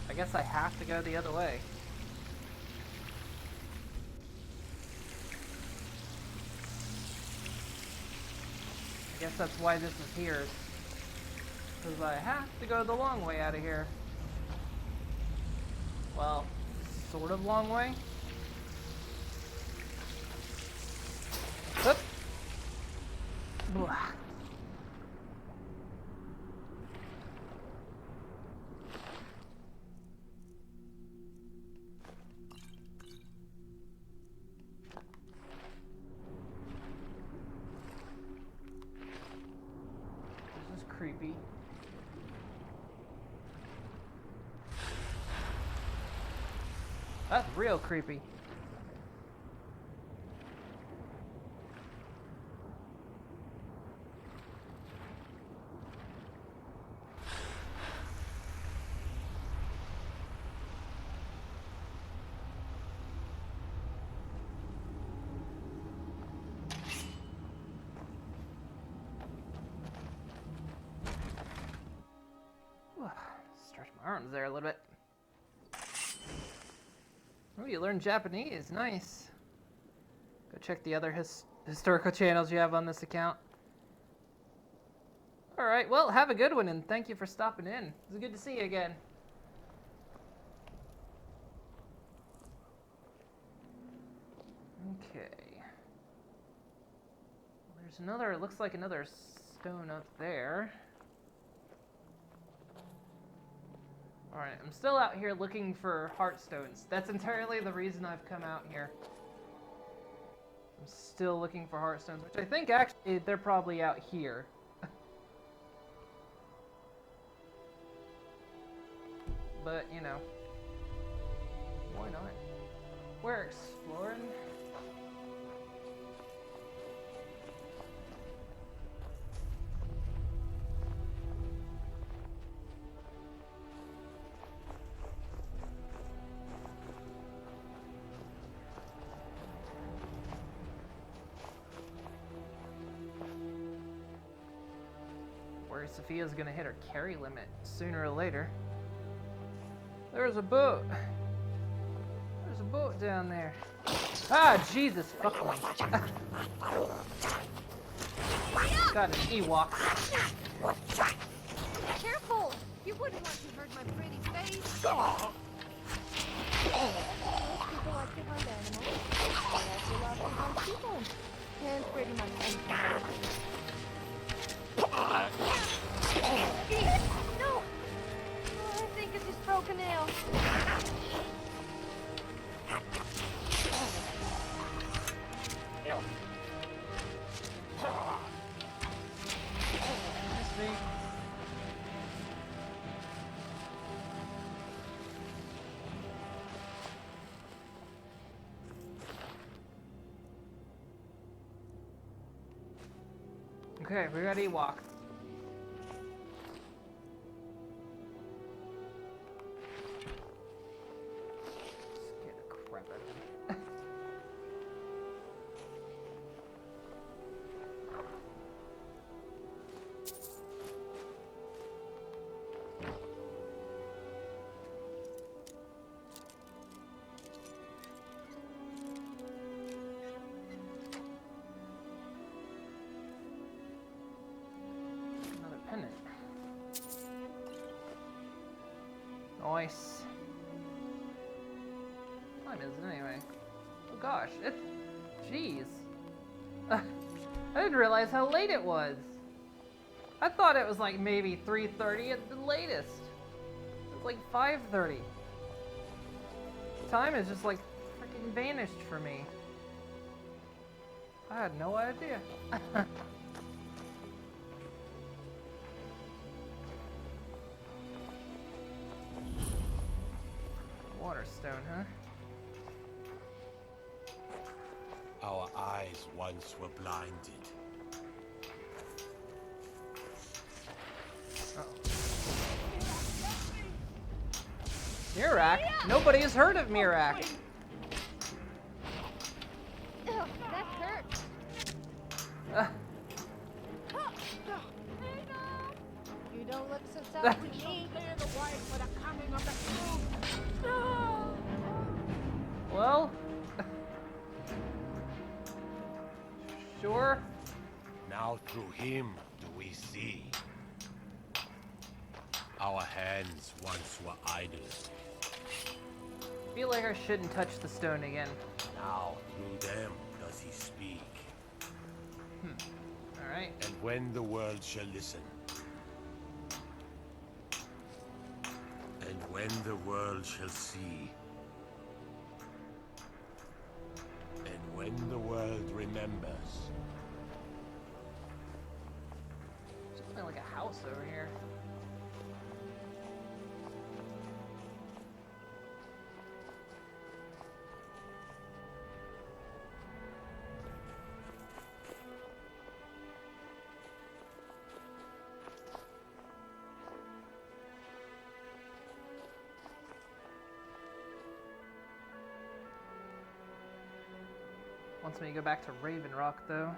I guess I have to go the other way. I guess that's why this is here. Because I have to go the long way out of here. Well, sort of long way. Oop. Blah. Creepy. That's real creepy. Stretch my arms there a little bit. Oh, you learned Japanese. Nice. Go check the other historical channels you have on this account. Alright, well, have a good one, and thank you for stopping in. It was good to see you again. Okay. There's another, it looks like another stone up there. Alright, I'm still out here looking for heartstones. That's entirely the reason I've come out here. I'm still looking for heartstones, which I think actually they're probably out here. But, you know, why not? We're exploring. Sophia's gonna hit her carry limit sooner or later. There's a boat. There's a boat down there. Ah, Jesus, fuck me. Got an Ewok. Careful! You wouldn't want to hurt my pretty face. People like to hunt animals. They also love to hunt people. And pretty much anything. No! Oh, I think it's just broken nail. Miss me. Okay, we got Ewok. Nice. What time is it anyway? Oh gosh, it's... Jeez. I didn't realize how late it was. I thought it was like maybe 3:30 at the latest. It's like 5:30. Time is just like freaking vanished for me. I had no idea. Waterstone, huh? Our eyes once were blinded. Mirak? Nobody has heard of Mirak. Ugh, that hurt. You don't look so tough to me. Clear the way for the coming of the crew. Well, sure. Now through him do we see. Our hands once were idle. I feel like I shouldn't touch the stone again. Now through them does he speak. Alright. And when the world shall listen, and when the world shall see, and when the world remembers. Something like a house over here. Wants me to go back to Raven Rock, though.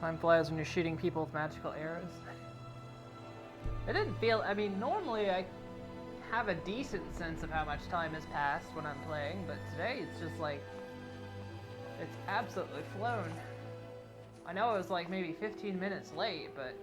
Time flies when you're shooting people with magical arrows. It didn't feel... I mean, normally I have a decent sense of how much time has passed when I'm playing, but today it's just like... It's absolutely flown. I know it was like maybe 15 minutes late, but...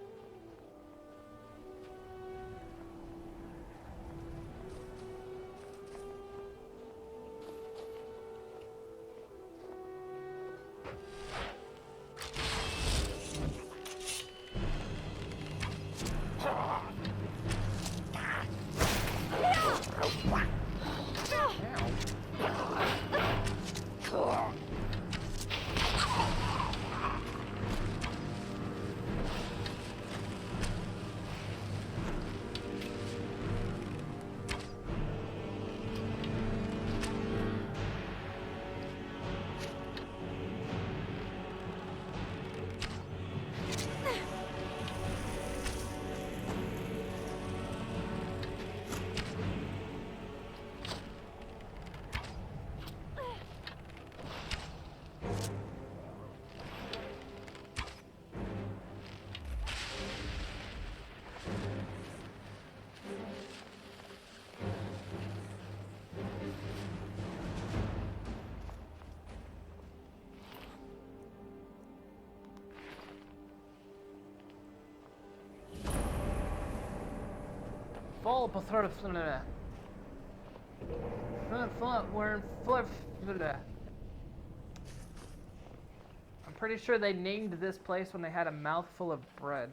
Fall patrol. I'm pretty sure they named this place when they had a mouthful of bread.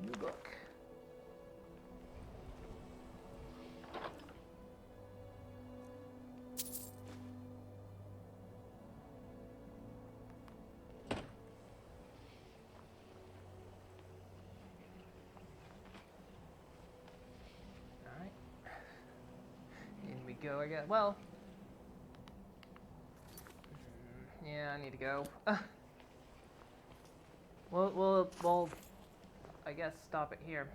New book. Go, I guess. Well, yeah, I need to go. We'll, I guess, stop it here.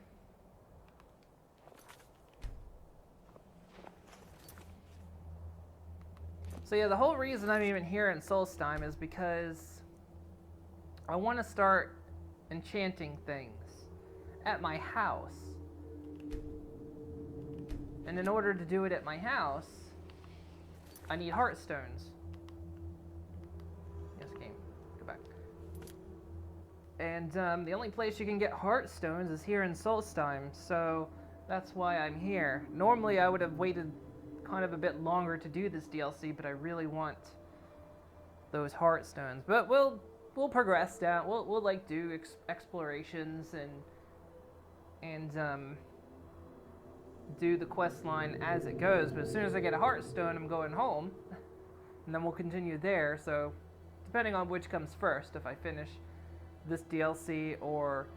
So yeah, the whole reason I'm even here in Solstheim is because I want to start enchanting things at my house. And in order to do it at my house, I need heartstones. Yes, game. Go back. And the only place you can get heartstones is here in Solstheim, so that's why I'm here. Normally I would have waited kind of a bit longer to do this DLC, but I really want those heartstones. But we'll progress down. We'll like do explorations and do the quest line as it goes, but as soon as I get a heartstone, I'm going home, and then we'll continue there. So depending on which comes first, if I finish this DLC or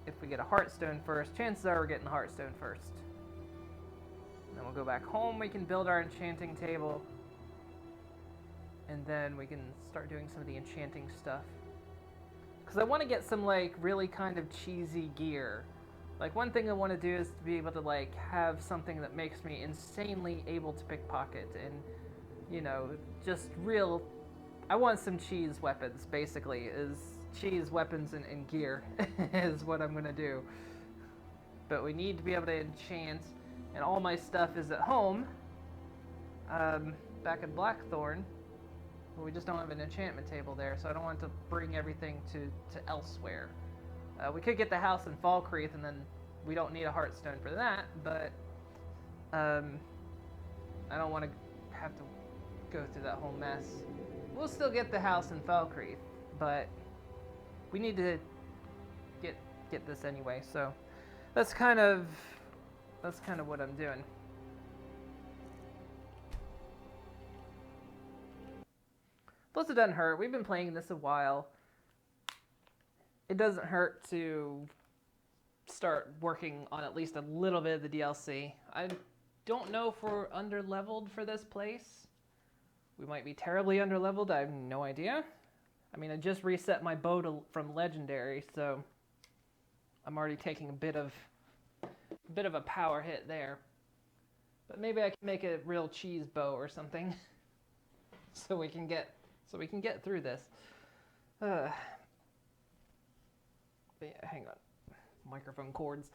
if we get a heartstone first, chances are we're getting the heartstone first. Then we'll go back home, we can build our enchanting table, and then we can start doing some of the enchanting stuff. Because I want to get some like really kind of cheesy gear. Like, one thing I want to do is to be able to, like, have something that makes me insanely able to pickpocket and, you know, just real... I want some cheese weapons, basically, is cheese weapons and gear is what I'm going to do. But we need to be able to enchant, and all my stuff is at home, back in Blackthorn, but we just don't have an enchantment table there, so I don't want to bring everything to elsewhere. We could get the house in Falkreath, and then we don't need a heartstone for that, but I don't want to have to go through that whole mess. We'll still get the house in Falkreath, but we need to get this anyway, so that's kind of what I'm doing. Plus it doesn't hurt. We've been playing this a while. It doesn't hurt to start working on at least a little bit of the DLC. I don't know if we're underleveled for this place. We might be terribly underleveled. I have no idea. I mean, I just reset my bow from Legendary, so I'm already taking a bit of a power hit there. But maybe I can make a real cheese bow or something, so we can get through this. But yeah, hang on. Microphone cords.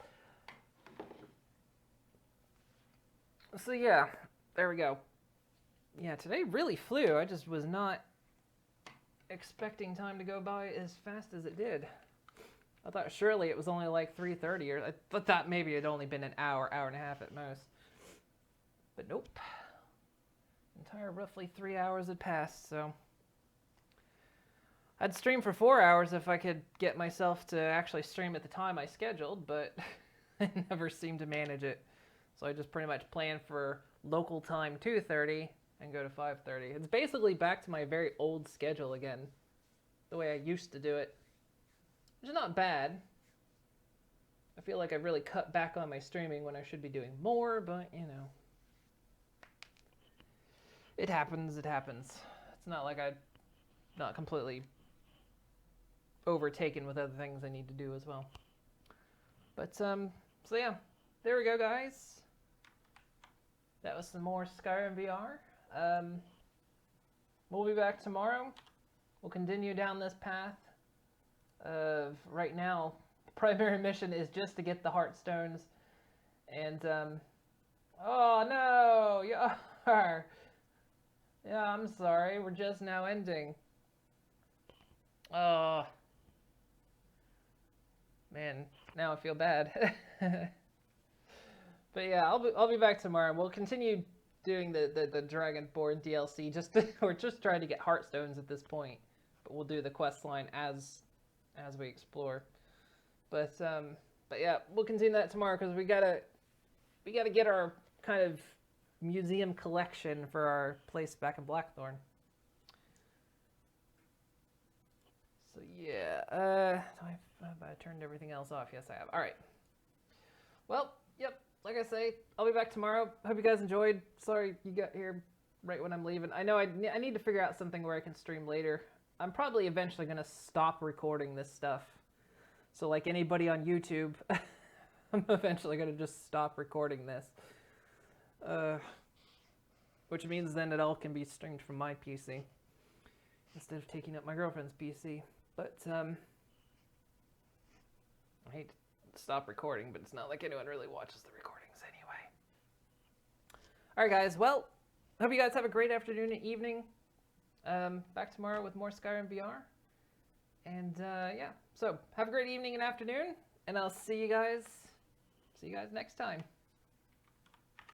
So yeah, there we go. Yeah, today really flew. I just was not expecting time to go by as fast as it did. I thought surely it was only like 3:30, or I thought maybe it'd only been an hour and a half at most. But nope. Entire roughly 3 hours had passed, so I'd stream for 4 hours if I could get myself to actually stream at the time I scheduled, but I never seem to manage it. So I just pretty much plan for local time 2:30 and go to 5:30. It's basically back to my very old schedule again, the way I used to do it, which is not bad. I feel like I've really cut back on my streaming when I should be doing more, but you know, it happens, it happens. It's not like I'm not completely overtaken with other things I need to do as well. But, so yeah, there we go, guys. That was some more Skyrim VR. We'll be back tomorrow. We'll continue down this path of, right now, the primary mission is just to get the Heartstones. And, oh no, Yar! Yeah, I'm sorry, we're just now ending. Oh. Man, now I feel bad. But yeah, I'll be back tomorrow. We'll continue doing the Dragonborn DLC. We're just trying to get Heartstones at this point, but we'll do the quest line as we explore. But yeah, we'll continue that tomorrow because we gotta get our kind of museum collection for our place back in Blackthorn. So yeah, have I turned everything else off? Yes, I have. All right. Well, yep. Like I say, I'll be back tomorrow. Hope you guys enjoyed. Sorry you got here right when I'm leaving. I know I need to figure out something where I can stream later. I'm probably eventually going to stop recording this stuff. So like anybody on YouTube, I'm eventually going to just stop recording this. Which means then it all can be streamed from my PC instead of taking up my girlfriend's PC. But, I hate to stop recording, but it's not like anyone really watches the recordings anyway. Alright guys, well, hope you guys have a great afternoon and evening. Back tomorrow with more Skyrim VR. And, yeah, so have a great evening and afternoon, and I'll see you guys next time.